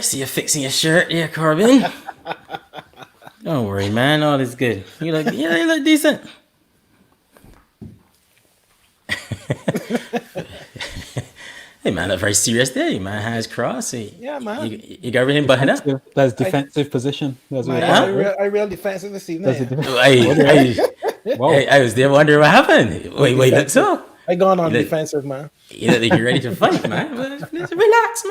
See you fixing your shirt here, Corbin. Don't worry, man. All is good. You look decent. Hey, man, a very serious day, man. Hands crossed. Yeah, man. You got everything buttoned up? That's defensive position. That's what I real defensive this evening. I was there wondering what happened. Wait, look so. I gone on defensive, man. You look like you're ready to fight, man. Relax, man. Relax.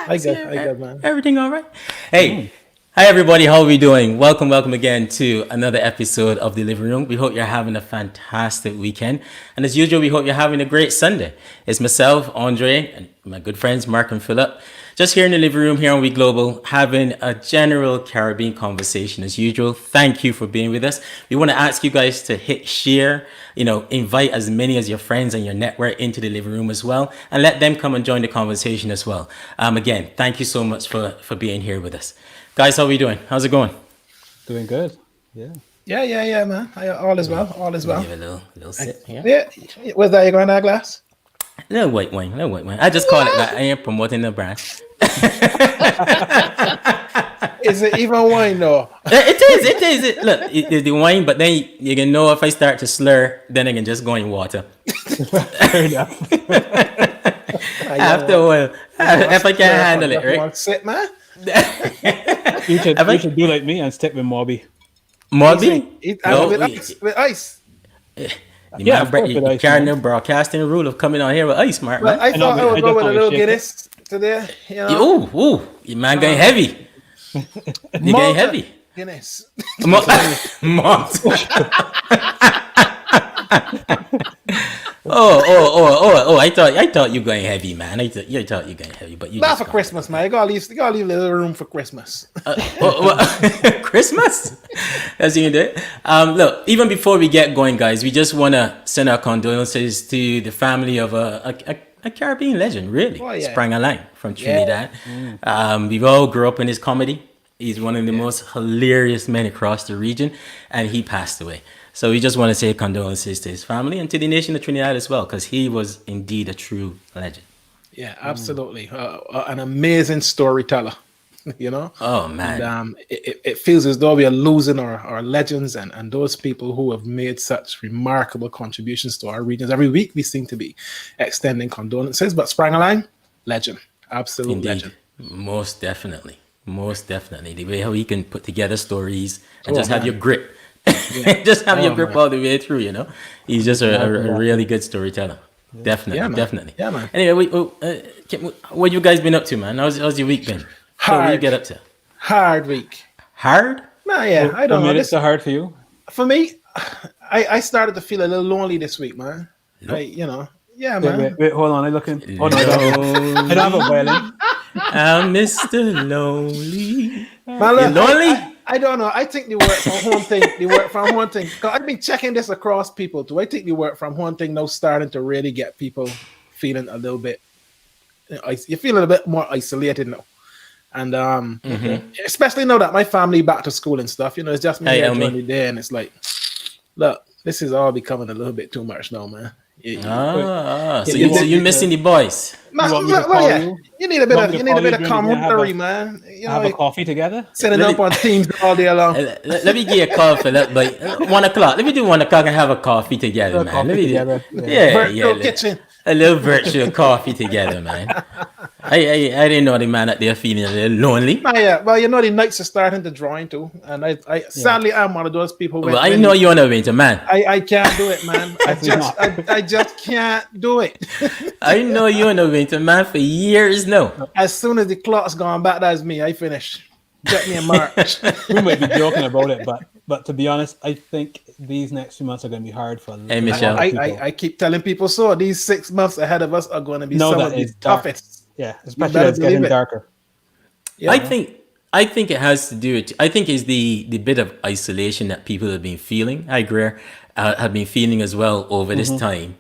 I got, man. Everything all right? Hey. Hi everybody, how are we doing? Welcome again to another episode of The Living Room. We hope you're having a fantastic weekend. And as usual, we hope you're having a great Sunday. It's myself, Andre, and my good friends, Mark and Philip, just here in the living room here on We Global, having a general Caribbean conversation as usual. Thank you for being with us. We want to ask you guys to hit share, invite as many as your friends and your network into the living room as well, and let them come and join the conversation as well. Again, thank you so much for being here with us. Guys, how are we doing? How's it going? Doing good. Yeah. Yeah, man. All is well. Give it a little sip. Yeah. Where's that? You going to that glass? Little white wine. I just call it that. I ain't promoting the brand. Is it even wine though? It is. Look, it's the wine, but then you can know if I start to slur, then I can just go in water. Fair enough. After a while, if I can't handle it, right? Sit, man. You should do like me and stick with Mobby. With ice. You carrying the broadcasting rule of coming on here with ice, Mark. Well, I thought I would go with a little Guinness today. Ooh, you man getting heavy. You getting heavy. Guinness. Malt. Oh! I thought you going heavy, man. I thought you going heavy, but you not for Christmas, man. You gotta leave a little room for Christmas. Christmas? That's you do it. Look, even before we get going, guys, we just want to send our condolences to the family of a Caribbean legend, really. Oh, yeah. Sprang a line from Trinidad. Yeah. We've all grew up in his comedy. He's one of the most hilarious men across the region, and he passed away. So we just want to say condolences to his family and to the nation of Trinidad as well, because he was indeed a true legend. Yeah, absolutely. An amazing storyteller, Oh, man. And it feels as though we are losing our legends and those people who have made such remarkable contributions to our regions. Every week we seem to be extending condolences, but Sprangaline, legend. Absolute indeed. Legend. Most definitely. The way how he can put together stories and have your grip. Yeah. Just have your grip all the way through, He's just a really good storyteller. Yeah. Definitely. Yeah, man. Anyway, what you guys been up to, man? How's your week been? Hard. What you get up to? Hard week. Hard? Nah, yeah. I don't know. It's so hard for you? For me, I started to feel a little lonely this week, man. Nope. Yeah, man. Wait, hold on. I'm looking. Oh, no, I don't have a violin. I'm Mr. Lonely. Man, look, you lonely? I don't know. I think the work from home thing. Cause I've been checking this across people too. I think the work from home thing now starting to really get people feeling a little bit. You feel a little bit more isolated now, and especially now that my family back to school and stuff. It's just me here during the day, and it's like, look, this is all becoming a little bit too much now, man. So you're missing the boys. You need a bit of camaraderie, man. Have a coffee together. Setting up on teams all day long. Let me get a call for that, but 1 o'clock. Let me do 1 o'clock and have a coffee together, man. Virtual kitchen. A little virtual coffee together, man. I didn't know the man out there feeling a little lonely. Yeah, well, the nights are starting to draw into, and I sadly I'm one of those people. Well, I know you're on a winter, man. I can't do it, man. I just can't do it. I know you're on a winter, man, for years now. As soon as the clock's gone back, that's me. I finish. Get me in March. We might be joking about it, but to be honest, I think these next 2 months are going to be hard for Michelle. I keep telling people so. These 6 months ahead of us are going to be some of the toughest. Yeah, especially as it's getting darker. Yeah. I think it has to do with. I think it's the bit of isolation that people have been feeling. I agree. Have been feeling as well over this time,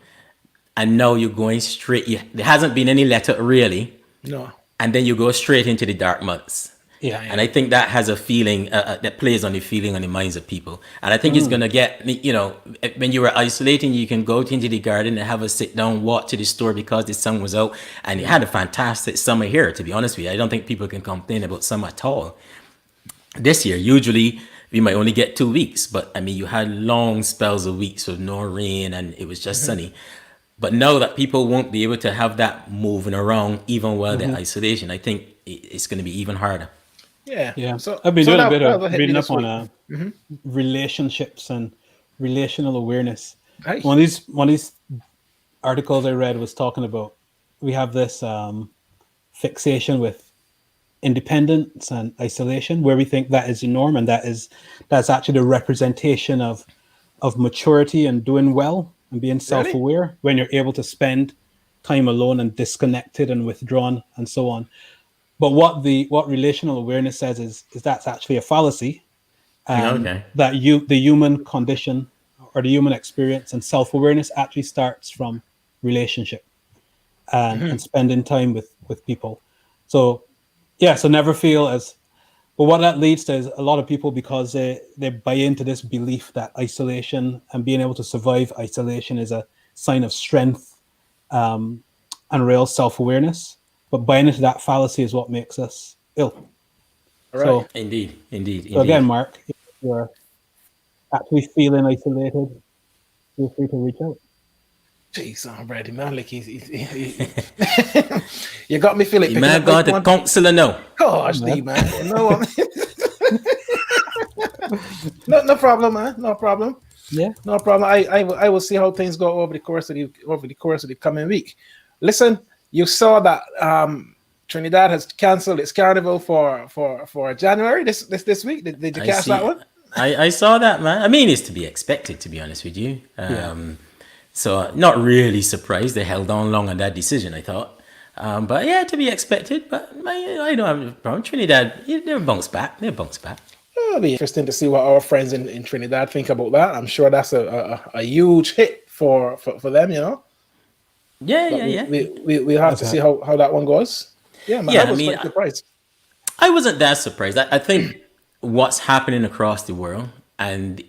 and now you're going straight. There hasn't been any letter really. No. And then you go straight into the dark months. Yeah. And I think that has a feeling that plays on the feeling on the minds of people. And I think it's going to get, when you were isolating, you can go into the garden and have a sit down, walk to the store because the sun was out. And you had a fantastic summer here, to be honest with you. I don't think people can complain about summer at all. This year, usually we might only get 2 weeks, but I mean, you had long spells of weeks with no rain and it was just sunny. But now that people won't be able to have that moving around even while they're isolation, I think it's going to be even harder. Yeah. Yeah. So I've been doing a bit that'll of hit me reading this up week. on relationships and relational awareness. Right. One of these articles I read was talking about we have this fixation with independence and isolation, where we think that is the norm, and that's actually the representation of maturity and doing well and being self-aware, when you're able to spend time alone and disconnected and withdrawn and so on. But what relational awareness says is that's actually a fallacy. Okay. That the human condition or the human experience and self-awareness actually starts from relationship and spending time with people. So so never feel as, but what that leads to is a lot of people, because they buy into this belief that isolation and being able to survive isolation is a sign of strength and real self-awareness. But buying into that fallacy is what makes us ill. Right. So, Indeed. so again, Mark, if you're actually feeling isolated, feel free to reach out. Jeez, I'm ready, man. Like he you got me feeling. The man got the counselor now. Gosh, man. No, no problem, man. No problem. Yeah, no problem. I will see how things go over the course of the coming week. Listen, you saw that Trinidad has cancelled its carnival for January this week. Did you catch that one? I saw that, man. I mean, it's to be expected, to be honest with you. So not really surprised they held on long on that decision, I thought. But yeah, to be expected. But I don't have a problem. Trinidad, they'll bounce back. It'll be interesting to see what our friends in Trinidad think about that. I'm sure that's a huge hit for them, you know. Yeah. We have to see how that one goes. Yeah, man. I was quite surprised. I wasn't that surprised. I think what's happening across the world and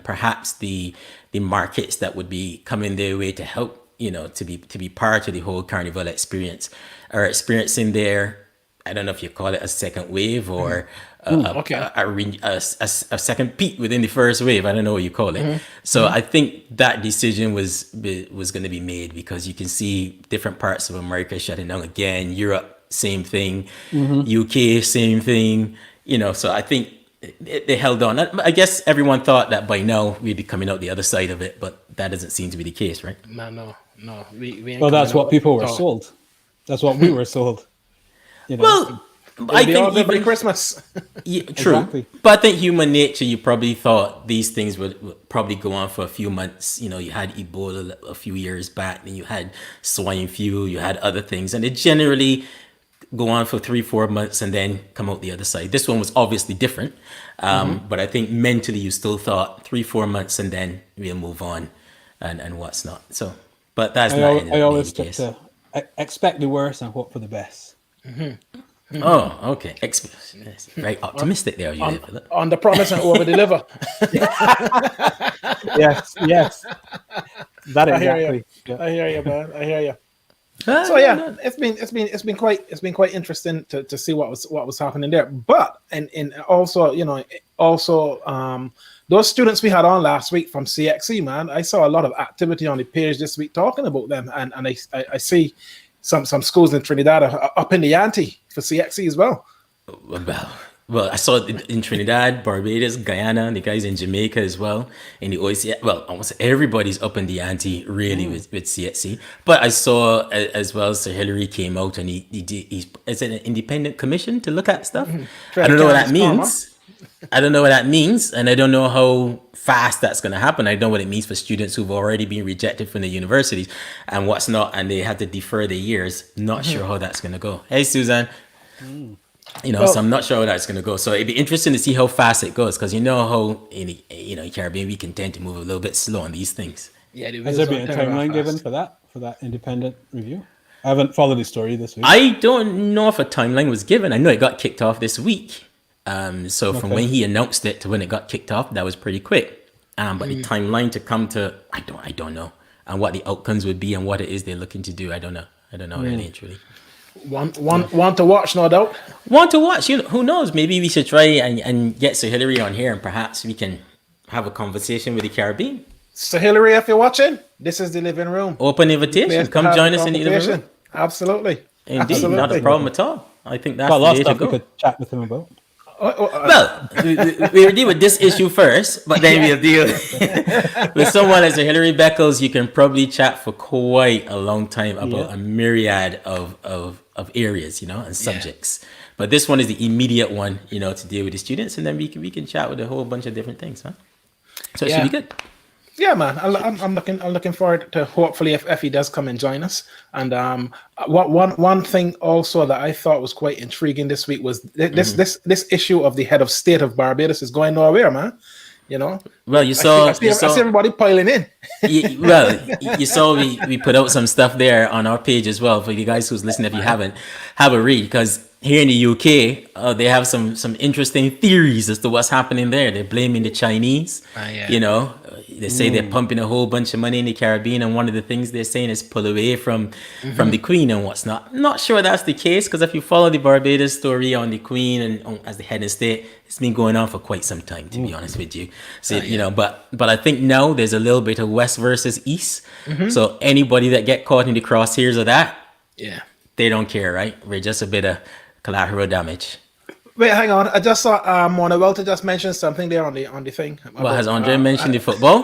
perhaps the markets that would be coming their way to help, to be part of the whole carnival experience are experiencing their, I don't know if you call it a second wave or a second peak within the first wave. I don't know what you call it. So I think that decision was going to be made because you can see different parts of America shutting down again. Europe, same thing. UK, same thing. So I think they held on. I guess everyone thought that by now we'd be coming out the other side of it, but that doesn't seem to be the case, right? No. We ain't that's what people were sold. That's what we were sold. Well, I think even Christmas. Yeah, true. Exactly. But I think human nature, you probably thought these things would probably go on for a few months. You had Ebola a few years back, and you had swine flu, you had other things, and it generally go on for 3-4 months and then come out the other side. This one was obviously different, but I think mentally you still thought 3-4 months and then we'll move on and what's not. So, but that's not. I always stick to expect the worst and hope for the best. Oh, okay. Very optimistic there, you Philip. On the promise and over deliver. Yes. That exactly. I hear you, man. I hear you. So yeah, it's been quite interesting to see what was happening there. But and also those students we had on last week from CXC, man, I saw a lot of activity on the page this week talking about them, and I see some schools in Trinidad are up in the ante for CXC as well. Well, I saw it in Trinidad, Barbuda, Guyana, the guys in Jamaica as well. In the OAC, well, almost everybody's up in the ante really with CXC. But I saw as well, Sir Hillary came out and he's an independent commission to look at stuff. I don't know what that means. I don't know what that means, and I don't know how fast that's going to happen. I don't know what it means for students who've already been rejected from the universities and what's not, and they have to defer their years. Not sure how that's going to go. Hey, Suzanne. So I'm not sure how that's going to go. So it'd be interesting to see how fast it goes, because how in Caribbean we can tend to move a little bit slow on these things. Yeah, has there been a timeline given for that independent review? I haven't followed the story this week. I don't know if a timeline was given. I know it got kicked off this week. So from when he announced it to when it got kicked off, that was pretty quick. But the timeline to come to, I don't know, and what the outcomes would be and what it is they're looking to do. I don't know really and truly. Want to watch, no doubt. Want to watch? Who knows? Maybe we should try and get Sir Hillary on here, and perhaps we can have a conversation with the Caribbean. So Hillary, if you're watching, this is the living room. Open invitation. Come join us in the living room. Absolutely. Indeed, Absolutely. not a problem at all. I think that's Got the lots way of to stuff we go. could chat with him about. Well, we'll deal with this issue first, but then we'll deal with someone as Hillary Beckles. You can probably chat for quite a long time about a myriad of areas, and subjects. But this one is the immediate one, to deal with the students, and then we can chat with a whole bunch of different things, huh? So it should be good. Yeah, man. I'm looking forward to hopefully if he does come and join us. And one thing also that I thought was quite intriguing this week was this issue of the head of state of Barbados is going nowhere, man. Well, I see everybody piling in. You saw we put out some stuff there on our page as well for you guys who's listening. If you haven't, have a read, because here in the UK, they have some interesting theories as to what's happening there. They're blaming the Chinese. They say they're pumping a whole bunch of money in the Caribbean, and one of the things they're saying is pull away from the Queen and what's not. I'm not sure that's the case, because if you follow the Barbados story on the Queen and as the head of state, it's been going on for quite some time, to be honest with you. So but I think now there's a little bit of West versus East. So anybody that get caught in the crosshairs of that, they don't care, right? We're just a bit of collateral damage. Wait, hang on. I just saw Mona Welter just mentioned something there on the thing. Well, has Andre mentioned the football?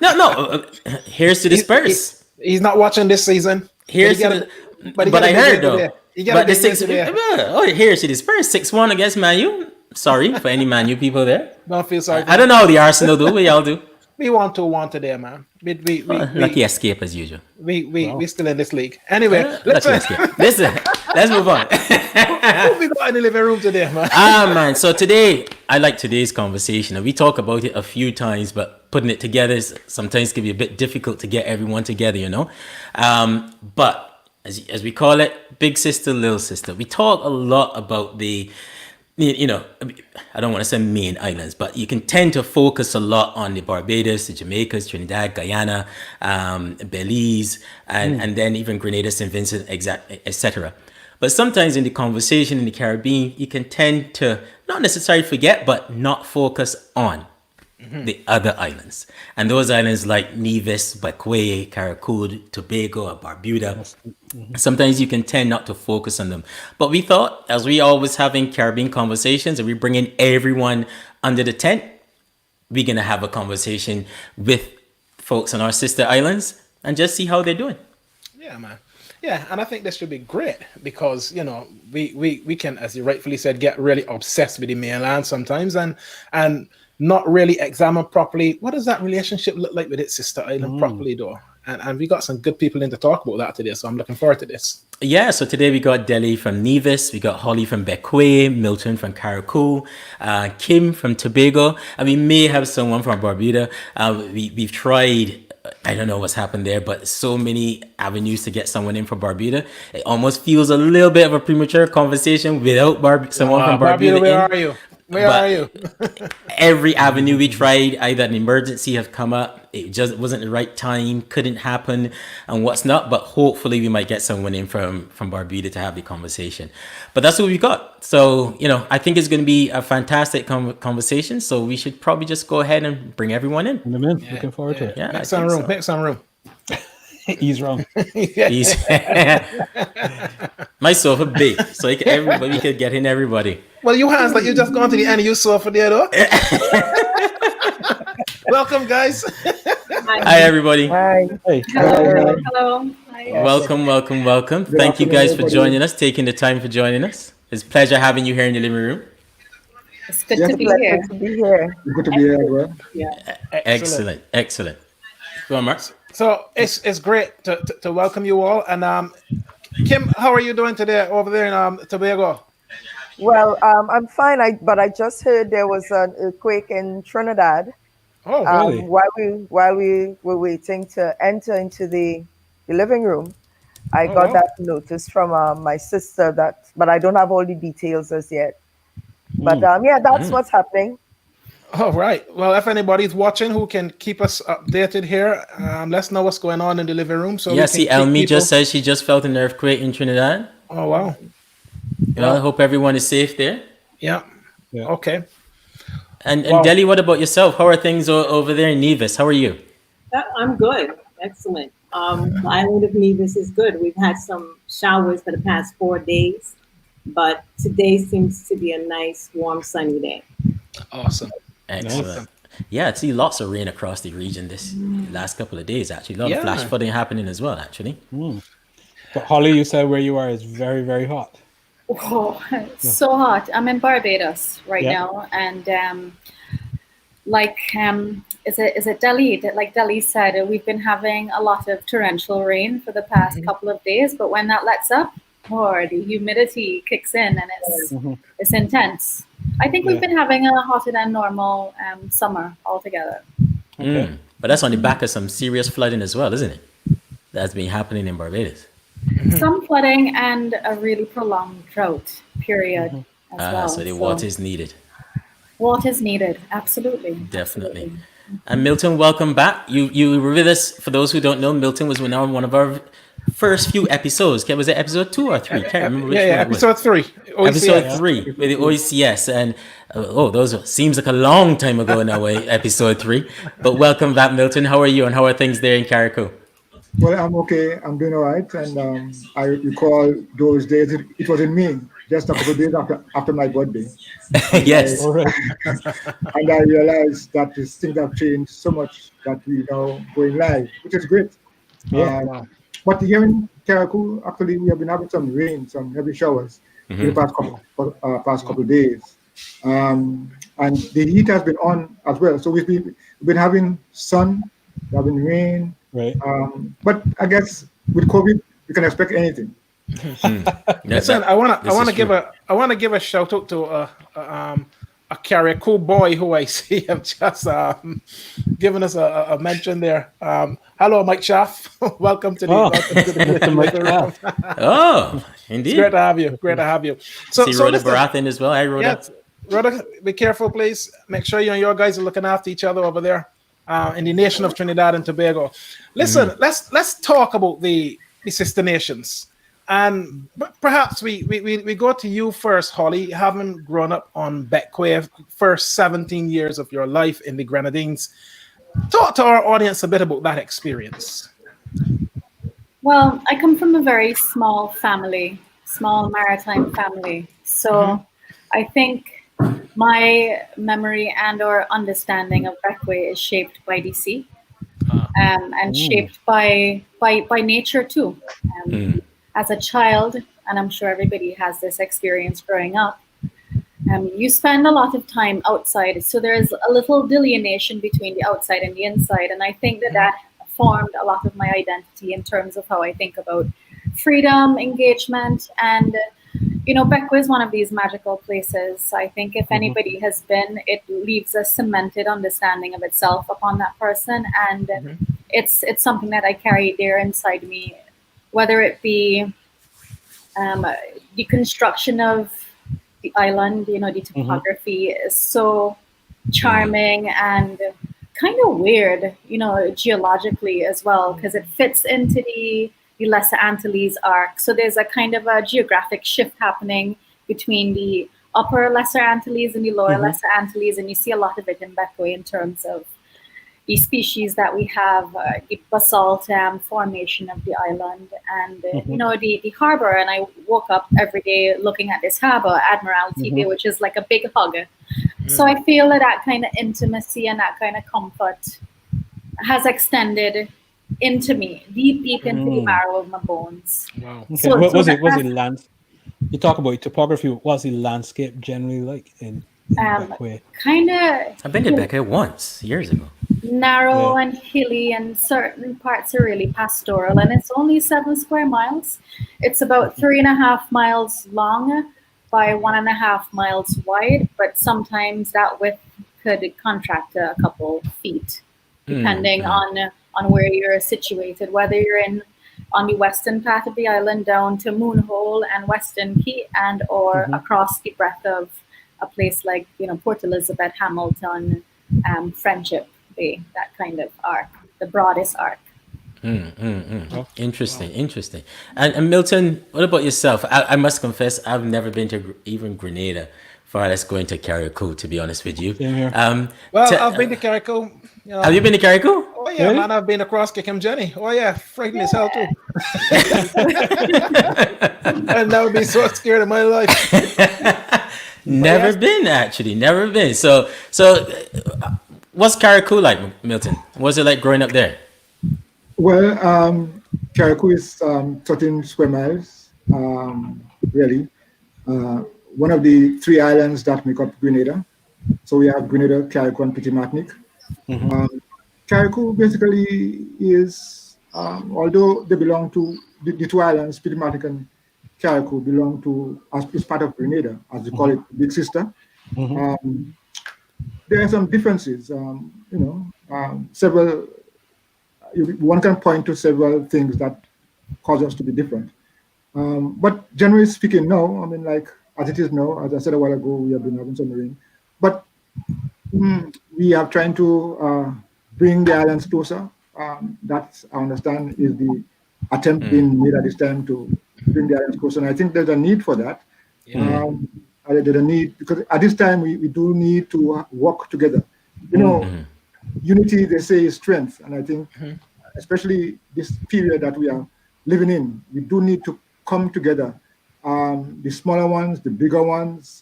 No. Here's to the Spurs. He's not watching this season. But I heard though. Here's to the Spurs 6-1 against Man U. Sorry for any Man U people there. Don't feel sorry. I don't know how the Arsenal do, but y'all do. We want today, man. Lucky escape as usual. We still in this league. Anyway, let's move on. What we got in the living room today, man? Man. So today, I like today's conversation. And we talk about it a few times, but putting it together sometimes can be a bit difficult to get everyone together, But as we call it, big sister, little sister. We talk a lot about the, I don't want to say main islands, but you can tend to focus a lot on the Barbados, the Jamaicas, Trinidad, Guyana, Belize, and then even Grenada, St. Vincent, etc. But sometimes in the conversation in the Caribbean, you can tend to not necessarily forget, but not focus on the other islands. And those islands like Nevis, Bequia, Carriacou, Tobago, or Barbuda, sometimes you can tend not to focus on them. But we thought, as we always have in Caribbean conversations, and we bring in everyone under the tent, we're going to have a conversation with folks on our sister islands and just see how they're doing. Yeah, man. Yeah, and I think this should be great because, we can, as you rightfully said, get really obsessed with the mainland sometimes and not really examine properly what does that relationship look like with its sister island properly, though. And we got some good people in to talk about that today, so I'm looking forward to this. Yeah, so today we got Deli from Nevis, we got Holly from Bequia, Milton from Carriacou, Kim from Tobago, and we may have someone from Barbuda. We've tried, I don't know what's happened there, but so many avenues to get someone in from Barbuda. It almost feels a little bit of a premature conversation without someone from Barbuda. Where are you? Where are you? Every avenue we tried, either an emergency have come up, it just wasn't the right time, couldn't happen, and what's not. But hopefully we might get someone in from Barbuda to have the conversation. But that's what we got. So, I think it's going to be a fantastic conversation. So we should probably just go ahead and bring everyone in. Looking forward to it. Yeah, make some room. Make some room. He's wrong. My sofa big, so we could get in everybody. Well, you hands like you just gone to the end of your sofa there, though. Welcome, guys. Hi, everybody. Hi. Hey. Hello. Hi. Welcome. Thank you guys for joining us, taking the time for joining us. It's a pleasure having you here in the living room. It's good to be here. Good to be here. Good to be here as well. Yeah. Excellent. Go on, Mark. So it's great to welcome you all. And Kim, how are you doing today over there in Tobago? Well, I'm fine. But I just heard there was an earthquake in Trinidad. Oh, really? While we were waiting to enter into the living room, I Oh, got wow. that notice from my sister that, but I don't have all the details as yet. But yeah, that's what's happening. All right. Well, if anybody's watching who can keep us updated here, let us know what's going on in the living room so we Yeah, can see, keep Elmi just people. said she just felt an earthquake in Trinidad. Oh, wow. I hope everyone is safe there. Yeah. Yeah. Okay. And Wow. Delhi, what about yourself? How are things over there in Nevis? How are you? I'm good. Excellent. The island of Nevis is good. We've had some showers for the past 4 days, but today seems to be a nice, warm, sunny day. Awesome. Nice. Excellent. Yeah, I see lots of rain across the region this last couple of days, actually. A lot of flash Yeah. flooding happening as well, actually. But Holly, you said where you are is very, very hot. Oh, it's so hot. I'm in Barbados right Yeah. now, and is it Delhi? Like Delhi said, we've been having a lot of torrential rain for the past couple of days, but when that lets up, the humidity kicks in and it's intense. I think we've Yeah. been having a hotter than normal summer altogether. Okay. But that's on the back of some serious flooding as well, isn't it? That's been happening in Barbados. Some flooding and a really prolonged drought period as well. So the water is needed. Water is needed, absolutely. Definitely. Absolutely. And Milton, welcome back. You were with us. For those who don't know, Milton was on one of our first few episodes. Was it episode 2 or 3? Can't remember which one it was. Episode 3. OCS. Episode 3 with the OECS. And those seems like a long time ago now, episode 3. But welcome back, Milton. How are you and how are things there in Carriacou? Well, I'm okay. I'm doing all right. And I recall those days. It was in May, just a couple of days after my birthday. Yes. All right. And I realized that things have changed so much that we now going live, which is great. Yeah. Wow. But here in Carriacou, actually, we have been having some rain, some heavy showers in the past couple of days. And the heat has been on as well. So we've been having sun, we've having rain. Right. But I guess with COVID, we can expect anything. Listen, I want to give a shout out to a Carriacou boy who I see have just given us a mention there. Hello, Mike Schaff. welcome to the Oh, indeed. It's great to have you. Great to have you. So, See Rhoda listen, Barathin as well. Hi, Rhoda. yeah, Rhoda, be careful, please. Make sure you and your guys are looking after each other over there in the nation of Trinidad and Tobago. Listen, let's talk about the sister nations. And perhaps we go to you first, Holly, having grown up on Bequia, first 17 years of your life in the Grenadines. Talk to our audience a bit about that experience. Well, I come from a very small family, small maritime family. So I think my memory and or understanding of Bequia is shaped by the sea and shaped by nature too. As a child, and I'm sure everybody has this experience growing up, you spend a lot of time outside. So there's a little delineation between the outside and the inside. And I think that formed a lot of my identity in terms of how I think about freedom, engagement, and Bequia is one of these magical places. I think if anybody has been, it leaves a cemented understanding of itself upon that person, and it's something that I carry there inside me, whether it be the construction of the island. The topography is so charming and kind of weird, geologically as well, because it fits into the Lesser Antilles arc. So there's a kind of a geographic shift happening between the upper Lesser Antilles and the lower Lesser Antilles, and you see a lot of it in Bequia in terms of the species that we have, the basalt formation of the island, and the harbor. And I woke up every day looking at this harbor, Admiralty Bay, which is like a big hug. So I feel that kind of intimacy and that kind of comfort has extended into me, deep into the marrow of my bones. Wow. Okay. Was it land? You talk about topography. What was the landscape generally like in Bequia? Kind of. I've been to Bequia once, years ago. Narrow and hilly, and certain parts are really pastoral, and it's only 7 square miles. It's about 3.5 miles long by 1.5 miles wide, but sometimes that width could contract a couple feet, depending on where you're situated, whether you're in on the western part of the island down to Moonhole and Western Key, and or across the breadth of a place like, Port Elizabeth, Hamilton, Friendship Bay, that kind of arc, the broadest arc. Interesting. And Milton, what about yourself? I must confess, I've never been to even Grenada, far less going to Carriacou, to be honest with you. Same here. I've been to Carriacou. Have you been to Carriacou? Oh yeah, Really? man, I've been across Kickham Jenny. Oh yeah, frightening as hell too. I've never been so scared in my life. Never been. So what's Carriacou like, Milton? What's it like growing up there? Well, Carriacou is 13 square miles, really. One of the 3 islands that make up Grenada. So we have Grenada, Carriacou, and Petit Martinique. Carriacou basically is, although they belong to the 2 islands, Petit Martinique and Carriacou belong to, as part of Grenada, as we call it, Big Sister. There are some differences, several. One can point to several things that cause us to be different. But generally speaking, no. I mean, like, as it is now, as I said a while ago, we have been having some rain. But we are trying to bring the islands closer. That, I understand, is the attempt being made at this time to bring the islands closer. And I think there's a need for that. There's a need, because at this time, we do need to work together. Unity, they say, is strength. And I think, especially this period that we are living in, we do need to come together. The smaller ones, the bigger ones,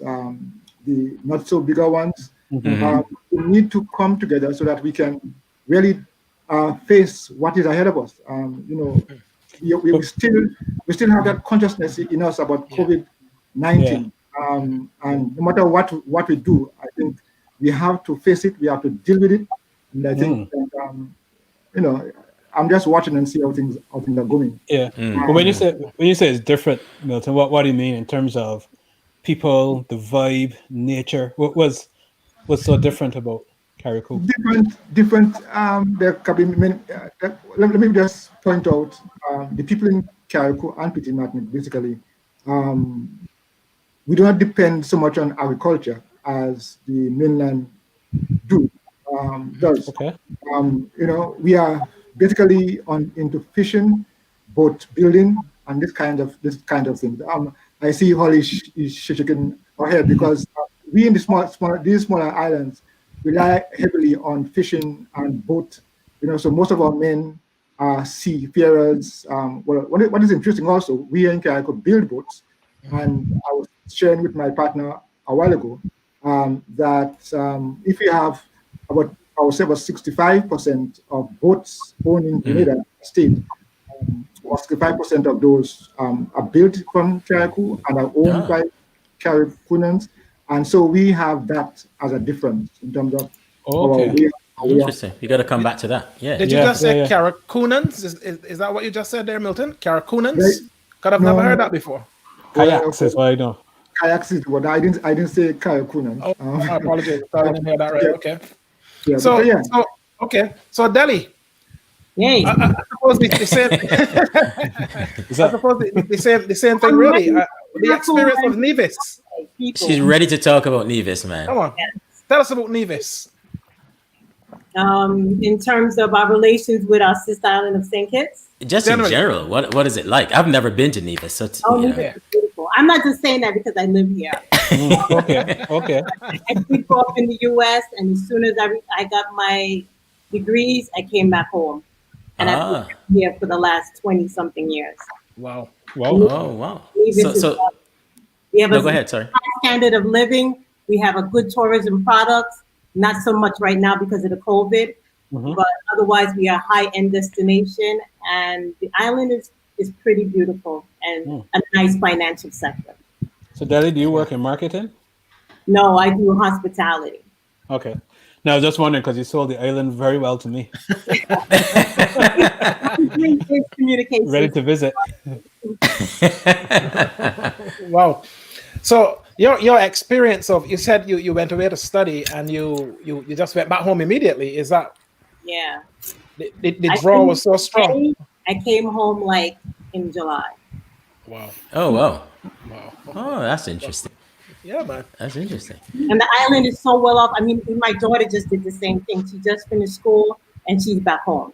the not so bigger ones. We need to come together so that we can really face what is ahead of us. We still have that consciousness in us about COVID-19. And no matter what we do, I think we have to face it. We have to deal with it. And I think that, I'm just watching and see how things are going. Yeah. But when you say it's different, Milton, what do you mean in terms of people, the vibe, nature? What's so different about Carriacou? Different. There can be many. Let me just point out the people in Carriacou and Petit Martinique. Basically, we do not depend so much on agriculture as the mainland does. Okay. We are basically into fishing, boat building, and this kind of thing. I see Holly is shaking her head because we in these smaller islands rely heavily on fishing and boat. So most of our men are seafarers. What is interesting also, we here in Carriacou build boats, and I was sharing with my partner a while ago that if we have about, I would say, about 65% of boats owned in Grenada state, 65% of those are built from Carriacou and are owned by Carriacouans. And so we have that as a difference in terms of Interesting. You got to come back to that. Yeah. Did you just say Carriacouans? Is that what you just said there, Milton? Carriacouans? Because I've never heard that before. Kayaks is what I know. Kayaks is what I didn't say Carriacouans. Oh, I apologize. I didn't hear that right. Okay. Yeah, So Delhi. Yay. I suppose the same thing really. The experience of Nevis. She's ready to talk about Nevis, man. Come on. Tell us about Nevis. In terms of our relations with our sister island of St. Kitts? Just in general, what is it like? I've never been to Nevis. So Nevis is beautiful. I'm not just saying that because I live here. Okay. I did grow up in the U.S. and as soon as I got my degrees, I came back home. And I've been here for the last 20-something years. Wow. Oh, wow. We have go ahead, sorry. High standard of living. We have a good tourism products. Not so much right now because of the COVID, but otherwise we are a high-end destination, and the island is pretty beautiful and a nice financial sector. So, Delhi, do you work in marketing? No, I do hospitality. Okay. Now, I was just wondering because you sold the island very well to me. Communication. Ready to visit. Wow. So your experience of, you said you went away to study and you just went back home immediately. Is that? Yeah. The draw was so strong. I came home like in July. Wow. Oh, wow. Wow. Oh, that's interesting. Yeah, man. That's interesting. And the island is so well off. I mean, my daughter just did the same thing. She just finished school and she's back home.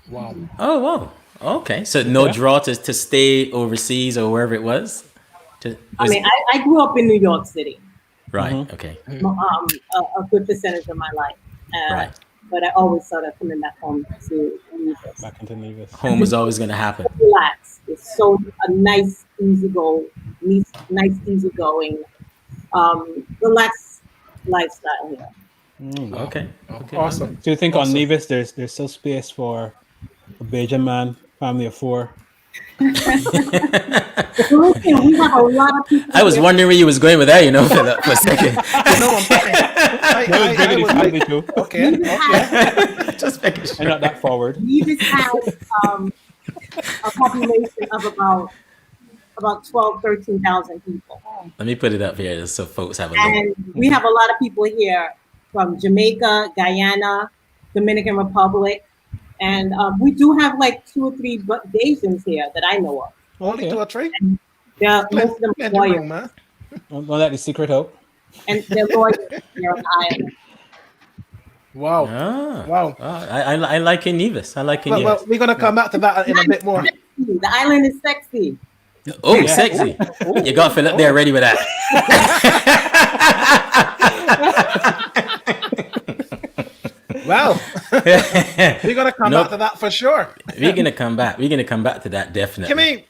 Wow. Oh, wow. Okay. So no Okay. draw to stay overseas or wherever it was? I mean, I grew up in New York City, Right. Mhm. Okay. a good percentage of my life. Right. But I always thought of coming back home to Nevis. Back into Nevis. Home was always going to happen. Relax. It's so a nice, nice, easygoing, relaxed lifestyle here. Mm. Okay. Oh, Okay. awesome. Do you think Awesome. on Nevis there's still space for a Bajan man, family of 4? Listen, we have a lot of people. I was here. wondering where you was going with that, for a second. No, I was family like, too. okay. Okay. Just making I'm sure. not that forward. Nevis has a population of about 12, 13,000 people. Let me put it up here so folks have a look. And we have a lot of people here from Jamaica, Guyana, Dominican Republic. And we do have like 2 or 3 Asians here that I know of. Only 2 or 3? They're, most of them are Plenty room, lawyers. man. Don't let the secret out. And they're lawyers here on the island. Wow. Ah, Wow. I like in Nevis. I like in Well, Nevis. we're gonna come back to that in a bit more. The island is sexy. Oh, sexy. You got Philip there ready with that. Wow. We're gonna come Nope. back to that for sure. We're gonna come back. We're gonna come back to that definitely. Kimmy,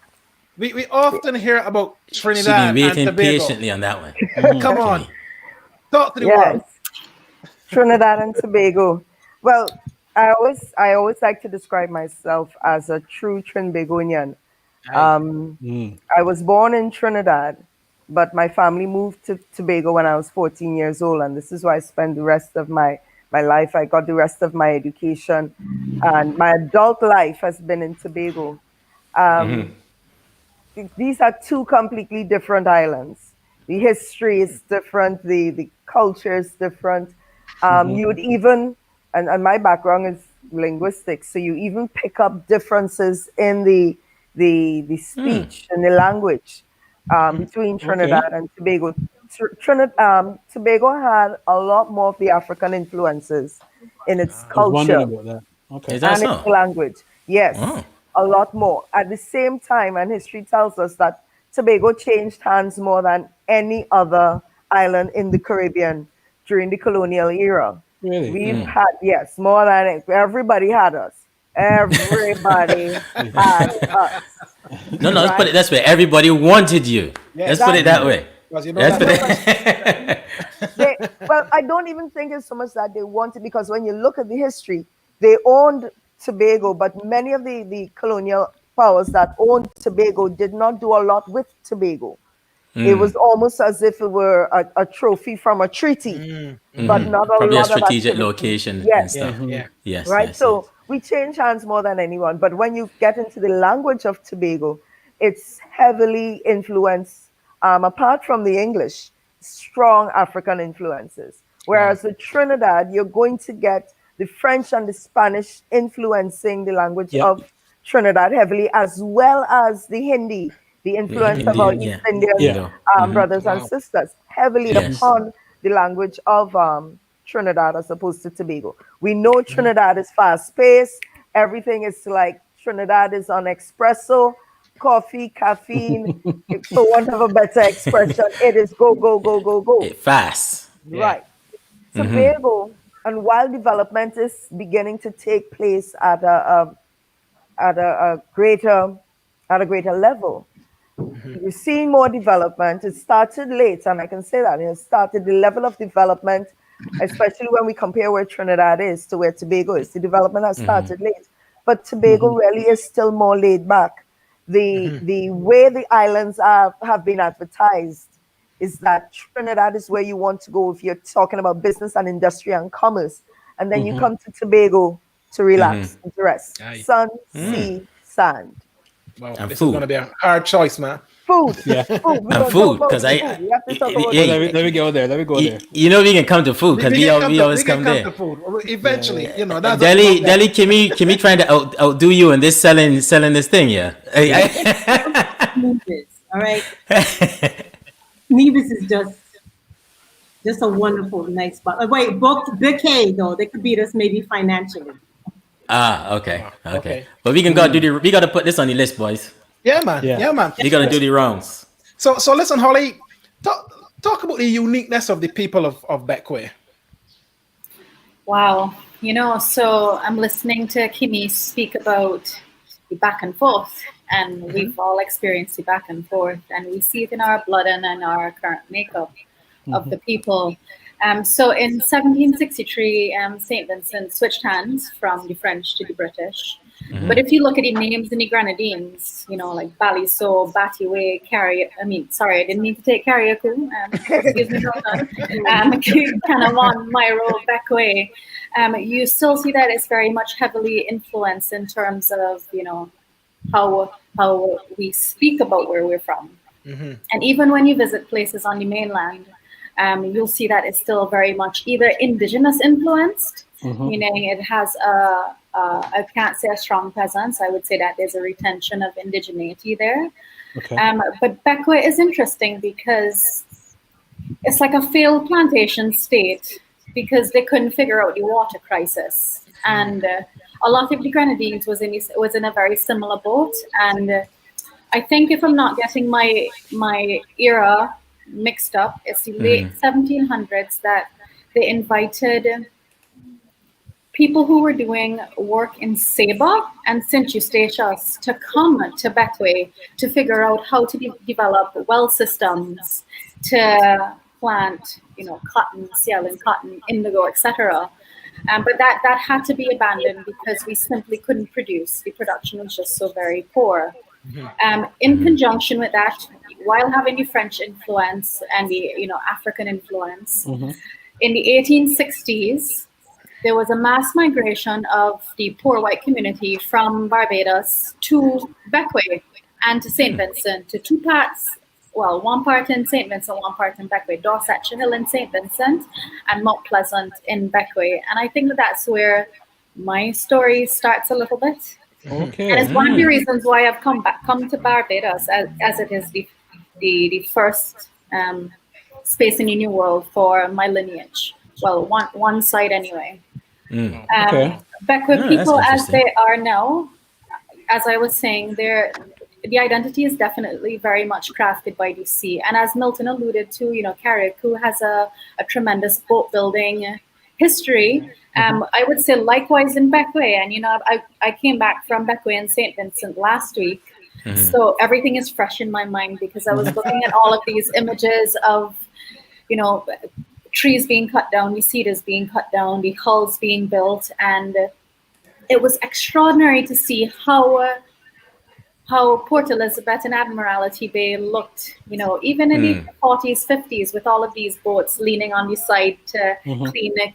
we often hear about She's Trinidad been and waiting Tobago. patiently on that one. Come on. Talk to the Yes, world. Trinidad and Tobago. Well, I always like to describe myself as a true Trinbagonian. I was born in Trinidad, but my family moved to Tobago when I was 14 years old, and this is where I spent the rest of my life. I got the rest of my education, and my adult life has been in Tobago. These are 2 completely different islands. The history is different, the culture is different. You would even, and my background is linguistics, so you even pick up differences in the speech and the language between Trinidad and Tobago. Tobago had a lot more of the African influences in its I was wondering culture about that. Okay. Is that and its so? language. Yes, Oh. a lot more. At the same time, and history tells us that Tobago changed hands more than any other island in the Caribbean during the colonial era. Really? We've had, yes, more than everybody had us. Everybody had us. No, let's put it this way. Everybody wanted you. Yes. Let's put it that way. Because you know Let's put that- it. Well, I don't even think it's so much that they wanted, because when you look at the history, they owned Tobago, but many of the colonial powers that owned Tobago did not do a lot with Tobago. It was almost as if it were a trophy from a treaty, but not a Probably a lot of strategic activity. location and Yes. stuff. Yeah. Yes. Right? yes, So yes. we change hands more than anyone. But when you get into the language of Tobago, it's heavily influenced, apart from the English, strong African influences. Whereas with Trinidad, you're going to get the French and the Spanish influencing the language Yep. of Trinidad heavily, as well as the Hindi, the influence of our Indian, East Indian Yeah. brothers and sisters, heavily Yes. upon the language of Trinidad as opposed to Tobago. We know Trinidad is fast paced. Everything is like Trinidad is on espresso, coffee, caffeine. For want of a better expression, it is go, go, go, go, go. It fast. Right. Tobago, and while development is beginning to take place at a greater level, you're seeing more development. It started late, and I can say that it started the level of development, especially when we compare where Trinidad is to where Tobago is. The development has started late, but Tobago really is still more laid back. The way the islands have been advertised is that Trinidad is where you want to go if you're talking about business and industry and commerce, and then you come to Tobago to relax and to rest. Aye. Sun, sea, sand. Wow, And this food. is gonna be a hard choice, man. Food. Yeah. Food. We're And gonna talk food, about because food. We have to talk about yeah, food. Let me go there. Let me go there. you know we can come to food because we always we can come come there. to food. Eventually, you know, that's Delhi, Kimmy trying to outdo you in this selling this thing, yeah. Nevis, all right. Nevis is just a wonderful, nice spot. Wait, Bequia though, they could beat us maybe financially. Okay. Okay. But we gotta put this on the list, boys. Yeah, man. Yeah. Yeah, man. We gotta do the rounds. So listen, Holly, talk about the uniqueness of the people of Bequia. Wow. So I'm listening to Kimmy speak about the back and forth, and we've all experienced the back and forth, and we see it in our blood and in our current makeup of the people. So in 1763, St. Vincent switched hands from the French to the British. But if you look at the names in the Grenadines, like Baliso, Batiwe, I didn't mean to take Carriacou. Excuse me, Canawan, Myro, Bequia. You still see that it's very much heavily influenced in terms of, how we speak about where we're from. And even when you visit places on the mainland, you'll see that it's still very much either indigenous influenced, meaning it has I can't say a strong presence. I would say that there's a retention of indigeneity there. Okay. But Bequia is interesting because it's like a failed plantation state because they couldn't figure out the water crisis. And a lot of the Grenadines was in a very similar boat. And I think if I'm not getting my era mixed up, it's the late 1700s that they invited people who were doing work in Saba and Saint Eustatius to come to Bequia to figure out how to develop well systems to plant, cotton, selling cotton, indigo, etc. But that had to be abandoned because we simply couldn't produce. The production was just so very poor. In conjunction with that, while having the French influence and the African influence, in the 1860s, there was a mass migration of the poor white community from Barbados to Bequia and to St. Vincent, to two parts. Well, one part in St. Vincent, one part in Bequia, Dorset Hill in St. Vincent, and Mount Pleasant in Bequia. And I think that's where my story starts a little bit. Okay. And it's one of the reasons why I've come to Barbados, as it is the first space in the New World for my lineage. Well, one side anyway. Okay. Bequia people, as they are now, as I was saying, the identity is definitely very much crafted by the sea. And as Milton alluded to, Carriacou has a tremendous boat building history. I would say likewise in Bequia. And, I came back from Bequia and St. Vincent last week. So everything is fresh in my mind because I was looking at all of these images of, trees being cut down, the cedars being cut down, the hulls being built. And it was extraordinary to see how Port Elizabeth and Admiralty Bay looked, even in the 40s, 50s, with all of these boats leaning on the side to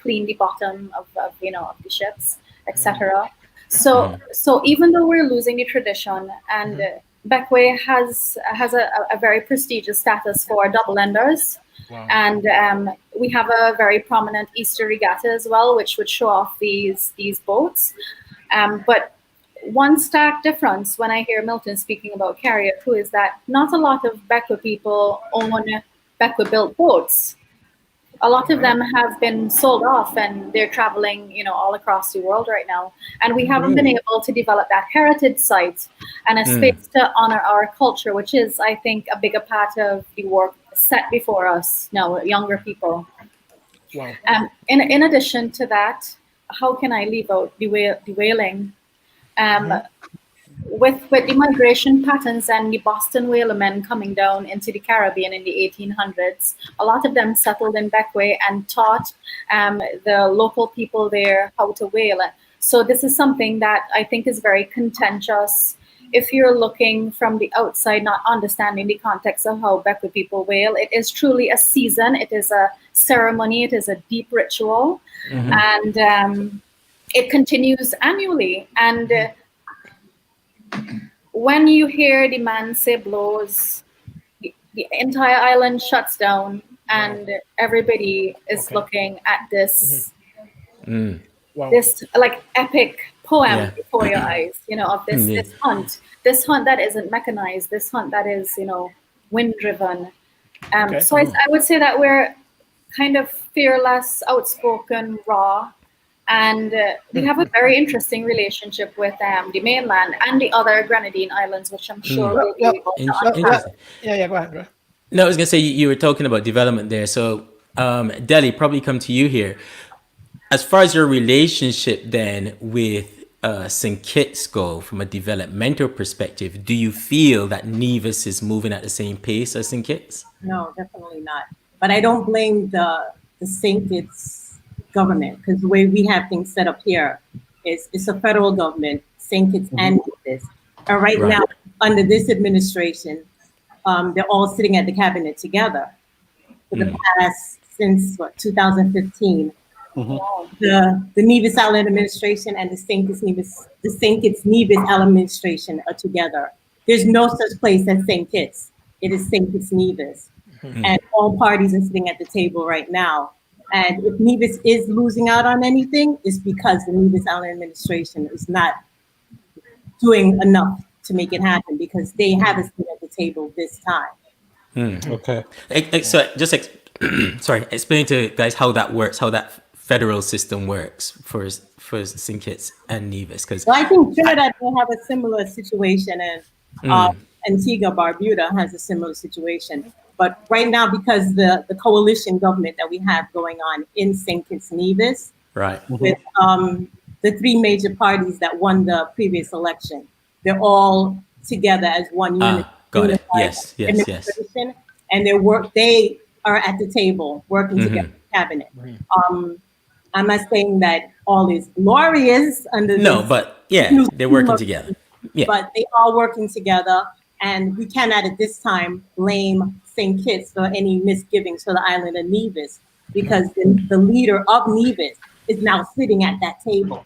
clean the bottom of the ships, etc. So even though we're losing the tradition, and Bequia has a very prestigious status for double enders. Wow. And we have a very prominent Easter regatta as well, which would show off these boats. But one stark difference when I hear Milton speaking about Carriacou is that not a lot of Bequia people own Bequia-built boats. A lot of them have been sold off and they're traveling, all across the world right now. And we haven't been able to develop that heritage site and a space to honor our culture, which is, I think, a bigger part of the work set before us now, younger people. Wow. In addition to that, how can I leave out the whaling? With the migration patterns and the Boston whalemen coming down into the Caribbean in the 1800s, a lot of them settled in Bequia and taught the local people there how to whale. So this is something that I think is very contentious. If you're looking from the outside, not understanding the context of how Bequia people whale, it is truly a season. It is a ceremony. It is a deep ritual. And it continues annually. And when you hear the man say blows, the entire island shuts down, and everybody is looking at this Wow. this like epic poem Yeah. before your eyes, of this Yeah. this hunt that isn't mechanized, this hunt that is, wind driven. Okay. So I would say that we're kind of fearless, outspoken, raw, and we have a very interesting relationship with the mainland and the other Grenadine islands, which I'm sure we'll be able to unpack. Interesting. Yeah, go ahead. Go ahead. No, I was gonna say you were talking about development there. So, Delhi, probably come to you here. As far as your relationship then with St. Kitts go from a developmental perspective, do you feel that Nevis is moving at the same pace as St. Kitts? No, definitely not. But I don't blame the St. Kitts government, because the way we have things set up here is it's a federal government, St. Kitts and Nevis. And right now, under this administration, they're all sitting at the cabinet together for the past, since 2015. The Nevis Island administration and the St. Kitts Nevis Island administration are together. There's no such place as St. Kitts. It is St. Kitts Nevis. And all parties are sitting at the table right now. And if Nevis is losing out on anything, it's because the Nevis Island administration is not doing enough to make it happen, because they have a seat at the table this time. Okay. So just explain to guys how that works, how that federal system works for St. Kitts and Nevis, because Well, I think Trinidad will have a similar situation, and Antigua, Barbuda has a similar situation. But right now, because the coalition government that we have going on in St. Kitts Nevis, right, with the three major parties that won the previous election, they're all together as one unit. got it. unified Yes. administration, and they are at the table working together in the cabinet. I'm not saying that all is glorious under No, this, but yeah, they're working together. Yeah. but they are working together, and we cannot at this time blame St. Kitts for any misgivings for the island of Nevis, because the leader of Nevis is now sitting at that table.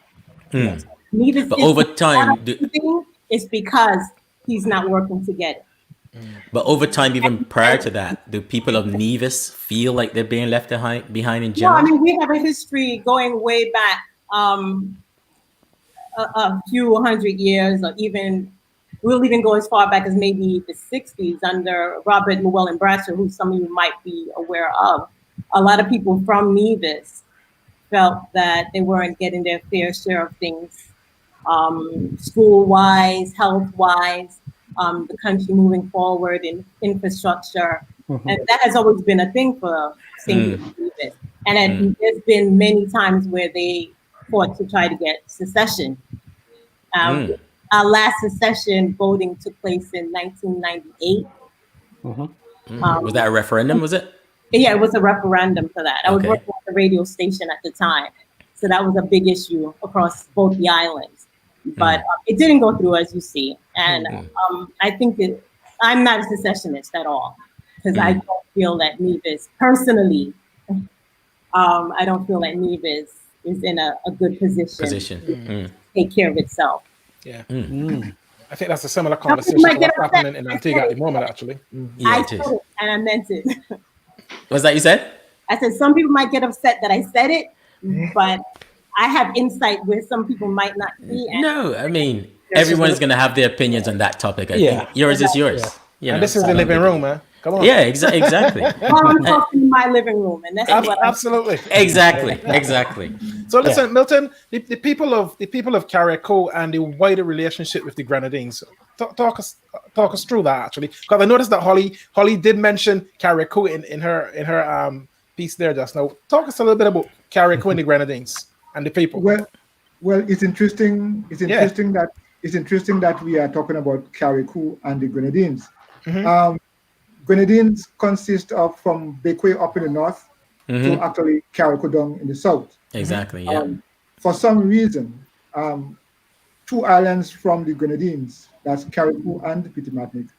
Nevis But is over not time, losing, it's because he's not working together. But over time, even prior to that, do people of Nevis feel like they're being left behind in No, general? I mean, we have a history going way back a few hundred years, or we'll even go as far back as maybe the 60s under Robert Llewellyn Bradford, who some of you might be aware of. A lot of people from Nevis felt that they weren't getting their fair share of things, school-wise, health-wise, the country moving forward in infrastructure. And that has always been a thing for St. Nevis. And there's been many times where they fought to try to get secession. Our last secession voting took place in 1998. Was that a referendum, was it? Yeah, it was a referendum for that. I was working at the radio station at the time. So that was a big issue across both the islands. But it didn't go through, as you see. And I think I'm not a secessionist at all, because I don't feel that Nevis, personally, I don't feel that Nevis is in a good position to take care of itself. Yeah. I think that's a similar conversation to what's happening in Antigua at the moment, actually. Yeah, I it said is. it, and I meant it. What's that you said? I said some people might get upset that I said it, but I have insight where some people might not see. And No, I mean, everyone's going to have their opinions on that topic. I think yours is yours. You know, And this is the living room, man. Come on. Yeah, exactly. well, I'm talking in my living room, and that's what Absolutely. Exactly. So listen, Milton, the people of Carriacou and the wider relationship with the Grenadines. Talk us through that, actually, because I noticed that Holly did mention Carriacou in her piece there just now. Talk us a little bit about Carriacou and the Grenadines and the people. Well, it's interesting. It's interesting that we are talking about Carriacou and the Grenadines. Grenadines consist of from Bequia up in the north to actually Carriacou down in the south. Exactly. Yeah. For some reason, two islands from the Grenadines, that's Carriacou and Petit Martinique,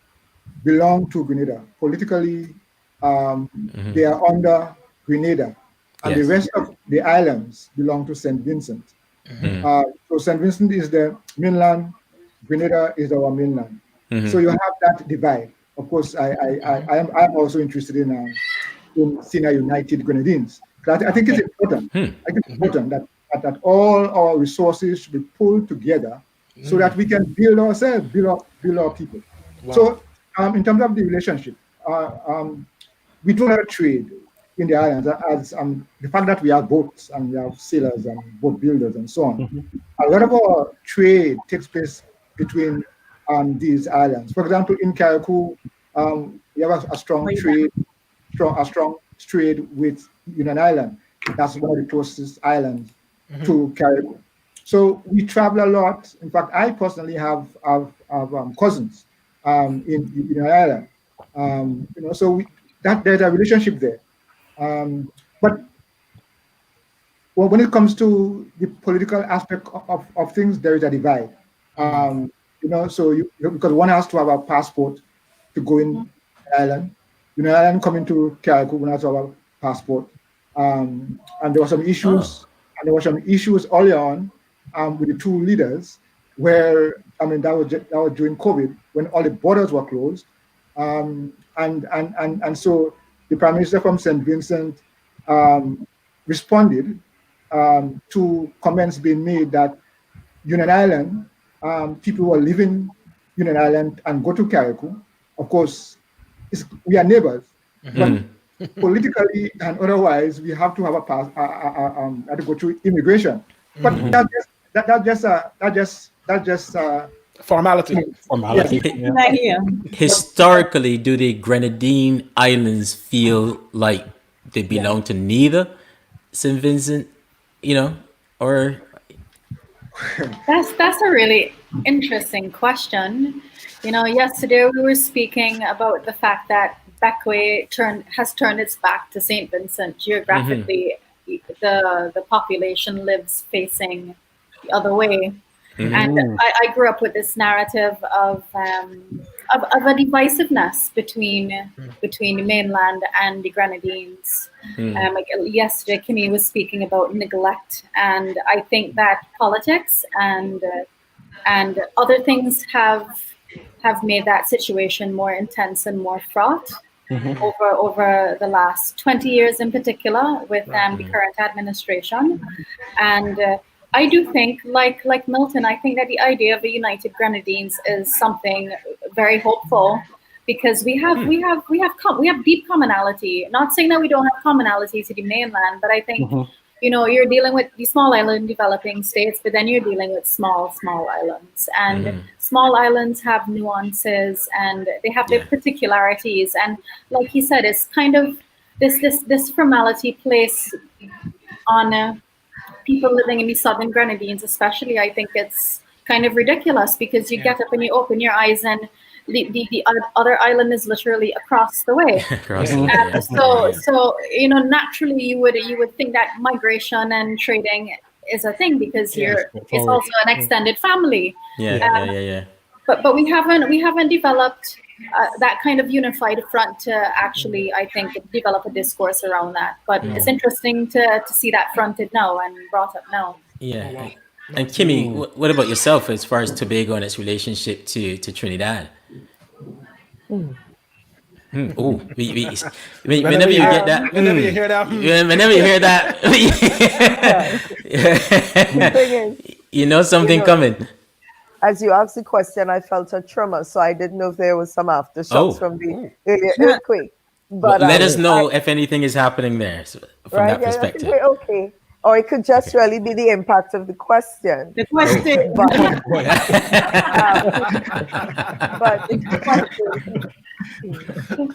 belong to Grenada. Politically, they are under Grenada, and the rest of the islands belong to St. Vincent. So St. Vincent is the mainland, Grenada is our mainland. So you have that divide. of course, I am also interested in seeing a united Grenadines. I think it's important. I think it's important that all our resources should be pulled together so that we can build ourselves, build our people. Wow. So, in terms of the relationship, we do have trade in the islands, as the fact that we have boats and we have sailors and boat builders and so on. A lot of our trade takes place between these islands. For example, in Carriacou, we have a strong trade with Union Island. That's one of the closest islands to Carriacou. So we travel a lot. In fact, I personally have cousins in Union Island. So there's a relationship there. But when it comes to the political aspect of things, there is a divide. So because one has to have a passport to go in the island. Island coming to Carriacou, one has to have a passport. And there were some issues. And there were some issues early on with the two leaders, where that was during COVID, when all the borders were closed. And so the Prime Minister from St. Vincent responded to comments being made that Union Island, people were leaving Union Island and go to Carriacou. Of course, we are neighbors, but politically and otherwise, we have to have a pass. Have to go through immigration. But that just formality. Formality. Yeah. Historically, do the Grenadine Islands feel like they belong to neither St. Vincent, or? That's a really interesting question. Yesterday we were speaking about the fact that Bequia has turned its back to St. Vincent. Geographically, the population lives facing the other way. And I grew up with this narrative of a divisiveness between the mainland and the Grenadines. Yesterday, Kimmy was speaking about neglect, and I think that politics and other things have made that situation more intense and more fraught over the last 20 years, in particular, with the current administration. And I do think, like Milton, I think that the idea of a united Grenadines is something very hopeful, because we have deep commonality. Not saying that we don't have commonality to the mainland, but I think you're dealing with the small island developing states, but then you're dealing with small islands, and small islands have nuances and they have their particularities. And like he said, it's kind of this formality placed on people living in the southern Grenadines, especially. I think it's kind of ridiculous, because you get up and you open your eyes and the other island is literally across the way. So naturally you would think that migration and trading is a thing, because it's also an extended family. But we haven't developed that kind of unified front to actually, I think, develop a discourse around that. But it's interesting to see that fronted now and brought up now. Yeah. And Kimmy, what about yourself as far as Tobago and its relationship to Trinidad? Oh, whenever you get that, whenever you hear that, whenever you hear that, something coming. As you asked the question, I felt a tremor, so I didn't know if there was some aftershocks from the earthquake. But let us know if anything is happening there from that perspective. Okay. Or it could just really be the impact of the question. The question. But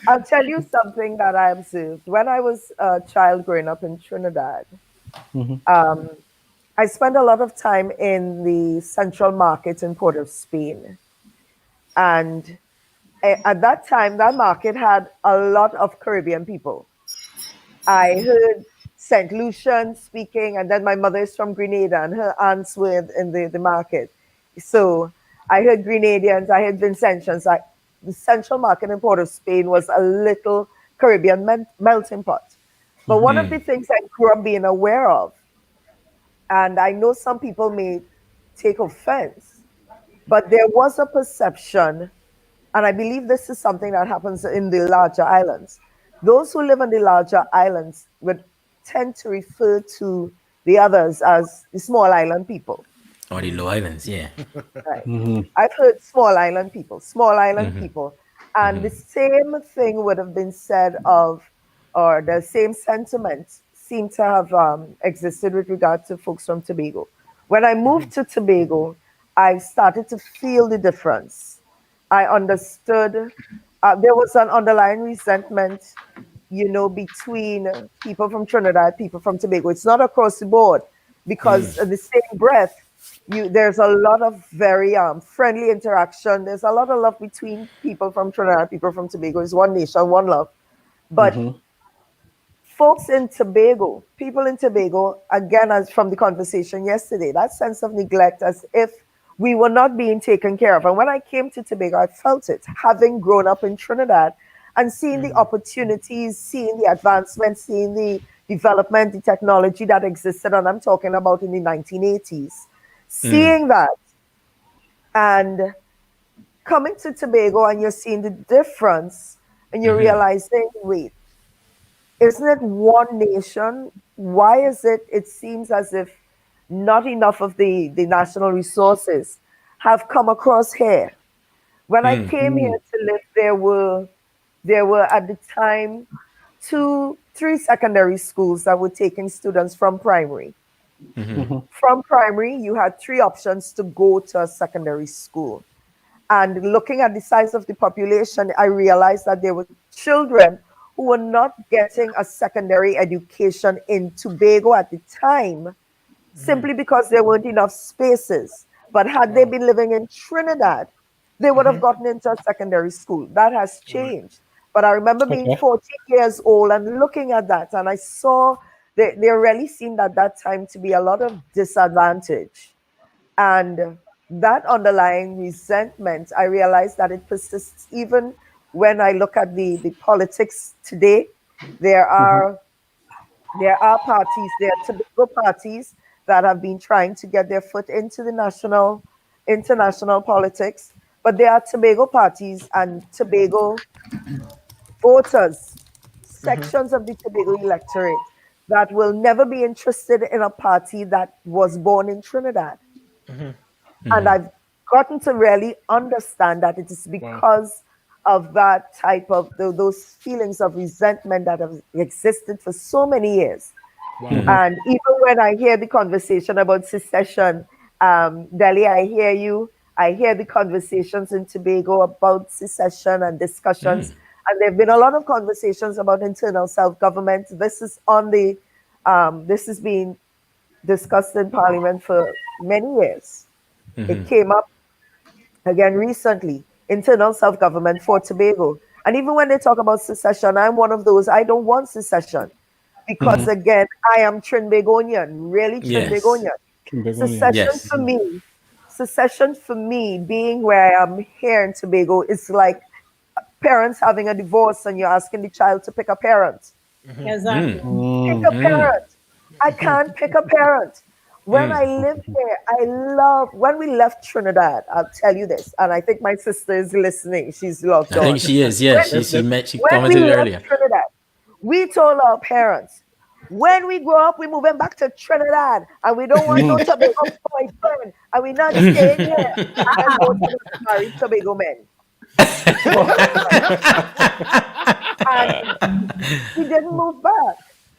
I'll tell you something that I observed. When I was a child growing up in Trinidad, I spent a lot of time in the central market in Port of Spain. And at that time, that market had a lot of Caribbean people. I heard St. Lucian speaking, and then my mother is from Grenada, and her aunts were in the market. So I heard Grenadians, I heard Vincentians. The central market in Port of Spain was a little Caribbean melting pot. But one of the things I grew up being aware of, and I know some people may take offense, but there was a perception and I believe this is something that happens in the larger islands. Those who live on the larger islands would tend to refer to the others as the small island people. Or the low islands, yeah. Right. Mm-hmm. I've heard small island people. And the same thing would have been said of, or the same sentiment seemed to have existed with regard to folks from Tobago. When I moved to Tobago, I started to feel the difference. I understood there was an underlying resentment, between people from Trinidad, people from Tobago. It's not across the board because at the same breath, there's a lot of very friendly interaction. There's a lot of love between people from Trinidad, people from Tobago. It's one nation, one love. But Mm-hmm. folks in Tobago, people in Tobago, again, as from the conversation yesterday, that sense of neglect as if we were not being taken care of. And when I came to Tobago, I felt it, having grown up in Trinidad and seeing the opportunities, seeing the advancements, seeing the development, the technology that existed. And I'm talking about in the 1980s. Seeing that and coming to Tobago and you're seeing the difference and you're realizing, wait, isn't it one nation? Why is it? It seems as if not enough of the national resources have come across here. When I came here to live, there were at the time three secondary schools that were taking students from primary. Mm-hmm. From primary, you had three options to go to a secondary school. And looking at the size of the population, I realized that there were children who were not getting a secondary education in Tobago at the time simply because there weren't enough spaces. But had they been living in Trinidad, they would have gotten into a secondary school. That has changed. But I remember being Okay. 14 years old and looking at that, and I saw there really seemed at that time to be a lot of disadvantage. And that underlying resentment, I realized that it persists even when I look at the politics today. There are there are parties, there are Tobago parties that have been trying to get their foot into the international politics, but there are Tobago parties and Tobago voters, sections of the Tobago electorate that will never be interested in a party that was born in Trinidad. And I've gotten to really understand that it is because of that type of those feelings of resentment that have existed for so many years. And even when I hear the conversation about secession, Delhi, I hear you. I hear the conversations in Tobago about secession and discussions. And there have been a lot of conversations about internal self-government. This is on the this has been discussed in Parliament for many years. It came up again recently, internal self-government for Tobago. And even when they talk about secession, I'm one of those, I don't want secession. Because again, I am Trinbagonian, really Yes. Trinbagonian. Trinbagonian. Yes. Secession for me, being where I am here in Tobago, is like parents having a divorce and you're asking the child to pick a parent. Exactly. Pick a parent. I can't pick a parent. When I lived there, I love when we left Trinidad. I'll tell you this, and I think my sister is listening. She's logged I think on. she is. Yeah, When, she when we commented left earlier. Trinidad, we told our parents, when we grow up, we're moving back to Trinidad, and we don't want no Tobago boyfriend, and we're not staying here. And most of us married Tobago men. And we didn't move back.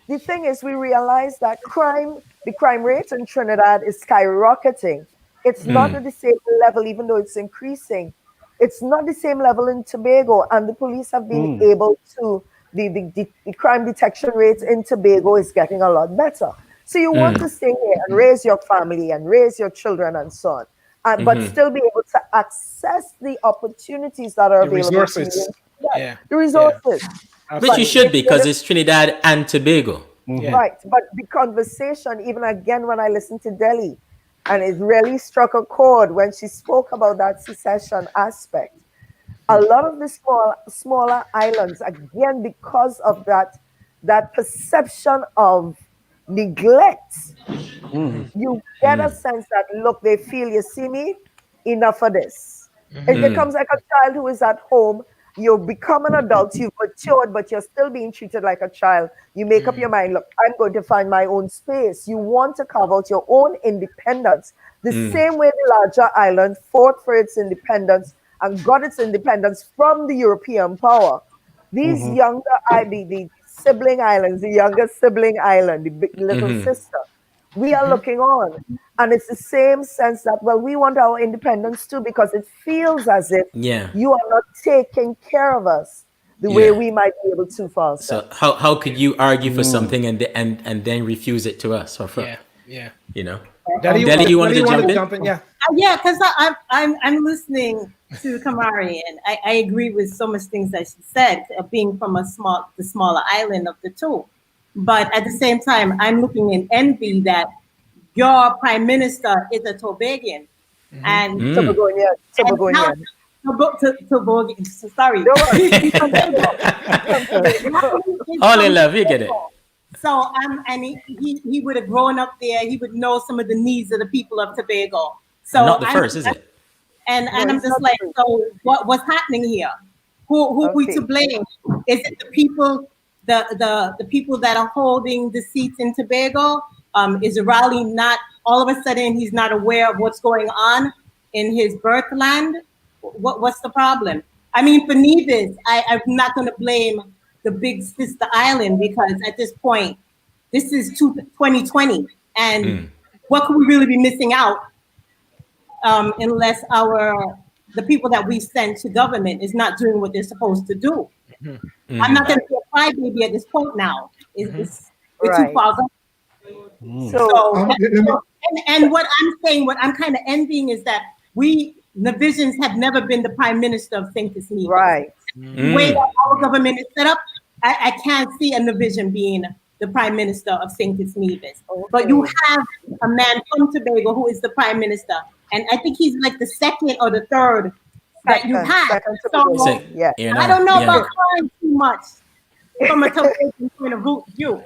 The thing is, we realized that the crime rate in Trinidad is skyrocketing. It's not at the same level, even though it's increasing. It's not the same level in Tobago, and the police have been able to, the crime detection rates in Tobago is getting a lot better. So you want to stay here and raise your family and raise your children and so on, but still be able to access the opportunities that are The available to resources. you. Yeah, Yeah. the resources. Which you Absolutely. should be, because it's Trinidad and Tobago. Yeah. Right, but the conversation, even again when I listened to Delhi, and it really struck a chord when she spoke about that secession aspect. A lot of the smaller islands, again, because of that perception of neglect, you get a sense that look, they feel, you see me, enough of this. It becomes like a child who is at home. You become an adult, you've matured, but you're still being treated like a child. You make up your mind, look, I'm going to find my own space. You want to carve out your own independence. The same way the larger island fought for its independence and got its independence from the European power. These the sibling islands, the younger sibling island, the big little sister, we are looking on. And it's the same sense that, well, we want our independence too, because it feels as if Yeah. you are not taking care of us the way Yeah. we might be able to for So ourselves. how could you argue for something and then refuse it to us or for Yeah. you know? Daddy, Deli, you wanted to jump in? jump in? Yeah. Yeah, because I'm listening to Kamari, and I agree with so much things that she said, being from the smaller island of the two. But at the same time, I'm looking in envy that your prime minister is a Tobagan, and Tobagonian. Tobagan. Sorry. Don't worry. From Tobago. All in love, you get it. So and he would have grown up there. He would know some of the needs of the people of Tobago. So Not the first, is it? And I'm it's just not like, true. so what's happening here? Who we Okay. to blame? Is it the people, the people that are holding the seats in Tobago? Is Raleigh not all of a sudden he's not aware of what's going on in his birthland? What's the problem? I mean, for Nevis, I'm not going to blame the big sister island, because at this point, this is 2020, and what could we really be missing out unless the people that we send to government is not doing what they're supposed to do? I'm not going to be a crybaby at this point now. We're too Right. far gone. So, And what I'm saying, what I'm kind of envying is that the Visions have never been the prime minister of St. Nevis. right. The way that our government is set up, I can't see a Vision being the prime minister of St. Nevis. But you have a man from Tobago who is the prime minister. And I think he's like the second or the third that you have. Second So Tobago. Yeah. You know, I don't know yeah. about crying too much from a Tobago point of view.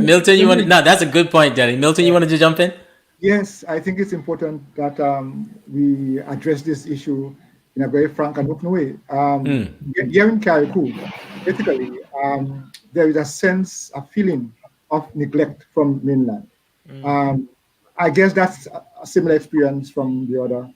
Milton, you want? No, that's a good point, Deli. Milton, you wanted to jump in? Yes, I think it's important that we address this issue in a very frank and open way. Here in Carriacou, basically, there is a sense, a feeling of neglect from mainland. I guess that's a similar experience from the other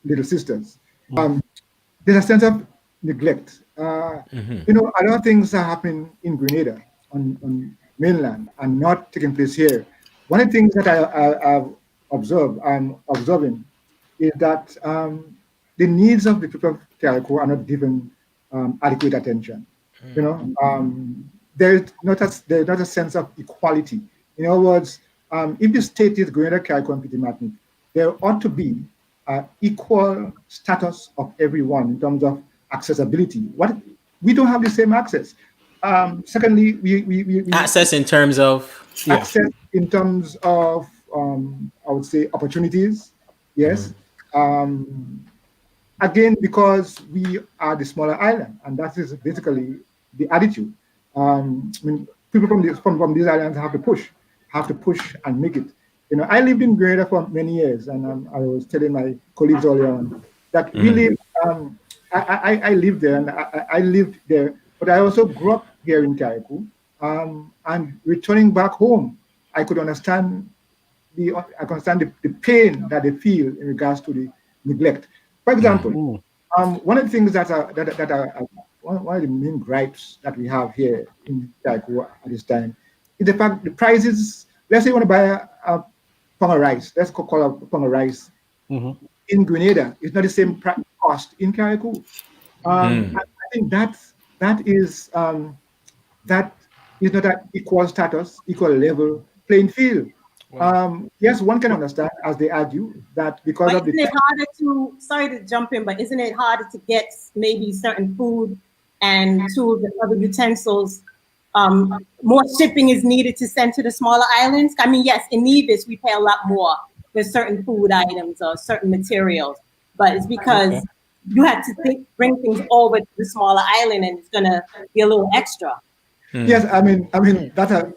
little sisters. There's a sense of neglect. You know, a lot of things are happening in Grenada on mainland and not taking place here. One of the things that I'm observing is that the needs of the people of Carriacou are not given adequate attention. You know, there's not a sense of equality. In other words, if the state is Grenada, Carriacou, and Petit Martinique, there ought to be equal status of everyone in terms of accessibility. We don't have the same access. Secondly, we Access in terms of access in terms of I would say opportunities. Yes. Again, because we are the smaller island, and that is basically the attitude. I mean, people from these islands have to push and make it. You know, I lived in Grenada for many years, and I was telling my colleagues earlier on that really, I lived there, and I lived there, but I also grew up here in Carriacou. And returning back home, I could understand the pain that they feel in regards to the neglect. For example, one of the things that are one of the main gripes that we have here in Carriacou at this time is the fact the prices. Let's say you want to buy a pound of rice. Let's call a pound of rice in Grenada. It's not the same cost in Carriacou. I think that is not an equal status, equal level playing field. Yes, one can understand, as they argue, that because of the. Isn't it harder to? Sorry to jump in, but isn't it harder to get maybe certain food and tools and other utensils? More shipping is needed to send to the smaller islands. I mean, yes, in Nevis we pay a lot more for certain food items or certain materials, but it's because you have to bring things over to the smaller island, and it's gonna be a little extra. Yes, I mean that's a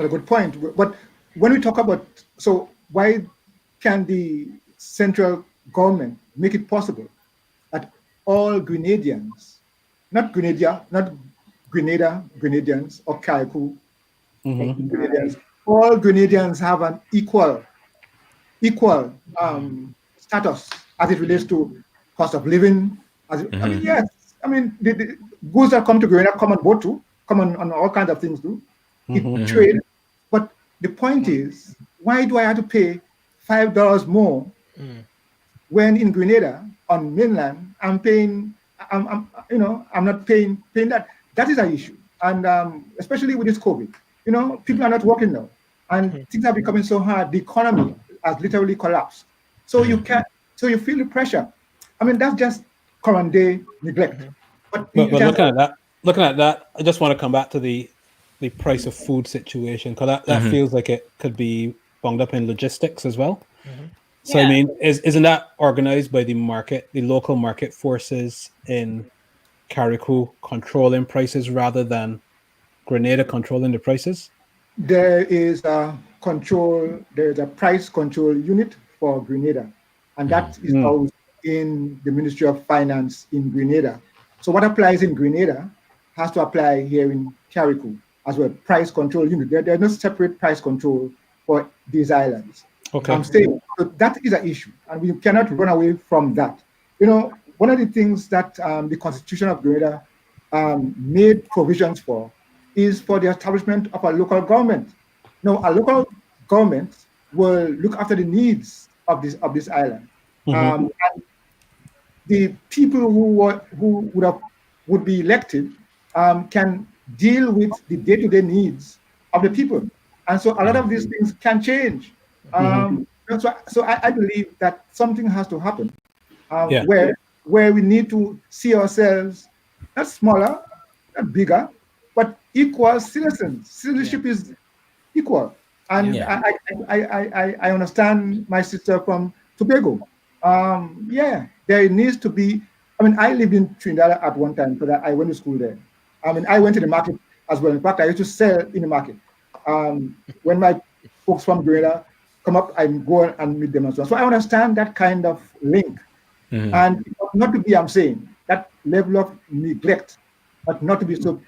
good point. But when we talk about, so why can the central government make it possible that all Grenadians, not Grenadians or Carriacou, Grenadians, all Grenadians have an equal status as it relates to cost of living. I mean, yes, I mean the goods that come to Grenada come on board too, come on all kinds of things too. Trade, but the point is, why do I have to pay $5 more when in Grenada on mainland I'm not paying that. That is an issue, and especially with this COVID, people are not working now, and things are becoming so hard. The economy has literally collapsed. So you feel the pressure. I mean, that's just current day neglect. But looking at that, I just want to come back to the price of food situation, because that feels like it could be bound up in logistics as well. So I mean, isn't that organized by the market, the local market forces in Carriacou controlling prices rather than Grenada controlling the prices? There is a price control unit for Grenada, and that is housed in the Ministry of Finance in Grenada. So what applies in Grenada has to apply here in Carriacou as well. Price control unit. There's no separate price control for these islands. Okay. I'm saying so that is an issue, and we cannot run away from that. One of the things that the Constitution of Grenada made provisions for is for the establishment of a local government. Now, a local government will look after the needs of this island. And the people who would be elected can deal with the day-to-day needs of the people, and so a lot of these things can change. So I believe that something has to happen where we need to see ourselves not smaller, not bigger, but equal citizens. Citizenship is equal, and I understand my sister from Tobago. There needs to be. I mean, I lived in Trinidad at one time because I went to school there. I mean, I went to the market as well. In fact, I used to sell in the market. When my folks from Grenada come up, I go and meet them and so on. So I understand that kind of link, and not to be, I'm saying, that level of neglect, but not to be so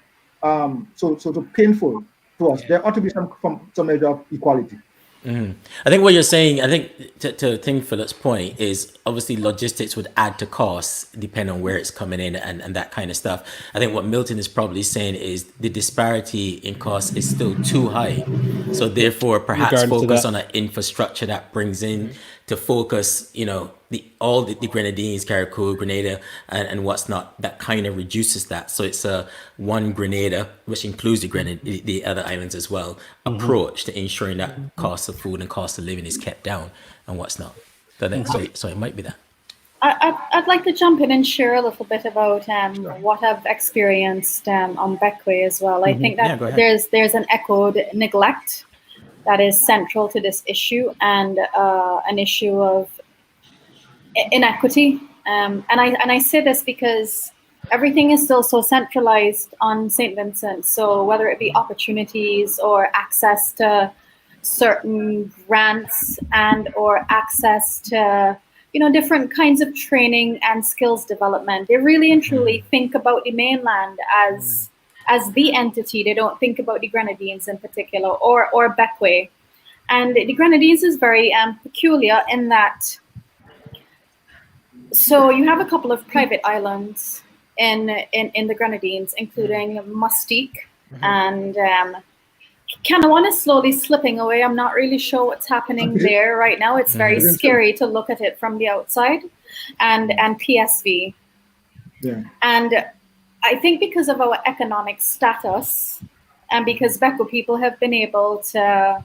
painful to us. There ought to be some measure of equality. I think what you're saying, I think to think Philip's point is obviously logistics would add to costs depending on where it's coming in and that kind of stuff. I think what Milton is probably saying is the disparity in cost is still too high. So therefore, perhaps focus on an infrastructure that brings in to focus, all the Grenadines, Carriacou, Grenada, and what's not, that kind of reduces that. So it's a one Grenada, which includes the other islands as well, approach to ensuring that cost of food and cost of living is kept down and what's not. So it might be that. I'd like to jump in and share a little bit about what I've experienced on Bequia as well. I think that there's an echoed neglect that is central to this issue, and an issue of inequity. And I say this because everything is still so centralized on St. Vincent. So whether it be opportunities or access to certain grants and or access to different kinds of training and skills development, they really and truly think about the mainland as the entity. They don't think about the Grenadines in particular or Bequia. And the Grenadines is very peculiar in that. So you have a couple of private islands in the Grenadines, including Mustique and Canawan is slowly slipping away. I'm not really sure what's happening there right now. It's very scary to look at it from the outside, and PSV. Yeah. And I think because of our economic status, and because Bequia people have been able to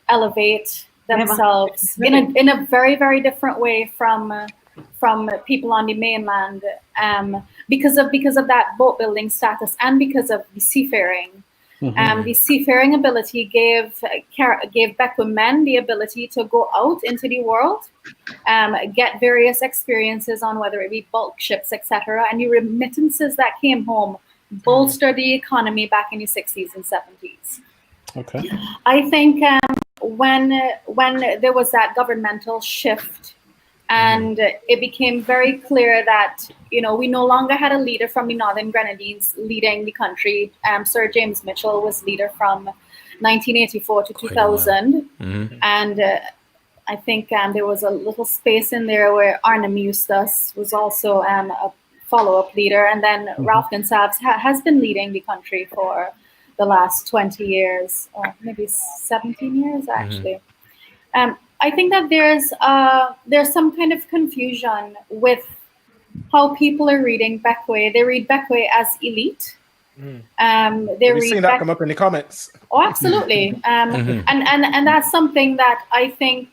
elevate themselves in a very, very different way from people on the mainland, because of that boat building status and because of the seafaring. The seafaring ability gave Bequia men the ability to go out into the world, get various experiences on whether it be bulk ships, etc. And the remittances that came home bolstered the economy back in the 60s and 70s. Okay. I think when there was that governmental shift, and it became very clear that, you know, we no longer had a leader from the Northern Grenadines leading the country. Sir James Mitchell was leader from 1984 to 2000, and I think there was a little space in there where Arnhem Eustace was also a follow-up leader, and then Ralph Gonsalves has been leading the country for the last 20 years, or maybe 17 years actually. I think that there's some kind of confusion with how people are reading Bequia. They read Bequia as elite. We've seen that come up in the comments. Oh, absolutely. And that's something that I think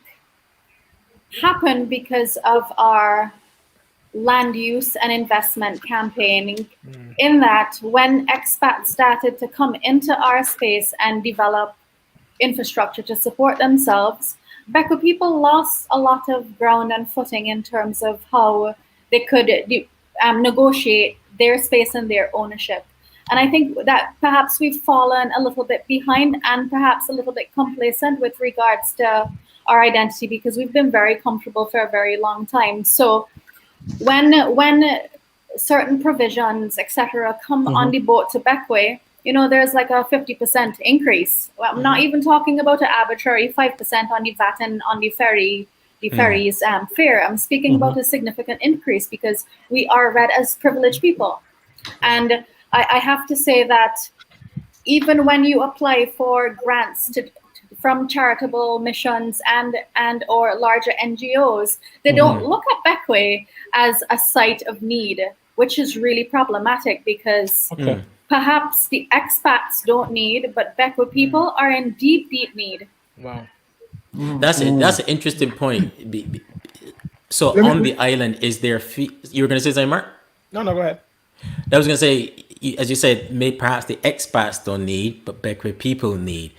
happened because of our land use and investment campaigning, in that when expats started to come into our space and develop infrastructure to support themselves, Bequia people lost a lot of ground and footing in terms of how they could negotiate their space and their ownership. And I think that perhaps we've fallen a little bit behind and perhaps a little bit complacent with regards to our identity, because we've been very comfortable for a very long time. So when certain provisions, etc., come on the boat to Bequia, you know, there's like a 50% increase. Well, I'm not even talking about an arbitrary 5% on the VAT and on the ferries fare. I'm speaking about a significant increase because we are read as privileged people. And I have to say that even when you apply for grants from charitable missions and or larger NGOs, they don't look at Bequia as a site of need, which is really problematic because perhaps the expats don't need, but Bequia people are in deep, deep need. Wow. That's an interesting point. So on the island, is there you were going to say something, Mark? No, go ahead. I was going to say, as you said, perhaps the expats don't need, but Bequia people need.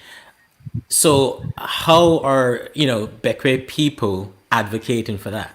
So how are, Bequia people advocating for that?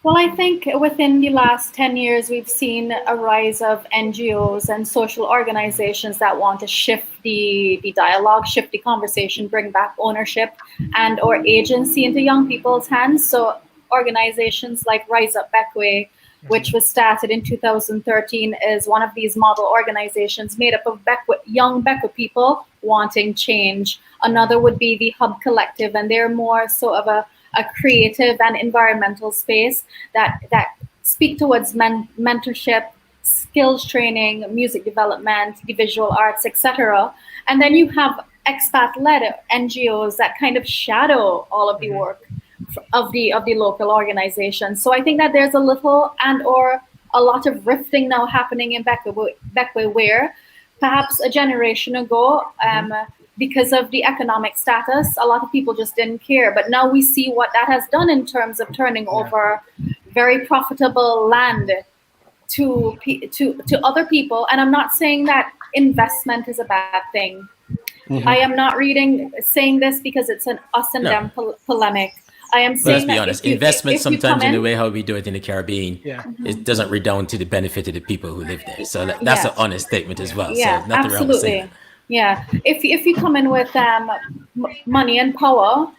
Well, I think within the last 10 years, we've seen a rise of NGOs and social organizations that want to shift the dialogue, shift the conversation, bring back ownership and or agency into young people's hands. So organizations like Rise Up Bequia, which was started in 2013, is one of these model organizations made up of young Bequia people wanting change. Another would be the Hub Collective, and they're more so of a creative and environmental space that speak towards mentorship, skills training, music development, the visual arts, etc. And then you have expat-led NGOs that kind of shadow all of the work of the local organizations. So I think that there's a little and or a lot of rifting now happening in Bequia, where perhaps a generation ago, because of the economic status, a lot of people just didn't care. But now we see what that has done in terms of turning over very profitable land to other people. And I'm not saying that investment is a bad thing. I am not saying this because it's an us and them polemic. I am saying, let's be honest, investment sometimes in the way how we do it in the Caribbean, it doesn't redound to the benefit of the people who live there. So that's an honest statement as well. Yeah, so nothing wrong with saying that. Yeah, if you come in with money and power,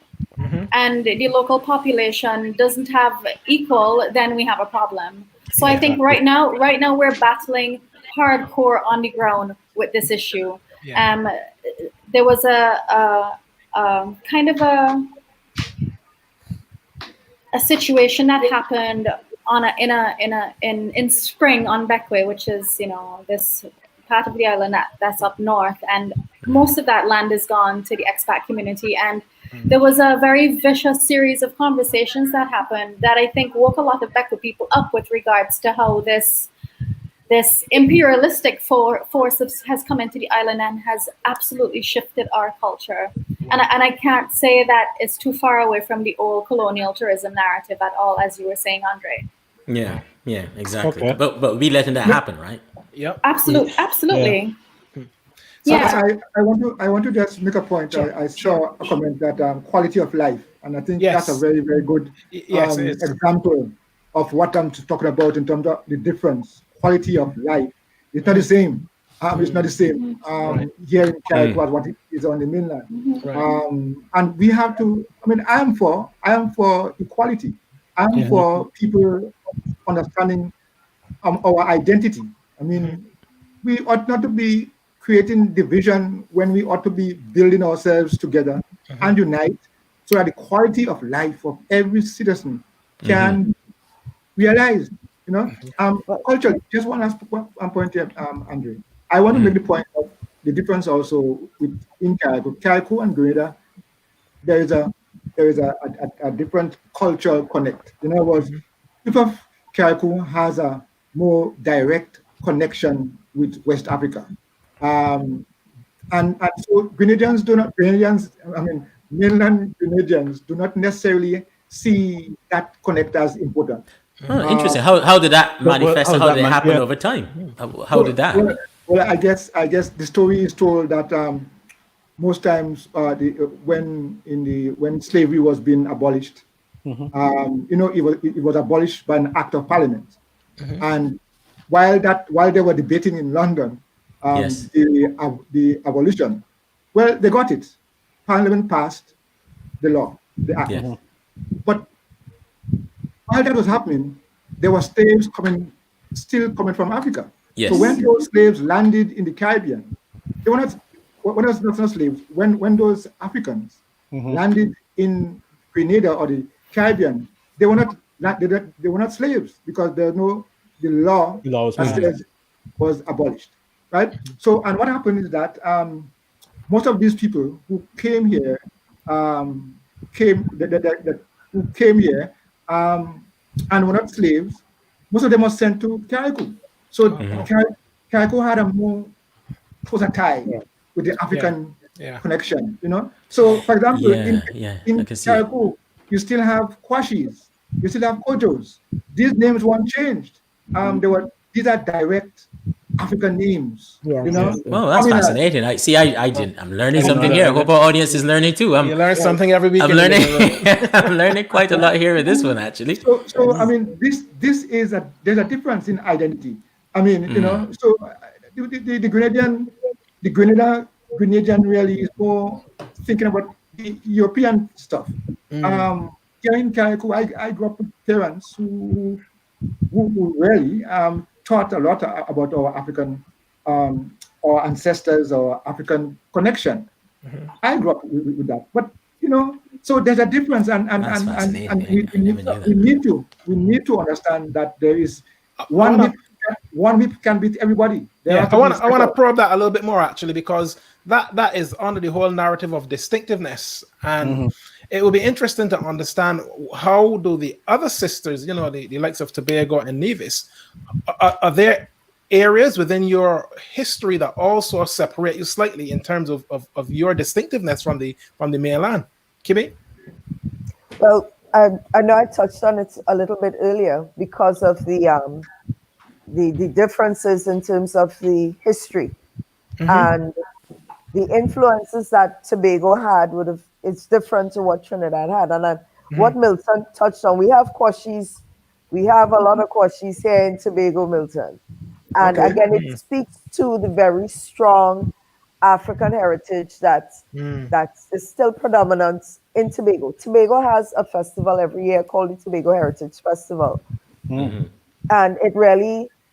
and the local population doesn't have equal, then we have a problem. So I think right now we're battling hardcore on the ground with this issue. There was a kind of a situation that happened in spring on Bequia, which is this part of the island that's up north, and most of that land is gone to the expat community. And there was a very vicious series of conversations that happened that I think woke a lot of Bequia people up with regards to how this imperialistic force has come into the island and has absolutely shifted our culture. And I can't say that it's too far away from the old colonial tourism narrative at all, as you were saying, Andre. Yeah, exactly. Okay. But we letting that happen, right? Yep. Absolutely. So I want to just make a point. Sure. I saw a comment that quality of life, and I think that's a very, very good example of what I'm talking about in terms of the difference. Quality of life. It's not the same. It's not the same here in Carriacou as what it is on the mainland. And we have to. I mean, I am for equality. I am for people understanding our identity. I mean, we ought not to be creating division when we ought to be building ourselves together and unite so that the quality of life of every citizen can be realized. You know, culturally, just one last point here, Andre. I want to make the point of the difference also with in Carriacou and Grenada. There is a different cultural connect. In other words, people of Carriacou has a more direct connection with West Africa. And so mainland Grenadians do not necessarily see that connect as important. Oh, interesting. How did that manifest? How did it happen over time? How did that happen? Well, I guess the story is told that most times when slavery was being abolished, it was abolished by an act of parliament, and while they were debating in London, the abolition, well, they got it. Parliament passed the law, the act. But while that was happening, there were slaves still coming from Africa. Yes. So when those slaves landed in the Caribbean, they were not slaves. When those Africans landed in Grenada or the Caribbean, they were not slaves because the law was abolished, right? So, and what happened is that most of these people who came here and were not slaves, most of them were sent to Carriacou. So Carriacou had a more closer tie with the African connection, you know. So, for example, in Carriacou, you still have Kwashis, you still have Kojos. These names weren't changed. These are direct African names. You know? Well, that's fascinating. I'm learning something here. I hope our audience is learning too. You learn something every week. I'm learning. I'm learning quite a lot here with this one, actually. So I mean, there's a difference in identity. I mean, you know, so the Grenadian really is more thinking about the European stuff. Here in Carriacou, I grew up with parents who really taught a lot about our African, our ancestors, our African connection. I grew up with that, but you know, so there's a difference, and we need to understand that there is one whip can beat everybody. I want to probe that a little bit more actually, because that is under the whole narrative of distinctiveness, and it will be interesting to understand how do the other sisters, you know, the likes of Tobago and Nevis, are there areas within your history that also separate you slightly in terms of your distinctiveness from the mainland? Kibi? Well, I know I touched on it a little bit earlier because of the differences in terms of the history and the influences that Tobago had it's different to what Trinidad had. And what Milton touched on, we have Kwashis, we have a lot of Kwashis here in Tobago, Milton. And again, it speaks to the very strong African heritage that is still predominant in Tobago. Tobago has a festival every year called the Tobago Heritage Festival. And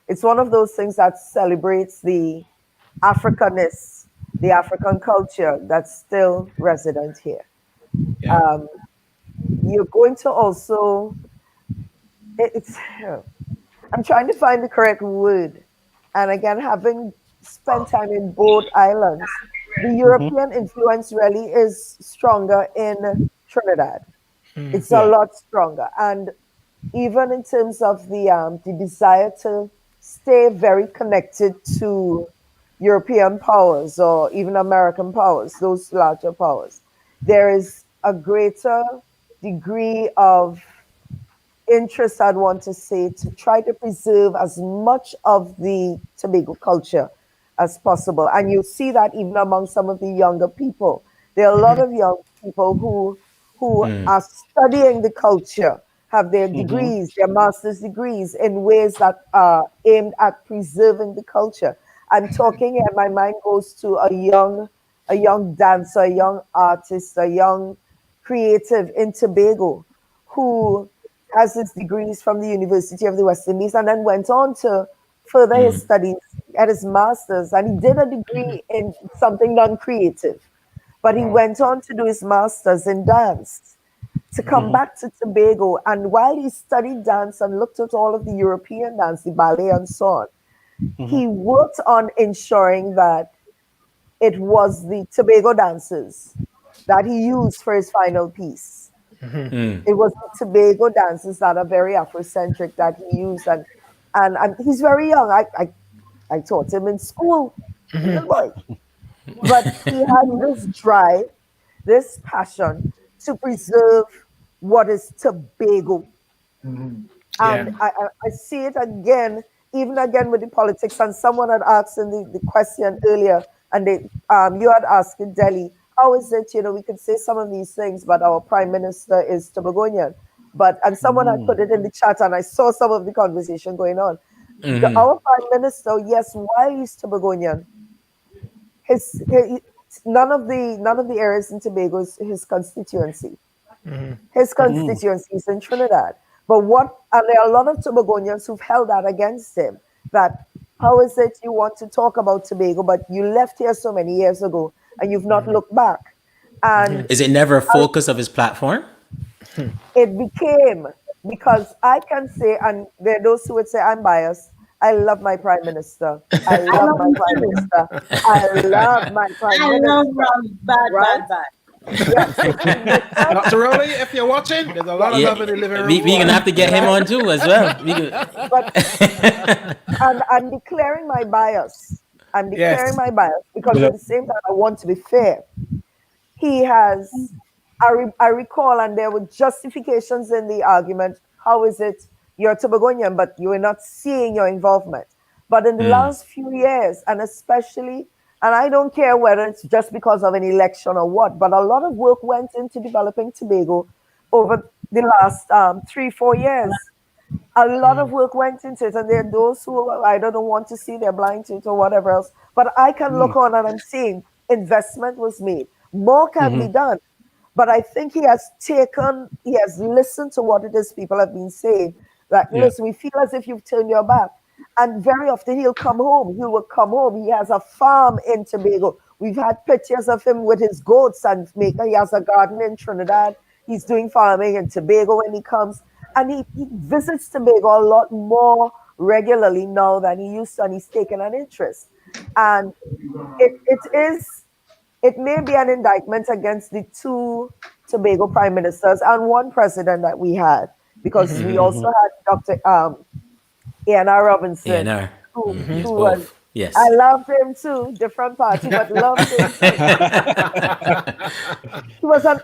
it's one of those things that celebrates the Africanness, the African culture that's still resident here. You're going to also, I'm trying to find the correct word. And again, having spent time in both islands, the European influence really is stronger in Trinidad. It's a lot stronger. And even in terms of the desire to stay very connected to European powers or even American powers, those larger powers, there is a greater degree of interest, I'd want to say, to try to preserve as much of the Tobago culture as possible. And you see that even among some of the younger people. There are a lot of young people who are studying the culture, have their degrees, their master's degrees in ways that are aimed at preserving the culture. I'm talking and my mind goes to a young dancer, a young artist, a young creative in Tobago who has his degrees from the University of the West Indies and then went on to further his studies at his master's, and he did a degree in something non-creative, but he went on to do his master's in dance to come back to Tobago. And while he studied dance and looked at all of the European dance, the ballet and so on, he worked on ensuring that it was the Tobago dances that he used for his final piece. It was the Tobago dances that are very Afrocentric that he used, and he's very young. I taught him in school, little boy, but he had this drive, this passion to preserve what is Tobago. And I see it again, even again with the politics. And someone had asked in the question earlier, and you had asked in Delhi, how is it, we could say some of these things, but our prime minister is Tobagonian. And someone had put it in the chat, and I saw some of the conversation going on. Our prime minister, yes, while he's Tobagonian, none of the areas in Tobago is his constituency. His constituency is in Trinidad. And there are a lot of Tobagonians who've held that against him. That how is it you want to talk about Tobago, but you left here so many years ago and you've not looked back? And is it never a focus of his platform? It became, because I can say, and there are those who would say I'm biased. I love my prime minister. I love my prime minister. I love my prime minister. I love Ron. Bad. Yes. Dr. Rowley, if you're watching, there's a lot of love in the living room. We're going to have to get him on too as well. And I'm declaring my bias. My bias because at the same time I want to be fair. He has, I recall, and there were justifications in the argument. How is it you're Tobagonian, but you are not seeing your involvement? But in the last few years, and especially, and I don't care whether it's just because of an election or what, but a lot of work went into developing Tobago over the last 3-4 years. A lot of work went into it, and there are those who I don't want to see, they're blind to it or whatever else. But I can look on and I'm seeing investment was made. More can be done. But I think he has listened to what it is people have been saying. Like, listen, we feel as if you've turned your back. And very often he'll come home. He will come home. He has a farm in Tobago. We've had pictures of him with his goats and he has a garden in Trinidad. He's doing farming in Tobago when he comes. And he visits Tobago a lot more regularly now than he used to, and he's taken an interest. And it may be an indictment against the 2 Tobago prime ministers and 1 president that we had, because we also had Dr. A.N.R. Robinson. A&R. Who was, yes. I loved him too, different party, but loved him too.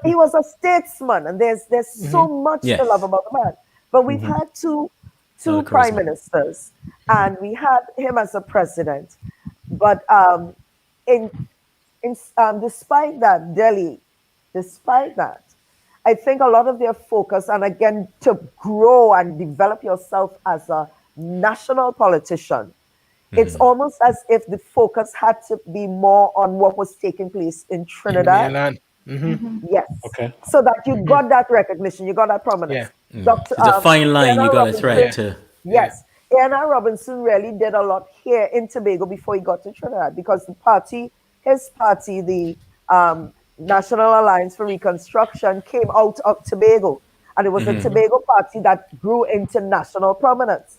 He was a statesman, and there's so much to love about the man. But we've had two prime ministers, and we had him as a president. But despite that, I think a lot of their focus, and again, to grow and develop yourself as a national politician, it's almost as if the focus had to be more on what was taking place in Trinidad. Yes. Okay. So that you got that recognition, you got that prominence. It's a fine line you got to thread to. Yes. A.N.R. Robinson really did a lot here in Tobago before he got to Trinidad, because his party, the National Alliance for Reconstruction, came out of Tobago. And it was a Tobago party that grew into national prominence.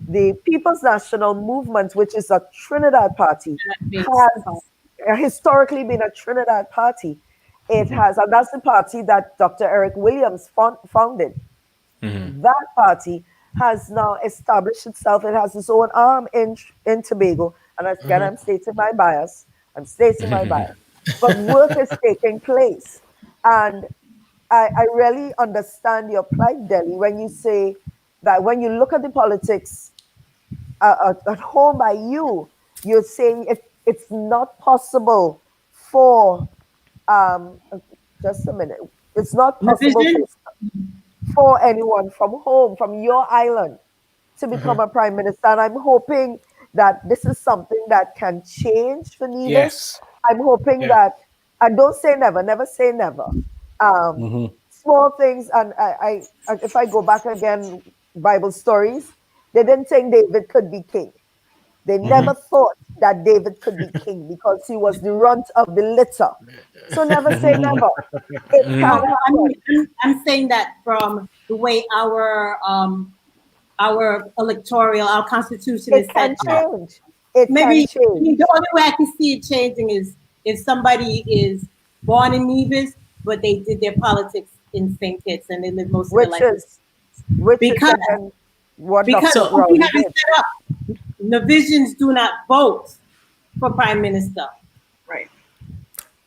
The People's National Movement, which is a Trinidad party, has historically been a Trinidad party. It has, and that's the party that Dr. Eric Williams founded. That party has now established itself. It has its own arm in Tobago. And again, I'm stating my bias. But work is taking place. And I really understand your plight, Delhi, when you say that when you look at the politics at home by you're saying if it's not possible for, just a minute, it's not possible for anyone from home, from your island, to become a prime minister. And I'm hoping that this is something that can change for Nevis. Yes. I'm hoping that, and don't say never, never say never. Small things, and I if I go back again, Bible stories, they didn't think David could be king. They never thought that David could be king because he was the runt of the litter. So never say never. It can No, happen. I'm saying that from the way our electoral, our constitution is It can set up. change. It Maybe can change. the only way I can see it changing is if somebody is born in Nevis, but they did their politics in St. Kitts and they live most of their life. Which Because- is again what Because Dr. we Rowley have it did. set up. Navisions do not vote for prime minister. Right.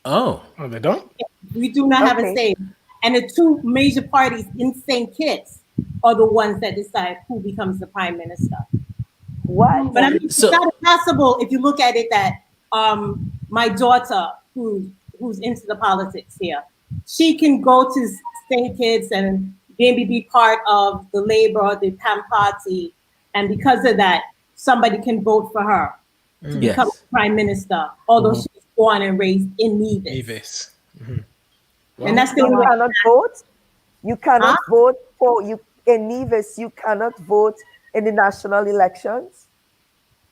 Oh, Oh, they don't? We do not have a Okay. say. And the two major parties in St. Kitts are the ones that decide who becomes the prime minister. What? But I mean, it's So- not impossible if you look at it that my daughter, who's into the politics here, she can go to St. Kitts and maybe be part of the Labour, the PAM party, and because of that, somebody can vote for her to become yes. prime minister, although she was born and raised in Nevis. Nevis. And that's the You only way. cannot vote. You cannot Huh? vote for you in Nevis. You cannot vote in the national elections.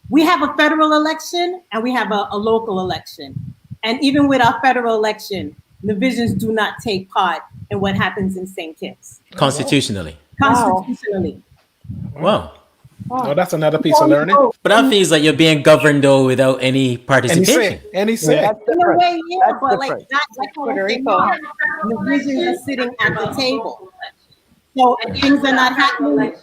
We have a federal election and we have a local election. And even with our federal election, divisions do not take part in what happens in St. Kitts. Constitutionally. Constitutionally. Wow. Oh, that's another piece of learning. But that feels like you're being governed though without any Any participation. say. Any say. That's In a different. way, yeah, That's but like different. not like Puerto Puerto Rico. Rico. Divisions are sitting at the table. So if things are not happening, right?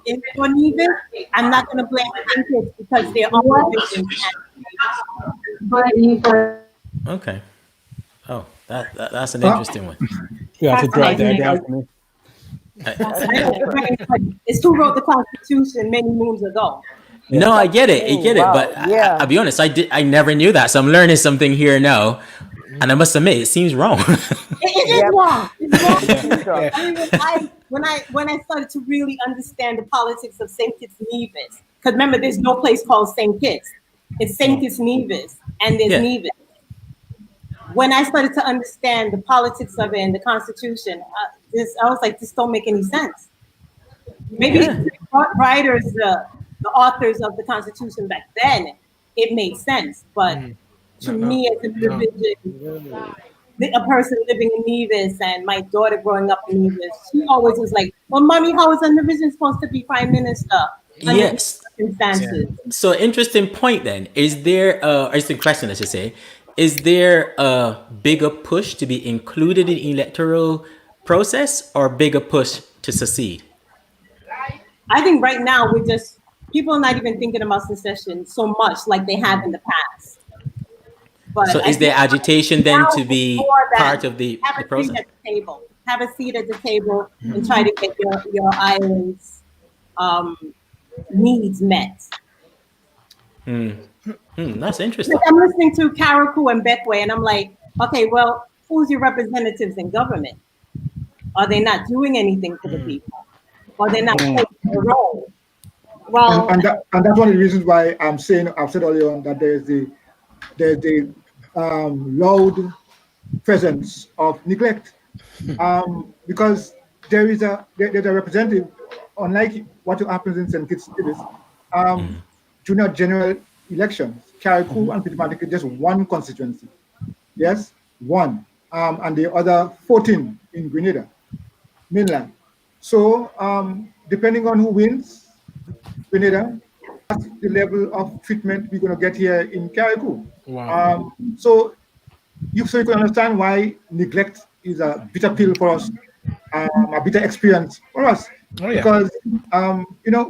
In for Nevis, I'm not going to blame St. Kitts because they're all divisions. Okay. Oh, that's an interesting one. Yeah, to draw diagram for me. It's who wrote the Constitution many moons ago. No, I get it. I get it. Wow, But yeah. I'll be honest, I never knew that. So I'm learning something here now. And I must admit, it seems wrong. It is Yep. wrong. It's wrong. Yeah. I mean, when I started to really understand the politics of St. Kitts Nevis, because remember, there's no place called St. Kitts. It's St. Kitts Nevis, and there's Yeah. Nevis. When I started to understand the politics of it and the Constitution, I was like, this don't make any sense. Maybe Yeah. the writers, the authors of the Constitution back then, it made sense, but to me as an individual, a person living in Nevis and my daughter growing up in Nevis, she always was like, well, mommy, how is a Nevision supposed to be prime minister under Yes. these circumstances? So interesting point then. Is there or interesting question I should say. Is there a bigger push to be included in electoral process or bigger push to secede? I think right now people are not even thinking about secession so much like they have in the past. But So I is there think agitation then now to be it's more that part of the have a process? seat at the table. Have a seat at the table and try to get your island's needs met. That's interesting. I'm listening to Carriacou and Bequia, and I'm like, okay, well, who's your representatives in government? Are they not doing anything for the people? Or they're not playing a role? Well, And that's one of the reasons why I've said earlier on that there's the loud presence of neglect, because there's a representative, unlike what happens in St. Kitts, junior general elections. Carriacou and Pitamatic just one constituency, yes, one, and the other 14 in Grenada, mainland. So depending on who wins Grenada, that's the level of treatment we're going to get here in Carriacou. Wow. So you can understand why neglect is a bitter pill for us, a bitter experience for us, Oh, yeah. because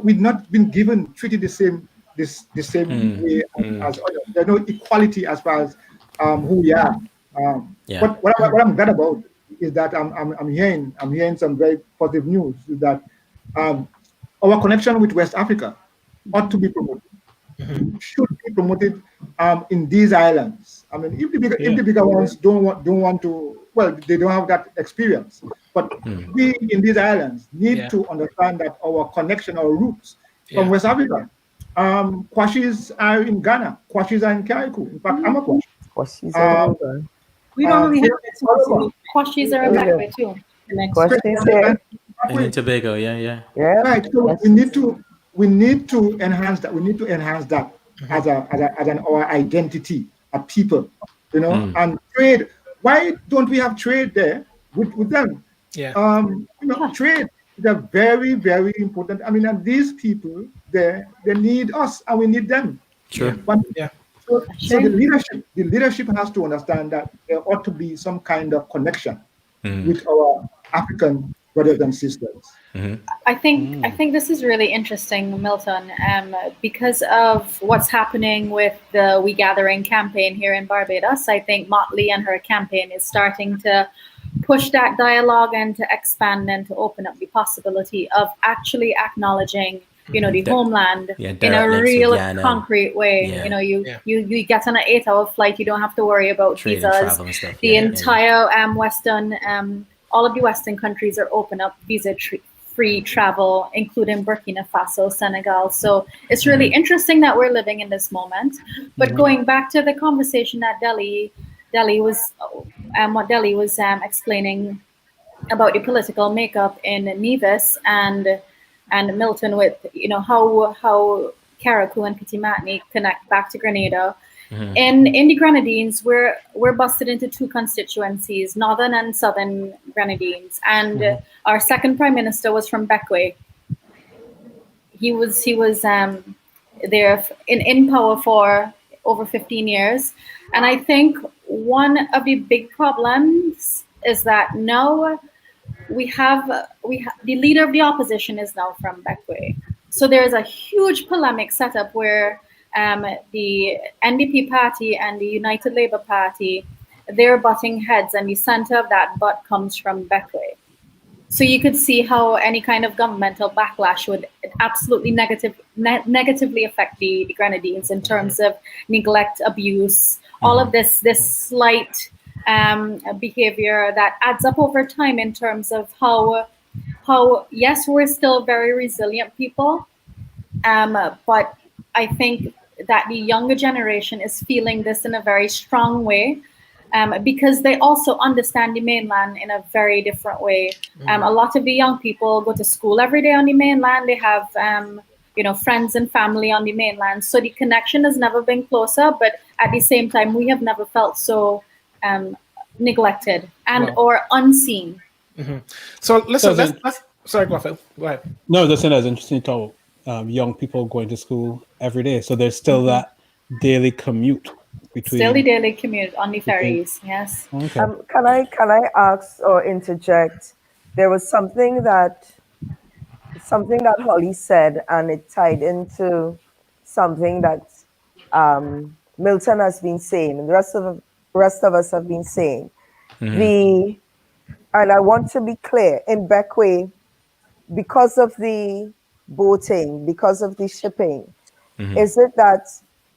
we've not been treated the same way as others. There's no equality as far as who we are. Yeah. But what I'm glad about is that I'm hearing some very positive news, is that our connection with West Africa ought to be promoted. Should be promoted in these islands. I mean, if the bigger ones don't want to, well, they don't have that experience. But we in these islands need to understand that our connection, our roots from West Africa, Kwashis are in Ghana. Kwashis are in Carriacou. In fact, I'm a Kwashi. Questions Um, all over. We don't really have here that in Ottawa, specific Quashies are in Bequia too. connection. Questions here. And in Tobago, yeah. Yeah. Right. So we need to enhance that. We need to enhance that as an our identity, a people, and trade. Why don't we have trade there with them? Yeah. Trade is a very, very important. I mean, and these people there, they need us and we need them. True. But Yeah. so the leadership has to understand that there ought to be some kind of connection with our African brothers and sisters. I think this is really interesting, Milton, because of what's happening with the We Gathering campaign here in Barbados. I think Motley and her campaign is starting to push that dialogue and to expand and to open up the possibility of actually acknowledging, the homeland in direct a links with real Ghana. concrete way. Yeah. You get on an 8-hour flight, you don't have to worry about Trade and visas. travel and stuff. The entire Western, all of the Western countries are open up visa-free travel, including Burkina Faso, Senegal. So it's really interesting that we're living in this moment. But going back to the conversation that Delhi was explaining about the political makeup in Nevis and Milton, with how Carriacou and Petit Matney connect back to Grenada. In the Grenadines, we're busted into two constituencies, northern and southern Grenadines, and our second prime minister was from Bequia. He was there in power for over 15 years, and I think one of the big problems is that now we have the leader of the opposition is now from Bequia. So there's a huge polemic set up where the NDP party and the United Labour Party, they're butting heads, and the center of that butt comes from Bequia. So you could see how any kind of governmental backlash would absolutely negatively affect the Grenadines in terms of neglect, abuse, all of this slight behavior that adds up over time in terms of how yes, we're still very resilient people, but I think that the younger generation is feeling this in a very strong way, because they also understand the mainland in a very different way. A lot of the young people go to school every day on the mainland. They have friends and family on the mainland. So the connection has never been closer, but at the same time, we have never felt so neglected or unseen. So listen, let's sorry, go Phil. Go ahead. No, that's interesting to talk. Young people going to school every day, so there's still that daily commute between. Still the daily commute on the ferries, yes. Okay. Can I ask or interject? There was something that Holly said, and it tied into something that Milton has been saying, and the rest of us have been saying. And I want to be clear, in Bequia, because of the boating, because of the shipping, is it that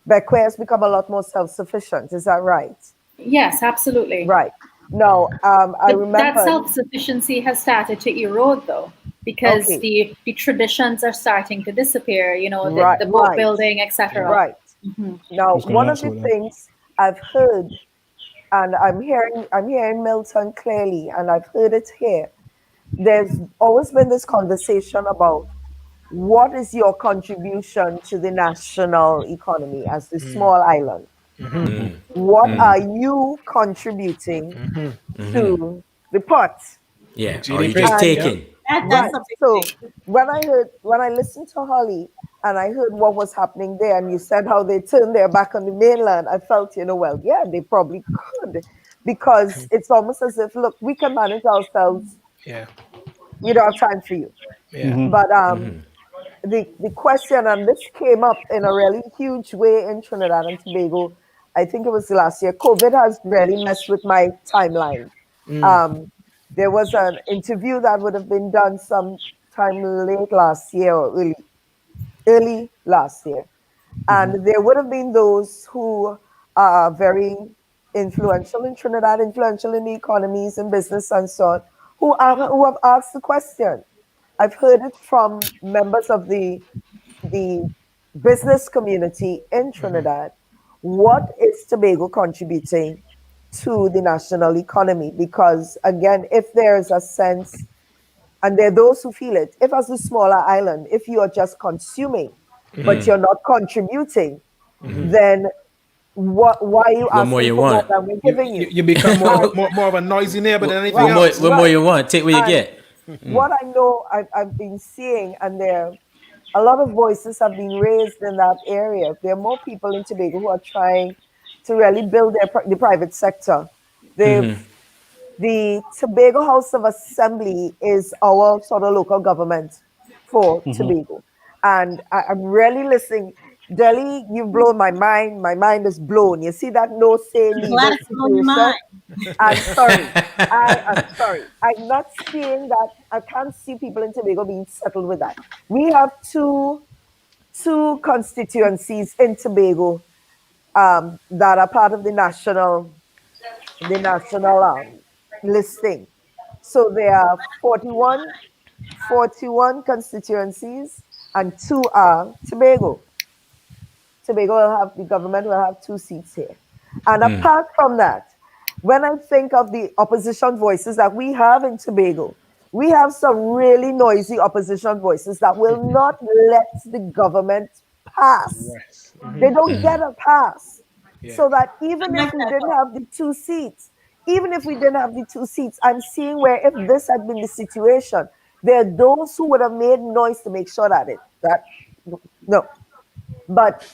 Bequia has become a lot more self-sufficient? Is that right? Yes, absolutely. Right. No, I remember that self-sufficiency has started to erode, though, because the traditions are starting to disappear. The boat building, etc. Right. Now, one of the things I've heard, and I'm hearing Milton clearly, and I've heard it here. There's always been this conversation about what is your contribution to the national economy as the small island. What are you contributing to the pot? Yeah, or you just taking. Right. So when I listened to Holly and I heard what was happening there, and you said how they turned their back on the mainland, I felt, well, yeah, they probably could, because it's almost as if, look, we can manage ourselves. Yeah. We don't have time for you. Yeah. But the question, and this came up in a really huge way in Trinidad and Tobago, I think it was last year. COVID has really messed with my timeline. There was an interview that would have been done sometime late last year or early last year. And there would have been those who are very influential in Trinidad, influential in the economies and business and so on, who have asked the question. I've heard it from members of the business community in Trinidad, what is Tobago contributing to the national economy? Because again, if there's a sense, and there are those who feel it, if as a smaller island, if you are just consuming, but you're not contributing, then why are you What more asking you for more want? than we're giving you? You become more And, more of a noisy neighbor than anything What right, more? else. What more right. you want? Take what you And get. what I know, I've been seeing, and there a lot of voices have been raised in that area. There are more people in Tobago who are trying to really build the private sector. The Tobago House of Assembly is our sort of local government for Tobago. And I'm really listening. Delhi, you've blown my mind. My mind is blown. You see that no say I'm glad Nevis it's on your situation? mind. I'm sorry. I am sorry. I'm not seeing that. I can't see people in Tobago being settled with that. We have two constituencies in Tobago that are part of the national listing. So there are 41 constituencies, and two are Tobago. Tobago will have, the government will have 2 seats here. And apart from that, when I think of the opposition voices that we have in Tobago, we have some really noisy opposition voices that will not let the government pass. Yes. They don't get a pass. Yeah. So that I even if like we that didn't thought. have the 2 seats, even if we didn't have the 2 seats, I'm seeing where if this had been the situation, there are those who would have made noise to make sure that no. But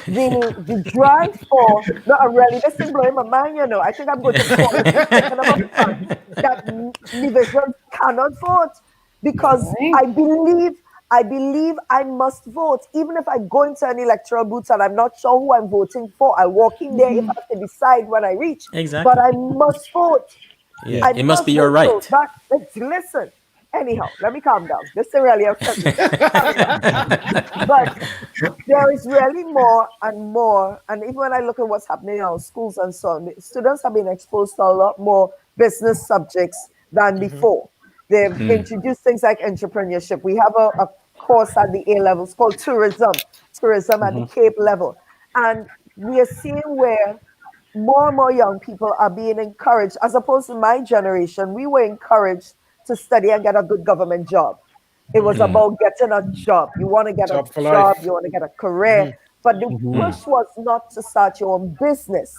the drive for no, really, this thing blowing my mind, you know. I think I'm going to fall asleep thinking about the fact that Nevis cannot vote because Right. I believe I must vote. Even if I go into an electoral booth and I'm not sure who I'm voting for, I walk in there if I have to decide when I reach. But Exactly. I must vote. Yeah, I it must be must your vote. So right. that listen. Anyhow, let me calm down. This thing really upset me. Calm down. But there is really more and more. And even when I look at what's happening in our schools and so on, the students have been exposed to a lot more business subjects than before. They've introduced things like entrepreneurship. We have a course at the A levels called tourism at the Cape level. And we are seeing where more and more young people are being encouraged, as opposed to my generation, we were encouraged to study and get a good government job. It was about getting a job. You want to get a Job for job, life. you want to get a career. But the push was not to start your own business.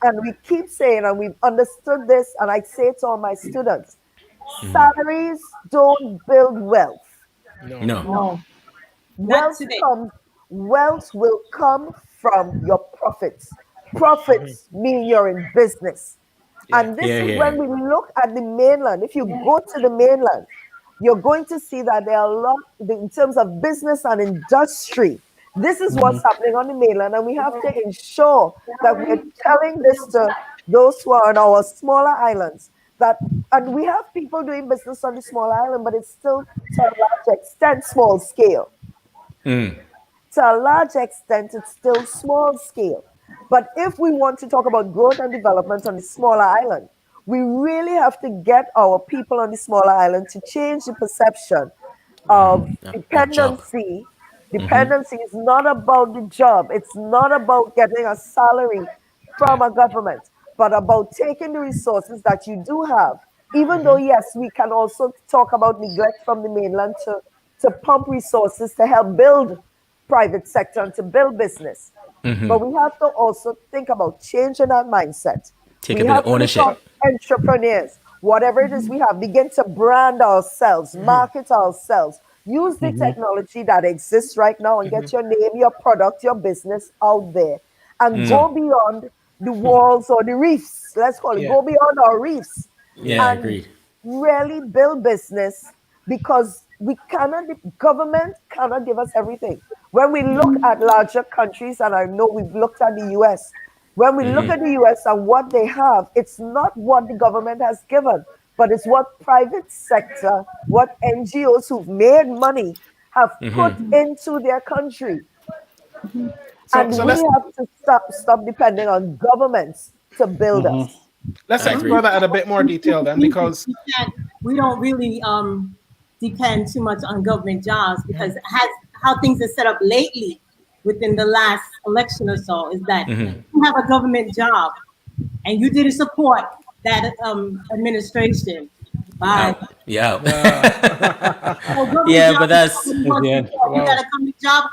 And we keep saying, and we've understood this, and I say to all my students, salaries don't build wealth. No. No. No. Not Wealth today. comes, wealth will come from your profits. Profits mean you're in business. Yeah. And this Here, is when here. we look at the mainland. If you go to the mainland, you're going to see that there are a lot in terms of business and industry. This is what's happening on the mainland, and we have to ensure that we're telling this to those who are on our smaller islands. That, and we have people doing business on the smaller island, but it's still to a large extent small scale. To a large extent, it's still small scale. But if we want to talk about growth and development on the smaller island, we really have to get our people on the smaller island to change the perception of A job. dependency. Dependency is not about the job, it's not about getting a salary from a government, but about taking the resources that you do have. Even though, yes, we can also talk about neglect from the mainland to pump resources to help build private sector and to build business. But we have to also think about changing our mindset. Take a We bit of have to become ownership. entrepreneurs. Whatever it is we have, begin to brand ourselves, market ourselves, use the technology that exists right now and get your name, your product, your business out there and go beyond the walls or the reefs. Let's call it Yeah. go beyond our reefs Yeah, and agreed. really build business because we cannot, the government cannot give us everything. When we look at larger countries, and I know we've looked at the US, when we look at the US and what they have, it's not what the government has given, but it's what private sector, what NGOs who've made money have put into their country. So And we let's have to stop depending on governments to build us. let's I agree. explore that in a bit more detail then, because We don't really depend too much on government jobs because how things are set up lately within the last election or so is that you have a government job and you didn't support that administration. Bye. Yeah. So Yeah, job but that's is government Yeah. support. You got a government job.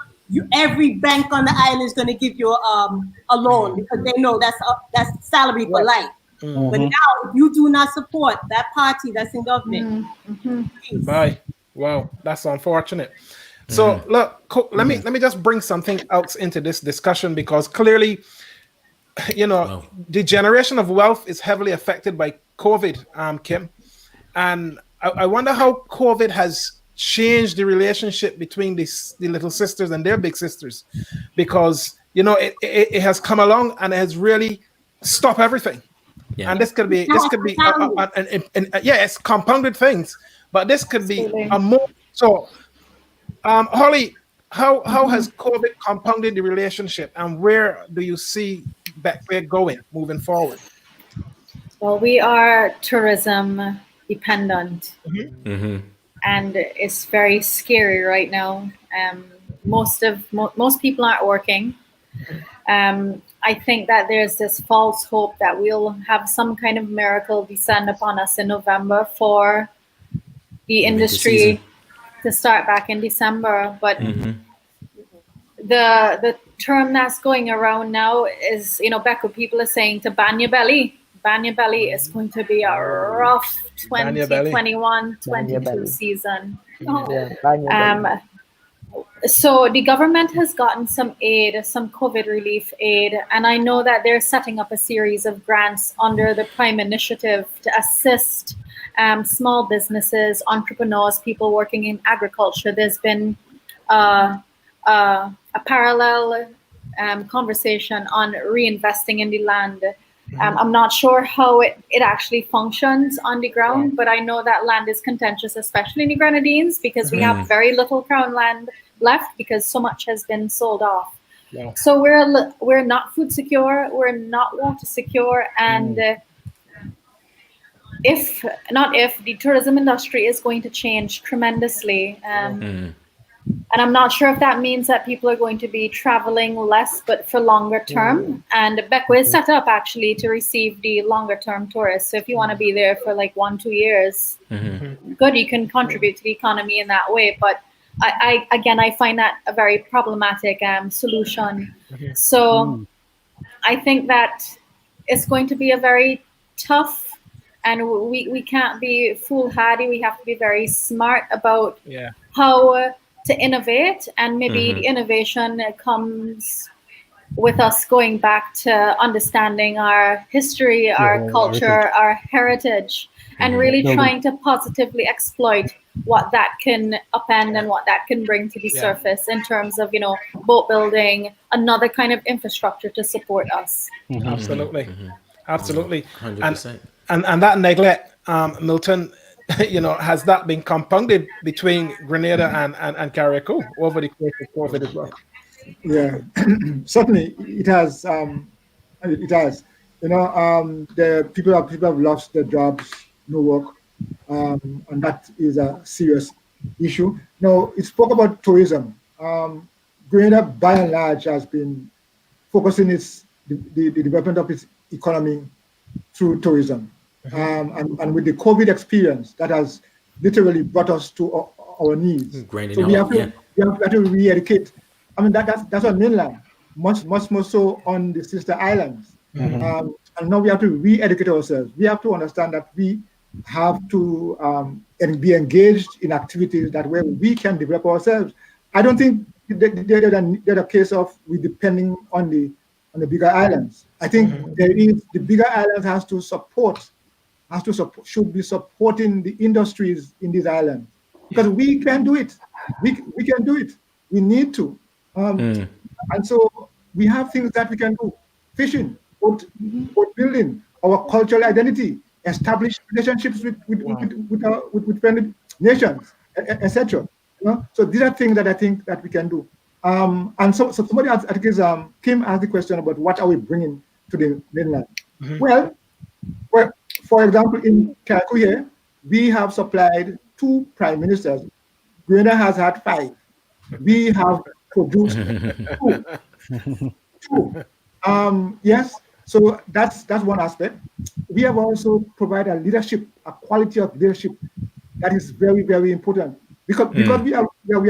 Every bank on the island is going to give you a loan because they know that's salary for life. But now, if you do not support that party that's in government, peace. Bye. Wow, that's unfortunate. So look, let me just bring something else into this discussion because clearly, the generation of wealth is heavily affected by COVID, Kim, and I wonder how COVID has changed the relationship between the little sisters and their big sisters, because it has come along and it has really stopped everything. Yeah. And this could be it's compounded things, but this could be Absolutely. a more so. Holly, how has COVID compounded the relationship, and where do you see Bequia going moving forward? Well, we are tourism dependent, and it's very scary right now. Most people aren't working. I think that there's this false hope that we'll have some kind of miracle descend upon us in November for the industry to start back in December. But the term that's going around now is, Bequia people are saying to ban your belly. Ban your belly is going to be a rough 2021-22 season. So the government has gotten some aid, some COVID relief aid, and I know that they're setting up a series of grants under the Prime Initiative to assist small businesses, entrepreneurs, people working in agriculture. There's been a parallel conversation on reinvesting in the land. I'm not sure how it actually functions on the ground, but I know that land is contentious, especially in the Grenadines, because we have very little crown land left because so much has been sold off. Yeah. So we're not food secure, we're not water secure, and if the tourism industry is going to change tremendously. And I'm not sure if that means that people are going to be traveling less, but for longer term. And Bequia is set up actually to receive the longer term tourists. So if you want to be there for like 1-2 years, good, you can contribute to the economy in that way. But I find that a very problematic solution. So I think that it's going to be a very tough, and we can't be foolhardy. We have to be very smart about how to innovate, and maybe the innovation comes with us going back to understanding our history, our culture, our heritage, and really trying to positively exploit what that can upend and what that can bring to the surface in terms of, boat building, another kind of infrastructure to support us. Absolutely. Absolutely. 100%. And that neglect, Milton, has that been compounded between Grenada and Carriacou over the course of COVID as well? Yeah, certainly it has. It has. The people have lost their jobs, no work, and that is a serious issue. Now, it spoke about tourism. Grenada, by and large, has been focusing the development of its economy through tourism. And with the COVID experience, that has literally brought us to our knees. So we have to re-educate. I mean, that's on mainland, much more so on the sister islands. And now we have to re-educate ourselves. We have to understand that we have to be engaged in activities that where we can develop ourselves. I don't think they're a case of we depending on the bigger islands. I think the bigger islands should be supporting the industries in these islands, because we can do it. We can do it. We need to. And so we have things that we can do: fishing, boat building, our cultural identity, establish relationships with friendly nations, etc. So these are things that I think that we can do. And so somebody else, I think Kim asked the question about what are we bringing to the mainland. Well, for example, in Carriacou here, we have supplied 2 prime ministers. Grenada has had 5. we have produced two. Two. Yes, so that's one aspect. We have also provided a leadership, a quality of leadership that is very, very important. Because we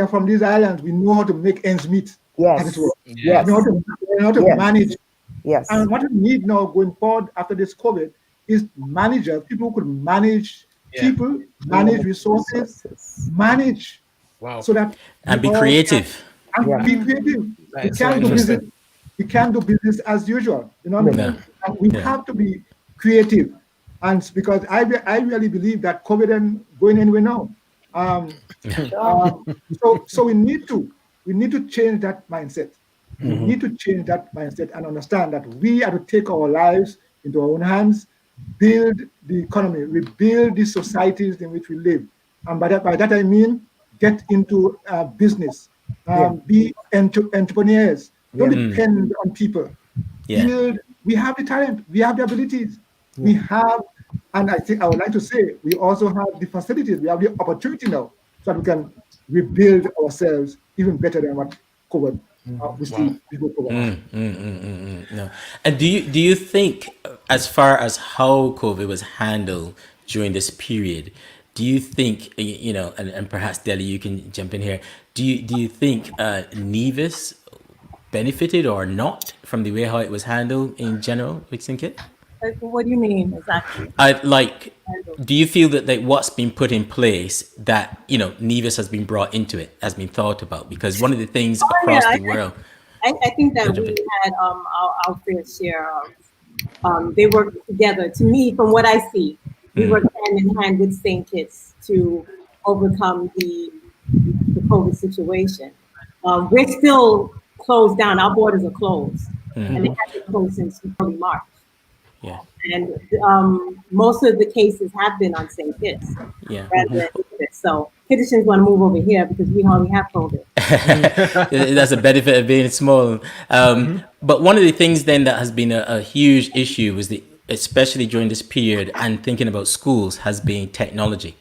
are from these islands, we know how to make ends meet, as it were. Yes. Yeah. Yes. We know how to Yes. manage. Yes. And what we need now going forward after this COVID is managers, people who could manage Yeah. people, manage Human resources, resources. manage Wow. so that we And be all can creative. and Yeah. be creative. That We is so can't do business. interesting. We can't do business as usual. You know what I No. mean? And we Yeah. have to be creative. And because I really believe that COVID ain't going anywhere now. Um, Sure. so we need to change that mindset. We need to change that mindset and understand that we are to take our lives into our own hands, build the economy, rebuild the societies in which we live. And by that I mean get into business, Yeah. be entrepreneurs. Don't Yeah. depend on people. Yeah. Build. We have the talent. We have the abilities. We Yeah. have, and I think I would like to say we also have the facilities. We have the opportunity now so that we can rebuild ourselves even better than what COVID we see before COVID. No. And do you think, as far as how COVID was handled during this period, do you think and perhaps Delhi, you can jump in here. Do you think Nevis benefited or not from the way how it was handled in general, Vixen? Like, what do you mean exactly? I like. Do you feel that what's been put in place, that Nevis has been brought into it, has been thought about? Because one of the things Oh yeah, across the world. I think that Jump we in. had our fair share of. They work together. To me, from what I see, we work hand in hand with St. Kitts to overcome the COVID situation. We're still closed down. Our borders are closed, and they have been closed since early March. Yeah. And most of the cases have been on St. Kitts Yeah. rather than Nevis. So citizens want to move over here because we hardly have COVID. That's a benefit of being small. But one of the things then that has been a huge issue was especially during this period and thinking about schools, has been technology.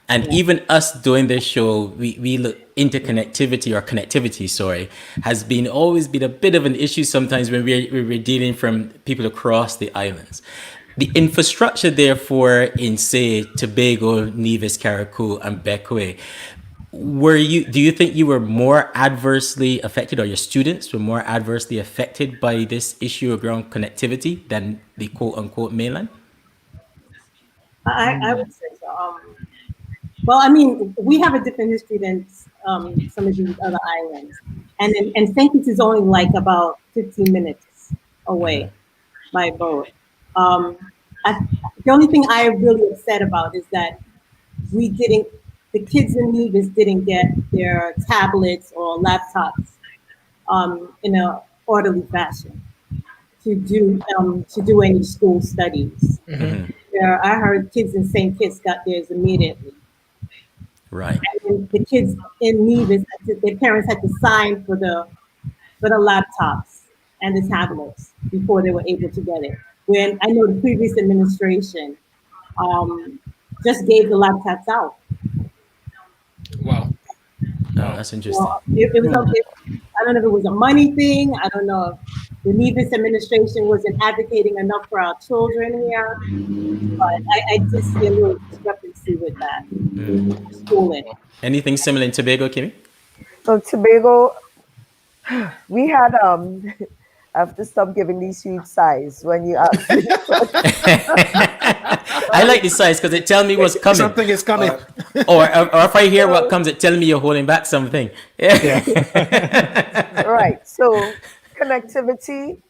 And even us doing this show, we look interconnectivity or connectivity, sorry, has been always been a bit of an issue sometimes when we're dealing from people across the islands. The infrastructure, therefore, in say Tobago, Nevis, Carriacou, and Bequia, do you think you were more adversely affected, or your students were more adversely affected by this issue around connectivity than the quote unquote mainland? I would say so. Well, I mean, we have a different history than some of these other islands, and St. Kitts is only like about 15 minutes away by boat. Um, I, the only thing I am really upset about is that we didn't, the kids in Nevis didn't get their tablets or laptops in a orderly fashion to do any school studies. I heard kids in St. Kitts got theirs immediately. Right. And the kids in Nevis, their parents had to sign for the laptops and the tablets before they were able to get it. When I know the previous administration just gave the laptops out. Wow. Oh, that's interesting. Well, it was I don't know if it was a money thing. I don't know if the Nevis administration wasn't advocating enough for our children here. But I just see a little discrepancy with that schooling. Anything similar in Tobago, Kimmy? So Tobago, we had I have to stop giving these huge sighs when you ask me. I like the size because it tells me what's coming. Something is coming. Or if I hear what comes, it tells me you're holding back something. Yeah. Right. So connectivity.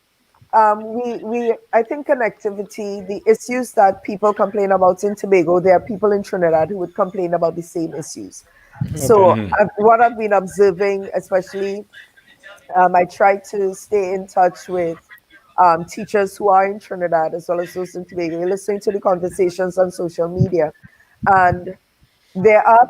I think connectivity, the issues that people complain about in Tobago, there are people in Trinidad who would complain about the same issues. So what I've been observing, especially, I try to stay in touch with teachers who are in Trinidad as well as those in Tobago. You're listening to the conversations on social media, and there are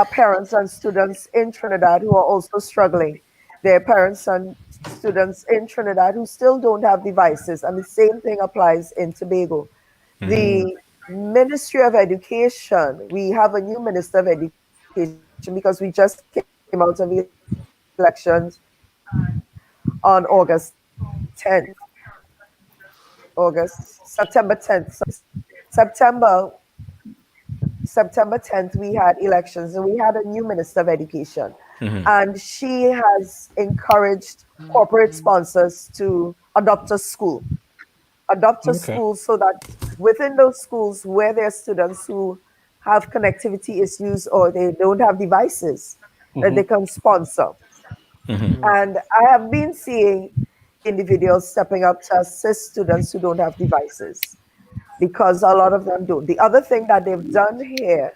parents and students in Trinidad who are also struggling. There are parents and students in Trinidad who still don't have devices, and the same thing applies in Tobago. The Ministry of Education, we have a new Minister of Education because we just came out of came out of elections on August 10th. September 10th. September September 10th, we had elections and we had a new Minister of Education. And she has encouraged corporate sponsors to adopt a school. Adopt a school so that within those schools where there are students who have connectivity issues or they don't have devices, that they can sponsor. And I have been seeing individuals stepping up to assist students who don't have devices because a lot of them don't. The other thing that they've done here,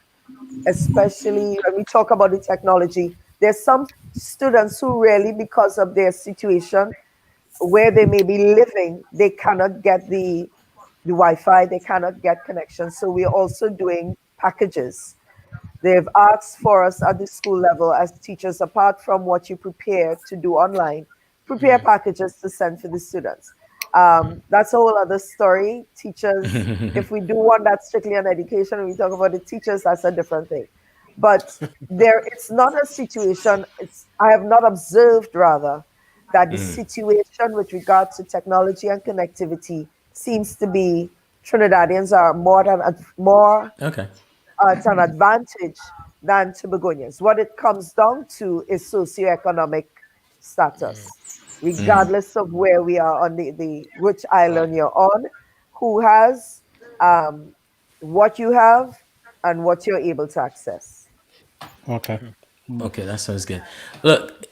especially when we talk about the technology, there's some students who really, because of their situation, where they may be living, they cannot get the Wi-Fi, they cannot get connection. So we're also doing packages. They've asked for us at the school level as teachers, apart from what you prepare to do online, prepare packages to send for the students. That's a whole other story. Teachers, if we do one that's strictly on education and we talk about the teachers, that's a different thing. But it's not a situation, I have not observed rather that the situation with regard to technology and connectivity seems to be Trinidadians are more Okay. at an advantage than Tobagonians. What it comes down to is socioeconomic status, regardless of where we are on the which island you're on, who has what you have and what you're able to access. Okay. Okay, that sounds good. Look,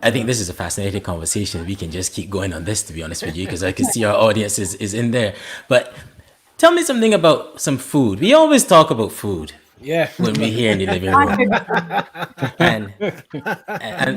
I think this is a fascinating conversation. We can just keep going on this, to be honest with you, because I can see our audience is in there. But tell me something about some food. We always talk about food. Yeah. When we're here in the living room.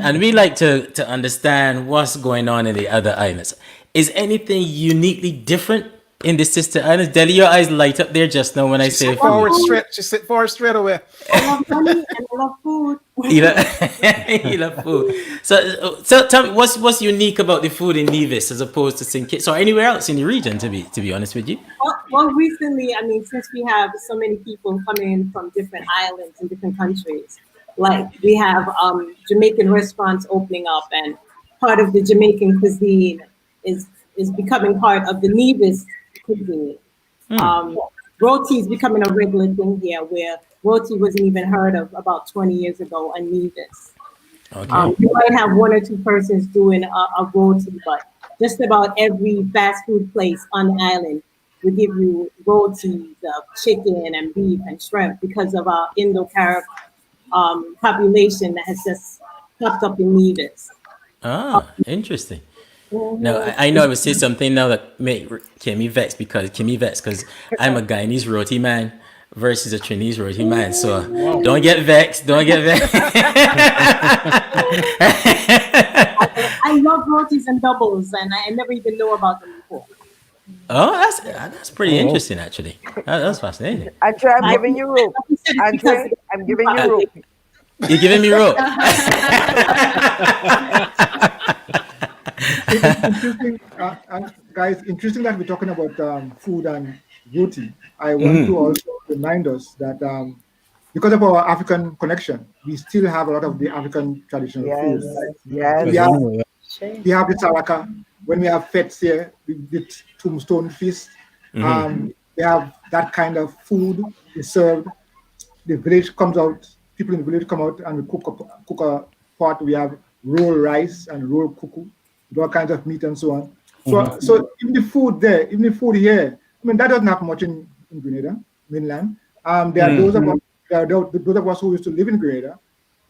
and we like to understand what's going on in the other islands. Is anything uniquely different in the sister islands? Deli, your eyes light up there just now when I say food. She sit forward straight away. I love money and I love food. You love food. So tell me, what's unique about the food in Nevis as opposed to St. Kitts or anywhere else in the region? To be honest with you. Well, recently, I mean, since we have so many people coming in from different islands and different countries, like we have Jamaican restaurants opening up, and part of the Jamaican cuisine is becoming part of the Nevis cuisine. Roti is becoming a regular thing here, where roti wasn't even heard of about 20 years ago in Nevis. Okay. You might have one or two persons doing a roti, but just about every fast food place on the island will give you rotis of chicken and beef and shrimp because of our Indo-Carib population that has just popped up in Nevis. Interesting. Now, I know I would say something now that make Kimmy vex because I'm a Guyanese roti man versus a Trinidad roti man. So don't get vexed. Don't get vexed. I love rotis and doubles, and I never even know about them before. Oh, that's pretty interesting, actually. That's fascinating. Andre, I'm giving you rope. Andre, I'm giving you rope. You're giving me rope. Interesting, guys. Interesting that we're talking about food and roti. I want to also remind us that because of our African connection, we still have a lot of the African traditional food. Yes. We have the salaka. When we have fetes here, the tombstone feast. We have that kind of food is served. The village comes out. People in the village come out and we cook a pot. We have roll rice and roll kuku, with all kinds of meat and so on. So even the food there, even the food here, I mean that doesn't happen much in Grenada mainland. There are those of us who used to live in Grenada.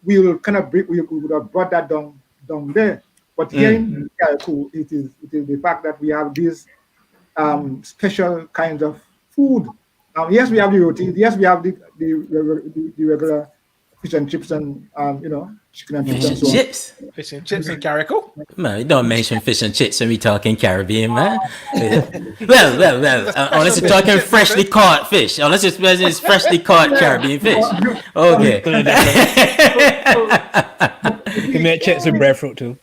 We will kind of we would have brought that down there. But here in Carriacou, it is the fact that we have these special kinds of food. Yes, we have the roti. Yes, we have the regular fish and chips and chicken and chips and so on. Chips. Fish and chips in Carriacou. Man, you don't mention fish and chips when we talking Caribbean, man. Well. Unless you're talking freshly caught fish. Unless it's freshly caught Caribbean fish. Okay. You can make chips with breadfruit too.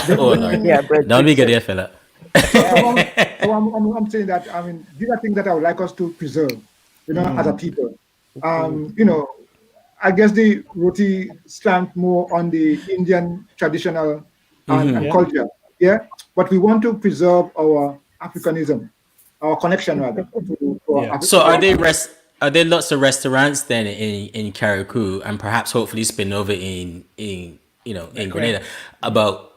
Lord. Yeah, Don't be good here, fella. I'm saying that, I mean, these are things that I would like us to preserve, as a people. I I guess the roti stamped more on the Indian traditional and culture. Yeah, but we want to preserve our Africanism, our connection rather. So are there lots of restaurants then in Carriacou and perhaps hopefully spin over in in Grenada about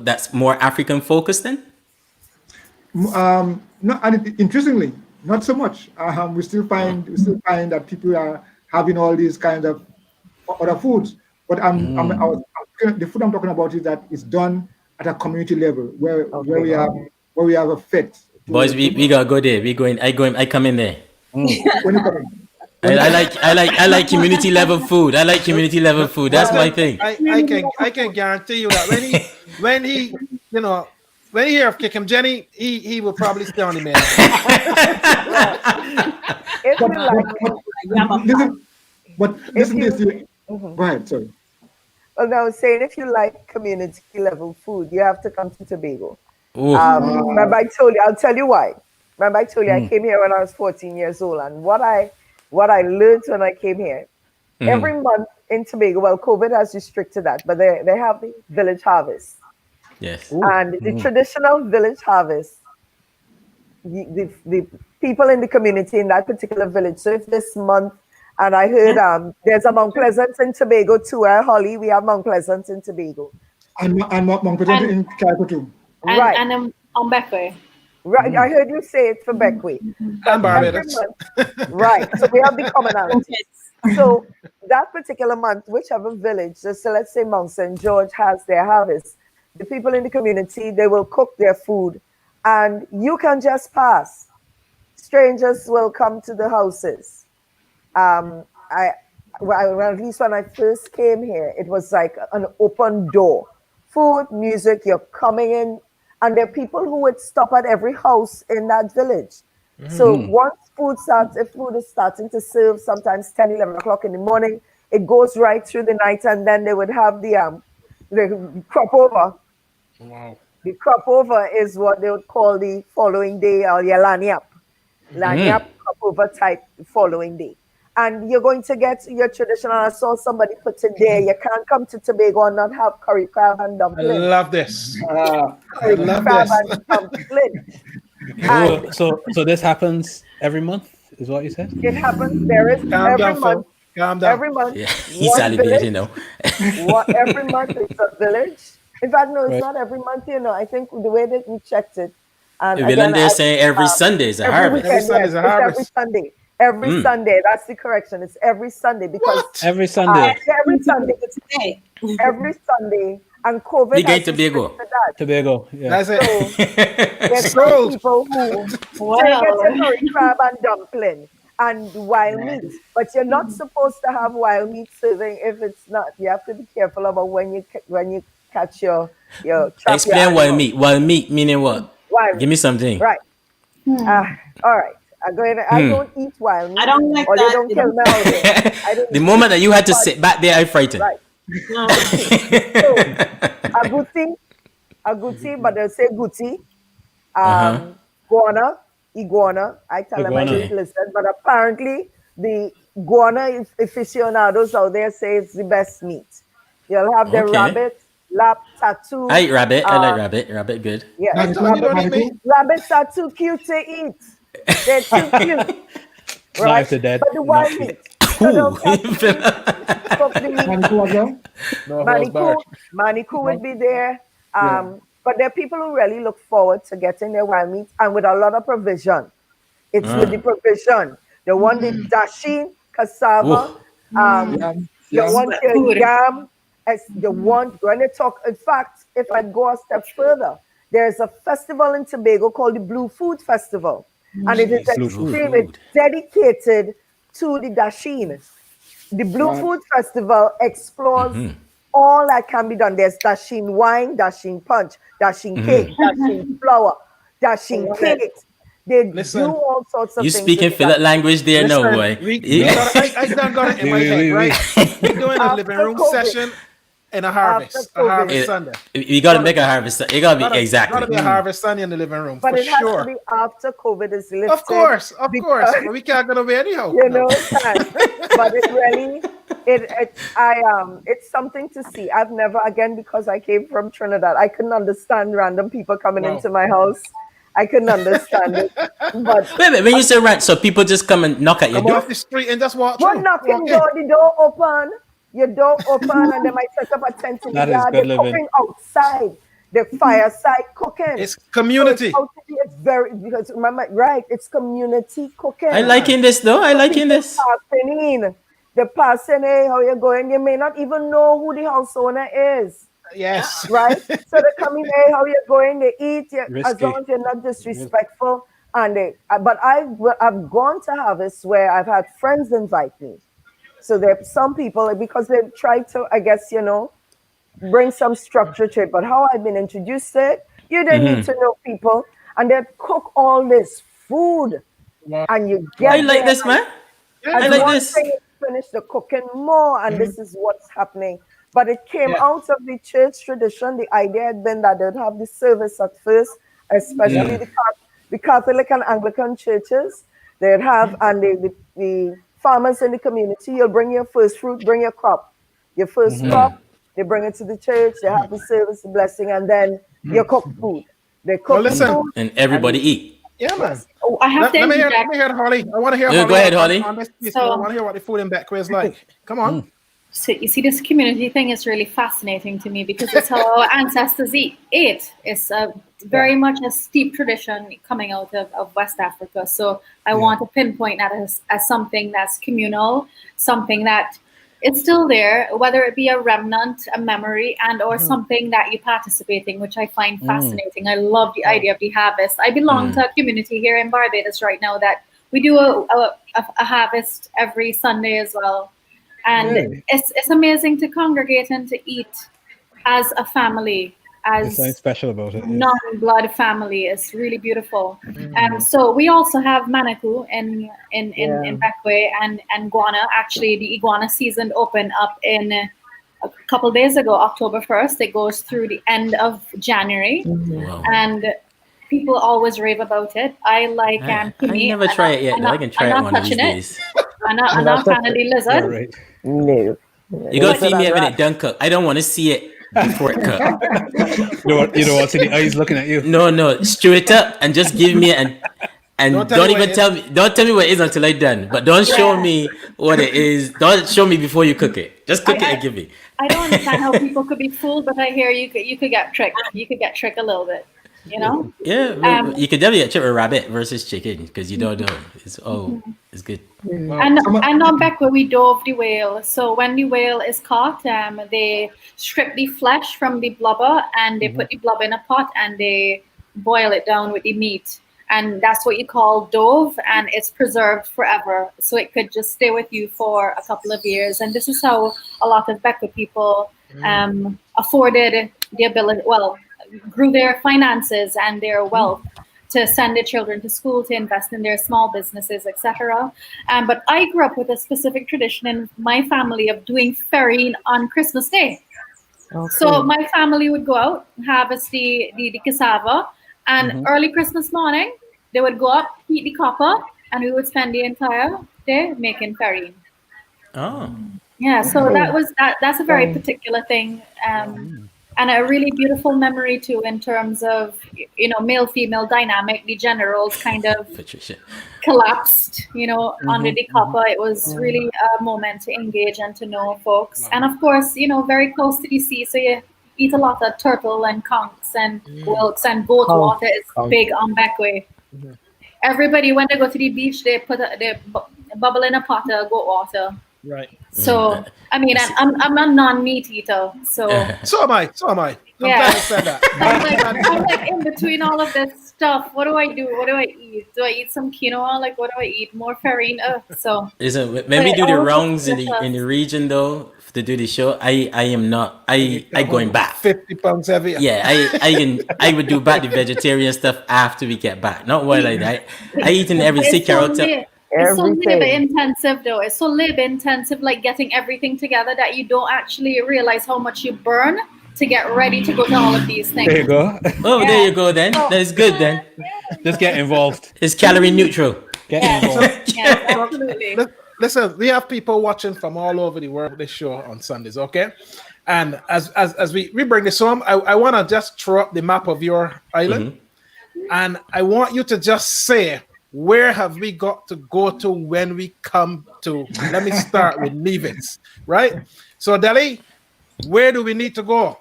that's more African focused then? No, and interestingly, not so much. We still find that people are having all these kinds of other foods. But the food I'm talking about is that it's done at a community level where we have a fit. Boys, we gotta go there. I come in there. When you come in. I like community level food. I like community level food. That's my thing. I can guarantee you that when he when he hear of Kick Him Jenny, he will probably stay on the man. If you like, Listen this. Go ahead, sorry. well, I was saying, if you like community level food, you have to come to Tobago. Ooh. Remember I told you, I'll tell you why. Remember I told you I came here when I was 14 years old, and what I learned when I came here, every month in Tobago, well, COVID has restricted that, but they have the village harvest. Yes. And the traditional village harvest, the people in the community in that particular village. So if this month, and I heard there's a Mount Pleasant in Tobago too, Holly, we have Mount Pleasant in Tobago. And Mount Pleasant in Carriacou too. Right. And on Bequia. Right, I heard you say it for Bequia. And Barbuda. Right, so we have the commonalities. So that particular month, whichever village, so let's say Mount St. George has their harvest, the people in the community, they will cook their food and you can just pass. Strangers will come to the houses. Well, at least when I first came here, it was like an open door. Food, music, you're coming in, and there are people who would stop at every house in that village. So once food starts, if food is starting to serve, sometimes 10, 11 o'clock in the morning, it goes right through the night, and then they would have the crop over. Wow. The crop over is what they would call the following day, or your lanyap. Lanyap, crop over type following day. And you're going to get your traditional. I saw somebody put it there. You can't come to Tobago and not have curry crab and dumpling. I love this. Curry love crab this. and dumpling. Oh, so this happens every month, is what you said? It happens. There is Calm every down, month. Phil. Calm down. Every month. Yeah, he's one salivating village. now. Every month it's a village. In fact, no, it's Right. not every month. I think the way that we checked it. And Villain, they're saying every Sunday is a harvest. Every Sunday is a harvest. It's every Sunday. Every Sunday. That's the correction. It's every Sunday because What? Every Sunday. every Sunday. Today. Every Sunday. And COVID We going has to Tobago. restricted that. Tobago. Yeah. That's it. There's Sold. some people who Wow. take it to curry crab and dumpling and wild meat, but you're not supposed to have wild meat serving if it's not. You have to be careful about when you catch your trap. Explain wild meat. Wild meat meaning what? Wild Give me something. Right. All right. I don't eat wild meat. I don't like or that. they don't kill me out there. I don't The eat moment that you had to but- sit back there, I frightened. Right. No. So, aguti, but they'll say guti. Iguana. I tell them I Iguana. didn't listen, but apparently the iguana aficionados out there say it's the best meat. You'll have the Okay. rabbit, lap, tattoo. I eat rabbit. I like rabbit. Rabbit good. Yeah, I thought you don't eat meat. rabbits are too cute to eat. They're too cute. Not if they're dead. But the wild Not meat. So they'll cook the meat. Carriacou as well? No holds barred. Manikou would be there. But there are people who really look forward to getting their wild meat and with a lot of provision. It's with the provision. They want the dasheen, cassava, you want your yam, you want, when they talk, in fact, if I go a step further, there's a festival in Tobago called the Blue Food Festival. And it is extremely dedicated to the dasheen. The Blue Food Festival explores all that can be done. There's dasheen wine, dasheen punch, dasheen cake, dasheen flour, dasheen cakes. They Listen, do all sorts of You things. speaking with Philip that. language there, no boy. I done got it in my head, right? We're doing a After living room COVID. session and a harvest. After A harvest COVID. Sunday. You gotta make a harvest. It gotta be Gotta exactly. be a harvest Sunday in the living room, But for it has to sure. be after COVID is lifted. Of course. because, But we can't go away anyhow. You know, it can. But it's something to see. I've never, again, because I came from Trinidad, I couldn't understand random people coming into my house. I couldn't understand it. But Wait, when you say rent, so people just come and knock at your Come door? off the street and just walk we're through. knocking Walk in. door, the door open, your door open, and they might set up a tent in the That is yard. good They're living. cooking outside, the fireside cooking. It's So community. it's very, because remember, right? It's community cooking. I liking this though. I liking this. Passing in, they're passing, hey, how you going? They may not even know who the house owner is. Yes. Right? So they come in, hey, how you going? They eat, as Risky. long as you're not disrespectful. And but I've gone to harvest where I've had friends invite me. So there are some people, because they've tried to, I guess, bring some structure to it. But how I've been introduced to it, you don't need to know people. And they cook all this food. Wow. And you get I like there, this, man. I and like one this. thing is finish the cooking more, and this is what's happening. But it came out of the church tradition. The idea had been that they'd have the service at first, especially the Catholic and Anglican churches. They'd have, and the farmers in the community, you'll bring your first fruit, bring your crop. Your first crop, they bring it to the church, they have the service, the blessing, and then you cook food. They cook Well, listen. food. And everybody eat. Yeah, man. Oh, I have to Let me interject. hear Holly. I want to hear Yeah, Holly. go ahead, on- Holly. on this piece. So- I want to hear what the food in Bequia is like. Come on. So you see, this community thing is really fascinating to me because it's how our ancestors ate. It's very much a steep tradition coming out of West Africa. So I want to pinpoint that as something that's communal, something that it's still there, whether it be a remnant, a memory, and or something that you're participating, which I find fascinating. I love the idea of the harvest. I belong to a community here in Barbados right now that we do a harvest every Sunday as well. And it's amazing to congregate and to eat as a family, There's as something special about it. Yeah. non-blood family. It's really beautiful. So we also have Manaku in Bequia and Guana. Actually, the iguana season opened up in a couple days ago, October 1st. It goes through the end of January, Wow. and people always rave about it. I like I kumi. never try it yet. Though. I can try it one of these days. I'm not fan of the lizard. All right. No. You gotta feed me having it done cooked. I don't want to see it before it cooked. You don't want to see the eyes looking at you. No, stew it up and just give me and Don't tell don't me what even it tell me. Don't tell me what it is until I'm done. But don't show me what it is. Don't show me before you cook it. Just cook it and give me. I don't understand how people could be fooled, but I hear you could get tricked. You could get tricked a little bit, Yeah, you could definitely get chicken rabbit versus chicken because you don't know. It's good. And on Bequia, we dove the whale. So when the whale is caught, they strip the flesh from the blubber and they put the blubber in a pot and they boil it down with the meat. And that's what you call dove, and it's preserved forever. So it could just stay with you for a couple of years. And this is how a lot of Bequia people afforded the ability, grew their finances and their wealth to send their children to school, to invest in their small businesses, etc. But I grew up with a specific tradition in my family of doing ferrying on Christmas Day. Okay. So my family would go out, harvest the cassava, and early Christmas morning, they would go up, heat the copper, and we would spend the entire day making ferrying. Oh, Yeah, so that's a very particular thing. And a really beautiful memory too, in terms of male-female dynamic. The generals kind of Patricia. collapsed, under the copper. It was really a moment to engage and to know folks. And of course, very close to the sea, so you eat a lot of turtle and conchs and wilks, and goat water is big on Bequia. Everybody, when they go to the beach, they bubble in a pot of goat water. Right. So I mean, I'm a non-meat eater, so. So am I. I'm Yeah. glad you said that. I'm like in between all of this stuff. What do I do? What do I eat? Do I eat some quinoa? Like, what do I eat? More farine? So. Listen, when we do the rounds in the region though to do the show, I am not. I going back. 50 pounds heavier. Yeah, I would do back the vegetarian stuff after we get back. Not while I eat in every sick carrot. It's so labor intensive though. It's so labor intensive, like getting everything together, that you don't actually realize how much you burn to get ready to go to all of these things. There you go. Oh, there you go then. That's good then. Just get involved. It's calorie neutral. Get involved. Yeah, absolutely. listen, we have people watching from all over the world this show on Sundays, okay? And as we bring this home, I want to just throw up the map of your island, and I want you to just say, where have we got to go to when we come to, let me start with Nevis, right? So Delhi, where do we need to go?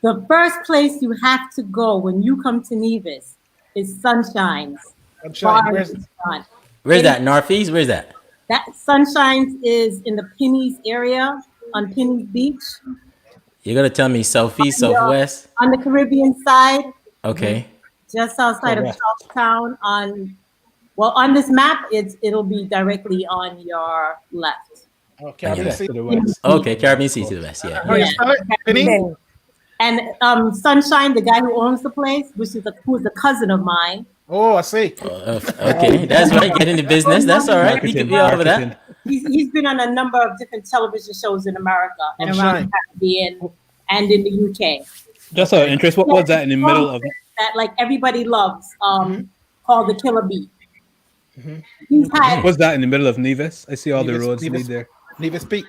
The first place you have to go when you come to Nevis is Sunshine's. Sunshine, Bar and where's restaurant. Where's that? Northeast? Where's that? That Sunshine's is in the Penny's area on Penny's Beach. You're gonna tell me southeast, southwest? On the Caribbean side, Okay. just outside of Correct. Charlestown. On this map, it'll be directly on your left. okay, I Yeah. didn't see. To the west. Okay, Caribbean Sea to the west, yeah. How you spell it? Penny? Penny. And Sunshine, the guy who owns the place, who's the cousin of mine. Oh, I see. Okay, that's right. Get in the business. That's all right. We could be over that. He's been on a number of different television shows in America and around Sunshine. the Caribbean and in the UK. Just out of interest, what was that in the middle of? That like everybody loves, called the Killer Bee. He's had, Was that in the middle of Nevis? I see all the Nevis- roads Nevis- lead there. Nevis Peak.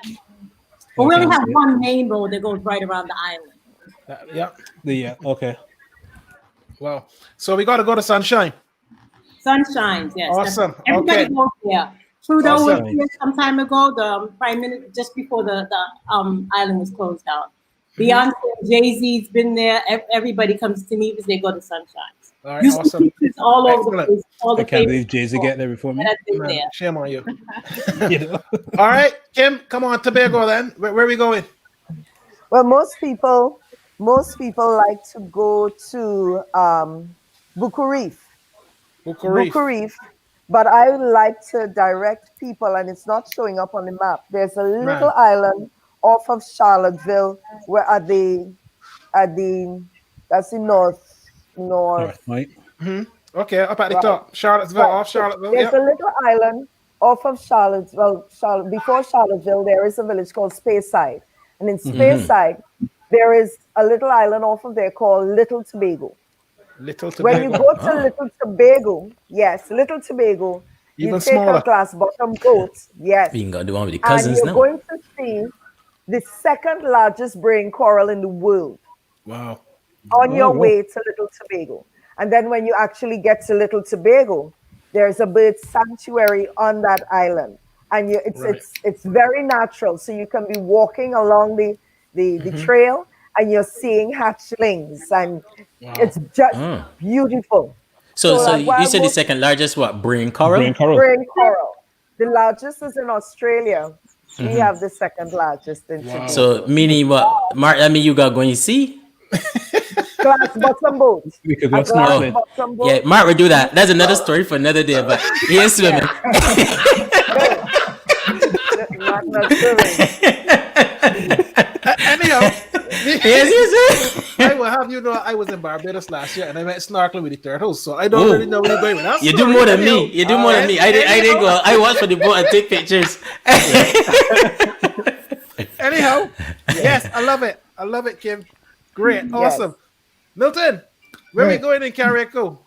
but we only Okay. have one main road that goes right around the island. Yeah. Okay. Wow. So we got to go to Sunshine. Sunshine, yes. Awesome. Everybody Okay. goes there. Trudeau Awesome. was here some time ago, the prime minister, just before the island was closed down. Beyonce, Jay-Z's been there. Everybody comes to Nevis, they go to Sunshine. All right, You see awesome. pictures all over the Excellent. place. All the I can't famous believe Jay-Z people get there before me. that have been Man, there. shame on you. You know? All right, Kim, come on, Tobago then. Where are we going? Well, most people like to go to Buku Reef. Buku Reef. Buku Reef, but I would like to direct people, and it's not showing up on the map. There's a little island off of Charlottesville, where that's the north. Right. Okay, up at the Right. top. Charlottesville, Right. off Charlottesville. There's Yeah. a little island off of Charlottesville. Before Charlottesville, there is a village called Speyside, and in Speyside, there is a little island off of there called Little Tobago. Little When you Tobago. go to Little Tobago, yes, Little Tobago, Even you take smaller. a glass bottom boat, yes, We can go do one with the and cousins you're now. going to see the second largest brain coral in the world Wow. on your wow. way to Little Tobago. And then when you actually get to Little Tobago, there's a bird sanctuary on that island, and it's very natural. So you can be walking along the trail, and you're seeing hatchlings, and it's just beautiful. So So you while said the most- second largest what? Brain coral? Brain coral. Brain coral. The largest is in Australia. We have the second largest in Tobago. So meaning what? Mark, I mean you got going to see? Glass bottom boat. We could A go glass snorkeling. bottom boat. Yeah, Mark will do that. That's another story for another day, but he is swimming. Not swimming. Anyhow, yes. I will have you know I was in Barbuda last year and I went snorkeling with the turtles, so I don't really know where you're going with that. You do story. more than me. Anyhow, You do more than me. I didn't go. I watched for the boat and take pictures. Anyhow, yes, I love it. I love it, Kim. Great, awesome. Milton, where are we Right. going in Carriacou?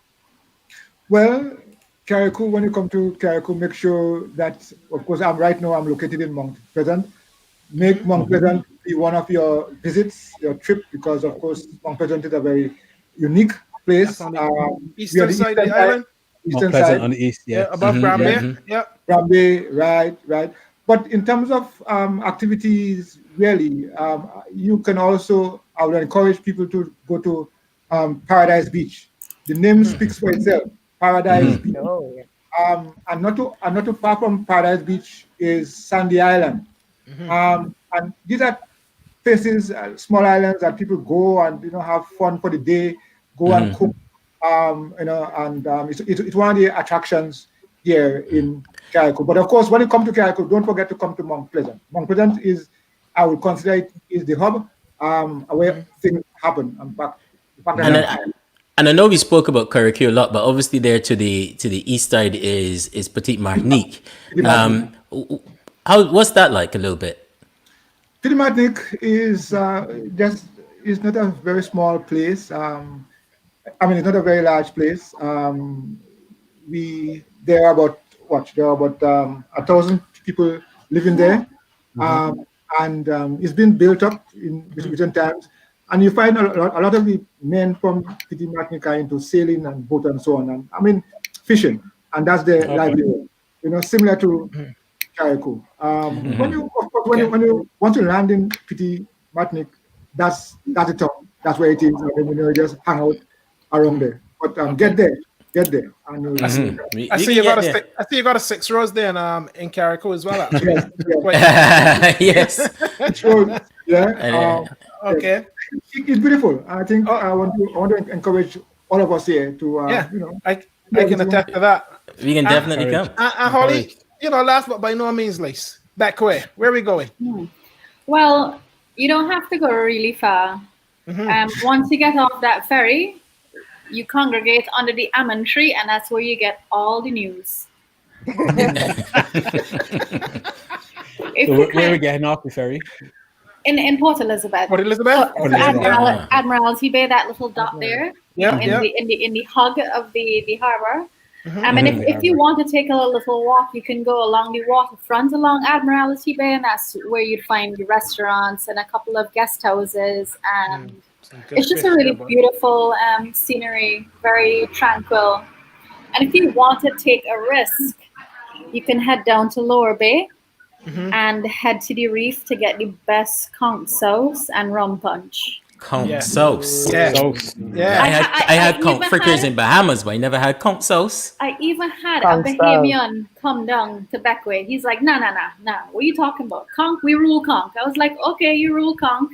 Well, Carriacou, when you come to Carriacou, make sure that, of course, I'm located in Mount Pleasant. Make Mount Pleasant be one of your visits, your trip, because, of course, Mount Pleasant is a very unique place. That's on the We are eastern side of the island. Eastern Mount Pleasant side. on the east, Yeah, yeah. above Bramby. Yeah. Bramby, right. But in terms of activities, really, you can also, I would encourage people to go to Paradise Beach. The name speaks for itself, Paradise Beach. Oh, yeah. And not too far from Paradise Beach is Sandy Island. And these are places, small islands that people go and have fun for the day, go and cook. It's one of the attractions here in Carriacou. But of course, when you come to Carriacou, don't forget to come to Mount Pleasant. Mount Pleasant is, I would consider it, is the hub where things happen. And I know we spoke about Carriacou a lot, but obviously there to the east side is Petite Martinique. What's that like a little bit? Petite Martinique is is not a very small place. It's not a very large place. There are about 1,000 people living there. And it's been built up in recent times. And you find a lot of the men from Petit Martinique are into sailing and boat and so on. And I mean, fishing. And that's their livelihood. You know, similar to Carriacou. When you want to land in Petit Martinique, that's the town. That's where it is. And then, you know, just hang out around there. But get there. And you'll I see you got a 6 rows there in Carriacou as well. Actually. Yes. Okay. It's beautiful. I think I want to encourage all of us here to you know. I can attest to that. We can definitely come. Holly, you know, last but by no means least, Bequia. Where are we going? Well, you don't have to go really far. Once you get off that ferry, you congregate under the almond tree, and that's where you get all the news. Where are we getting off the ferry? In Port Elizabeth. Port Elizabeth? So Admiralty Bay, that little dot there. In the hug of the harbor. I mean, if you want to take a little walk, you can go along the waterfront along Admiralty Bay, and that's where you'd find the restaurants and a couple of guest houses, and it's just a really beautiful scenery, very tranquil. And if you want to take a risk, you can head down to Lower Bay and head to the reef to get the best conch sauce and rum punch. Conch sauce. Yeah. I had conch frickers in Bahamas, but I never had conch sauce. I even had a Bahamian come down to Bequia. He's like, nah. What are you talking about? Conch, we rule conch. I was like, okay, you rule conch.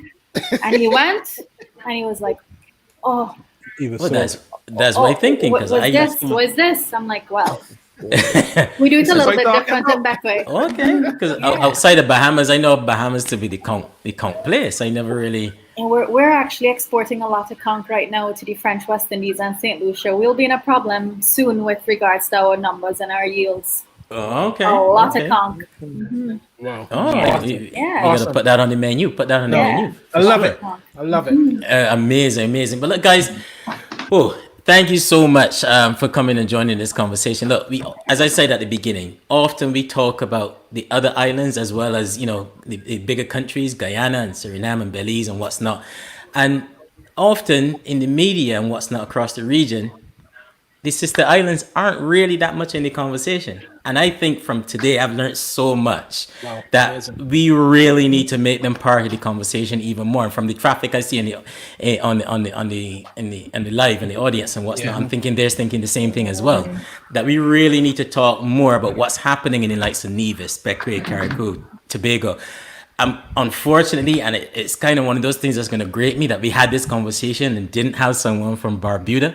And he went, and he was like, oh. That's my thinking. What is this? I'm like, well, we do it a little bit different in Bequia. Okay, because outside of Bahamas, I know Bahamas to be the conch place. I never really. And we're actually exporting a lot of conch right now to the French West Indies and St. Lucia. We'll be in a problem soon with regards to our numbers and our yields. Oh, okay. A lot of conch. Wow. Oh, you gotta put that on the menu. Menu. I love it. Amazing. But look, guys, thank you so much for coming and joining this conversation. Look, as I said at the beginning, often we talk about the other islands as well as, you know, the bigger countries, Guyana and Suriname and Belize and what's not. And often in the media and what's not across the region, the sister islands aren't really that much in the conversation. And I think from today, I've learned so much that we really need to make them part of the conversation even more. And from the traffic I see in the live and the audience and what's not, I'm thinking they're thinking the same thing as well. That we really need to talk more about what's happening in the likes of Nevis, Bequia, Carriacou, Tobago. Unfortunately, and it's kind of one of those things that's going to grate me that we had this conversation and didn't have someone from Barbuda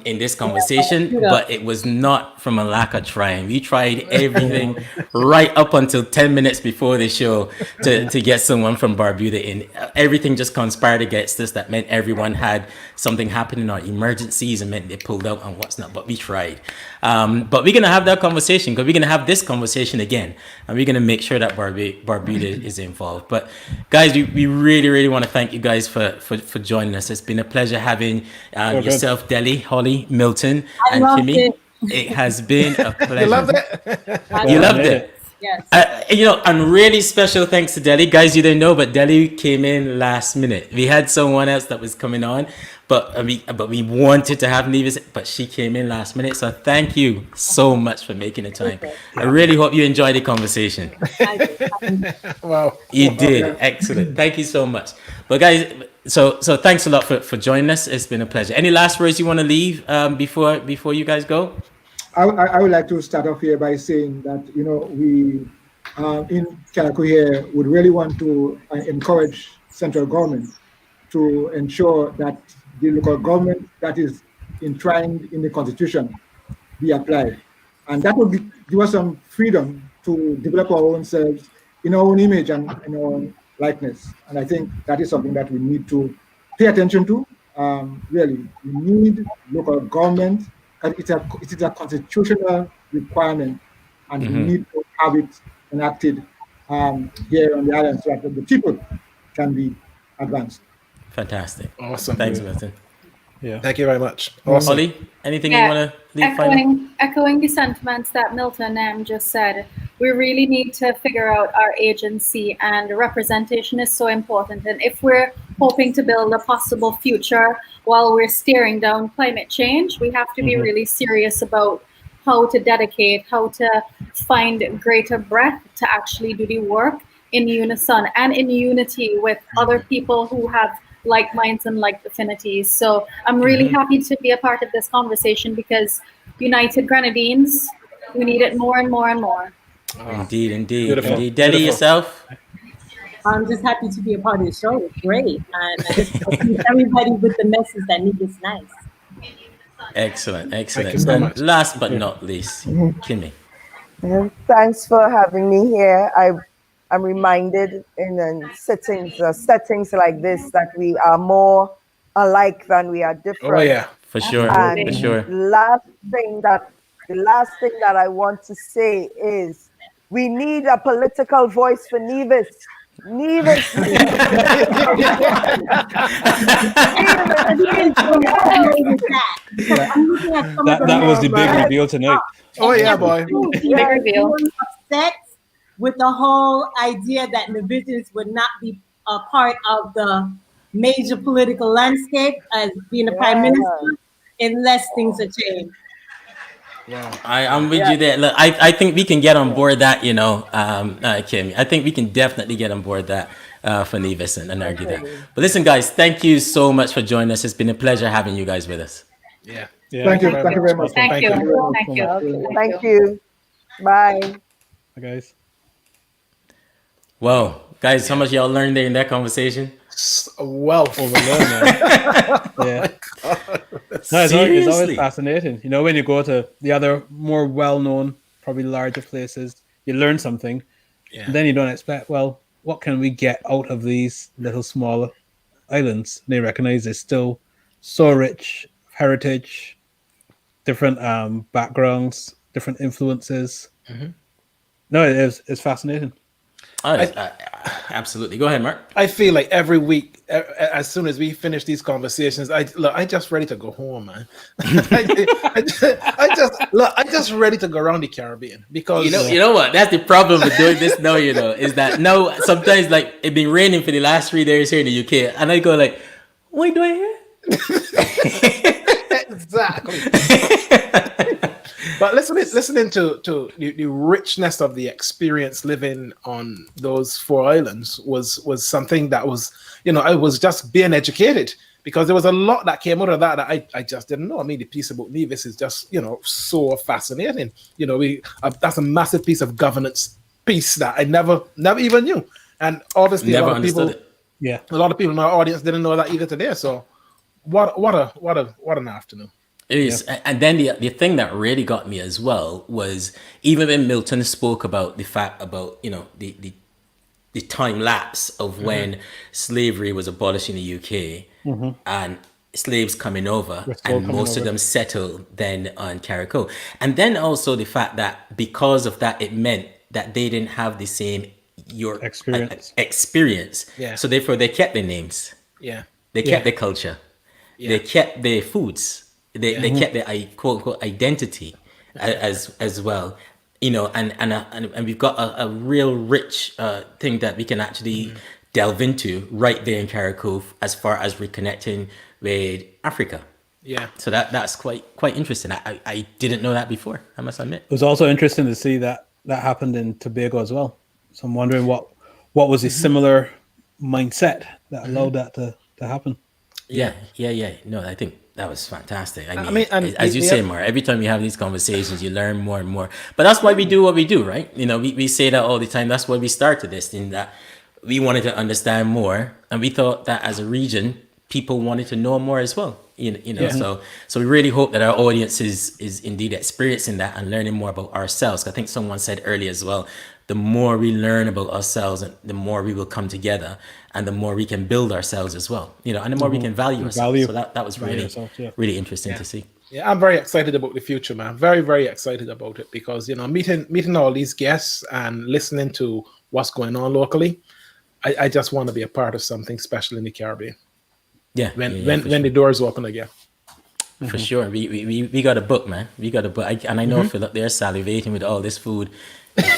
in this conversation, but it was not from a lack of trying. We tried everything right up until 10 minutes before the show to get someone from Barbuda in. Everything just conspired against us. That meant everyone had something happening or emergencies and meant they pulled out and what's not, but we tried. But we're going to have that conversation because we're going to have this conversation again, and we're going to make sure that Barbuda is involved. But guys, we really want to thank you guys for joining us. It's been a pleasure having yourself, Deli, Holly, Milton, and Kimmy. It has been a pleasure. You loved it? You loved it? Yes. You know, and really special thanks to Deli. Guys, you didn't know, but Deli came in last minute. We had someone else that was coming on, but we wanted to have Nevis, but she came in last minute. So thank you so much for making the time. I really hope you enjoyed the conversation. Wow. You did. Excellent. Thank you so much. But guys, so thanks a lot for joining us. It's been a pleasure. Any last words you want to leave before you guys go? I would like to start off here by saying that, you know, we in Carriacou here would really want to encourage central government to ensure that the local government that is enshrined in the constitution be applied. And that would give us some freedom to develop our own selves in our own image and in our own likeness. And I think that is something that we need to pay attention to. Really, we need local government. It is a constitutional requirement, and we need to have it enacted here on the island so that the people can be advanced. Fantastic. Awesome. Thanks, Milton. Yeah. Thank you very much. Awesome. Holly, anything you want to leave final? Echoing the sentiments that Milton just said, we really need to figure out our agency, and representation is so important. And if we're hoping to build a possible future while we're staring down climate change, we have to be really serious about how to dedicate, how to find greater breadth to actually do the work in unison and in unity with other people who have like minds and like affinities. So I'm really happy to be a part of this conversation, because United Grenadines, we need it more and more and more. Indeed. Beautiful. Indeed. Deli, Beautiful. yourself? I'm just happy to be a part of the show. It's great. And I just leave everybody with the message that Nevis is nice. Excellent. Thank you so And much. last but not least, Kimmy. And thanks for having me here. I'm reminded in settings like this that we are more alike than we are different. Oh yeah. For sure. And For sure. the last thing that I want to say is we need a political voice for Nevis. Nevis. That was the big reveal tonight. Oh yeah, boy. Big reveal. Upset with the whole idea that Nevisians would not be a part of the major political landscape as being a prime minister unless things are changed. I'm with you there. Look, I think we can get on board that, Kim. I think we can definitely get on board that for Nevis and argue that. But listen, guys, thank you so much for joining us. It's been a pleasure having you guys with us. Yeah. Thank you very much. Thank you. Thank you. Bye. Hi, guys. Whoa, guys, how much y'all learned there in that conversation? Wealth. Yeah. No, it's always Seriously? fascinating. When you go to the other more well-known, probably larger places, you learn something, and then you don't expect, well, what can we get out of these little smaller islands? And they recognize it's still so rich, heritage, different backgrounds, different influences. No, it's fascinating. Absolutely. Go ahead, Mark. I feel like every week, as soon as we finish these conversations, I just ready to go home, man. I just ready to go around the Caribbean, because You know what? That's the problem with doing this now, is that now sometimes like it been raining for the last 3 days here in the UK, and I go like, what are you doing here? Exactly. But listening to the richness of the experience living on those 4 islands was something that was, I was just being educated, because there was a lot that came out of that I just didn't know. I mean, the piece about Nevis is just, so fascinating. That's a massive piece of governance piece that I never even knew. And obviously Never a lot of people, understood it. Yeah. a lot of people in our audience didn't know that either today. So what an afternoon. It is. And then the thing that really got me as well was, even when Milton spoke about the fact about, the time lapse of when slavery was abolished in the UK and slaves coming over, and most of them settled then on Carriacou. And then also the fact that because of that, it meant that they didn't have the same experience. Yeah. So therefore they kept their names. Yeah. They kept their culture. Yeah. They kept their foods. They kept their quote unquote identity as well, and we've got a real rich thing that we can actually delve into right there in Carriacou as far as reconnecting with Africa. Yeah. So that's quite interesting. I didn't know that before, I must admit. It was also interesting to see that happened in Tobago as well. So I'm wondering what was a similar mindset that allowed that to happen. Yeah. No, I think that was fantastic. I mean, and as you say, Mar, every time you have these conversations, you learn more and more. But that's why we do what we do, right? We say that all the time. That's why we started this, in that we wanted to understand more, and we thought that as a region, people wanted to know more as well. So we really hope that our audience is indeed experiencing that and learning more about ourselves. I think someone said earlier as well, the more we learn about ourselves, and the more we will come together, and the more we can build ourselves as well, and the more we can value ourselves. So that was really interesting to see. Yeah, I'm very excited about the future, man. Very, very excited about it, because meeting all these guests and listening to what's going on locally, I just want to be a part of something special in the Caribbean. Yeah. When the doors open again. For sure. We got a book, man. We got a book. And I know Philip there salivating with all this food.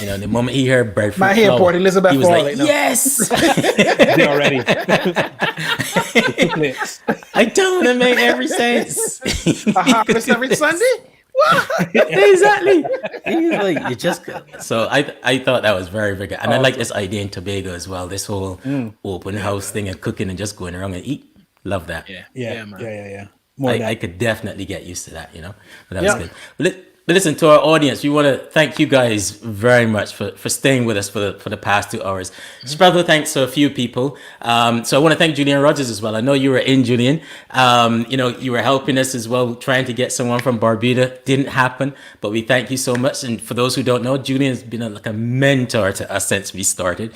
You know, the moment he heard breadfruit My flour, Port Elizabeth he was Farley, like, no. yes! They are ready. The 2 plates. I don't want to make every sense. A harvest every Sunday? What? Exactly. He's like, you just so I thought that was very, very good. And I like this idea in Tobago as well. This whole open house thing and cooking and just going around and eat. Love that. Yeah. man. More I could definitely get used to that, you know. But that was good. But listen, to our audience, we want to thank you guys very much for staying with us for the past 2 hours. Special thanks to a few people. So I want to thank Julian Rogers as well. I know you were in, Julian. You know, you were helping us as well, trying to get someone from Barbuda. Didn't happen, but we thank you so much. And for those who don't know, Julian has been like a mentor to us since we started.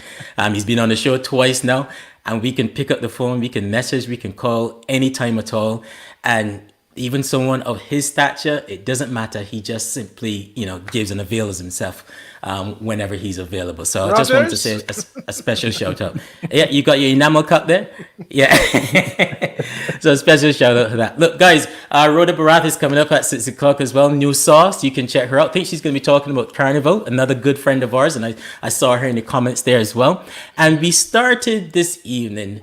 He's been on the show twice now, and we can pick up the phone, we can message, we can call anytime at all. And even someone of his stature, it doesn't matter. He just simply, you know, gives and avails himself whenever he's available. So I just wanted to say a special shout out. Yeah, you got your enamel cup there? Yeah. So a special shout out to that. Look, guys, Rhoda Barath is coming up at 6 o'clock as well. New sauce. You can check her out. I think she's going to be talking about Carnival, another good friend of ours. And I saw her in the comments there as well. And we started this evening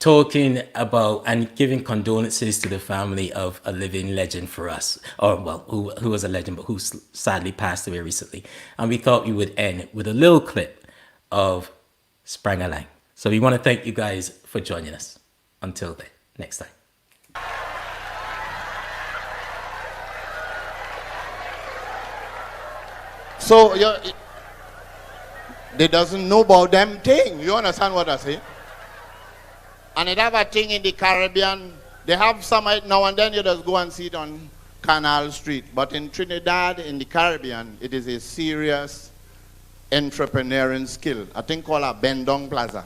talking about and giving condolences to the family of a living legend for us, or well, who was a legend, but who sadly passed away recently. And we thought we would end with a little clip of Sprang-a-Lang. So we want to thank you guys for joining us. Until then, next time. So they doesn't know about them thing. You understand what I say? And it have a thing in the Caribbean. They have some now and then you just go and see it on Canal Street. But in Trinidad, in the Caribbean, it is a serious entrepreneurial skill. A thing called a Bendong Plaza.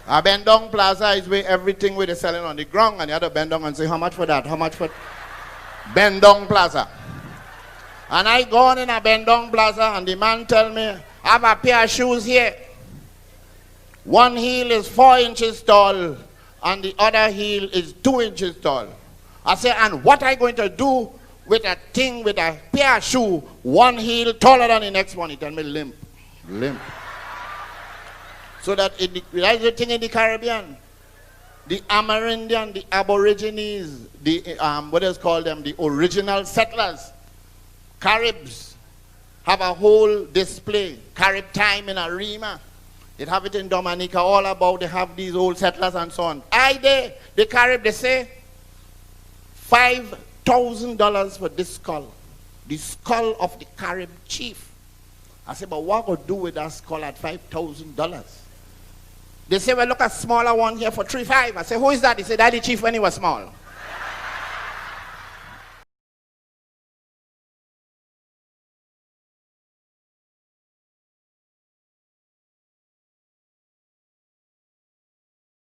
A Bendong Plaza is where everything where they're selling on the ground, and the other Bendong and say, how much for that? How much for Bendong Plaza? And I go on in a Bendong Plaza and the man tell me, I have a pair of shoes here. One heel is 4 inches tall and the other heel is 2 inches tall. I say, and what are you going to do with a thing, with a pair of shoe, one heel taller than the next one? He tell me limp. So that that's the thing in the Caribbean. The Amerindian, the Aborigines, the what is called them, the original settlers, Caribs, have a whole display, Carib time in Arima. They have it in Dominica, all about, they have these old settlers and so on. The Carib, they say, $5,000 for this skull. The skull of the Carib chief. I said, but what would do with that skull at $5,000? They say, well, look, a smaller one here for $3,500. I say, who is that? He said, that the chief when he was small.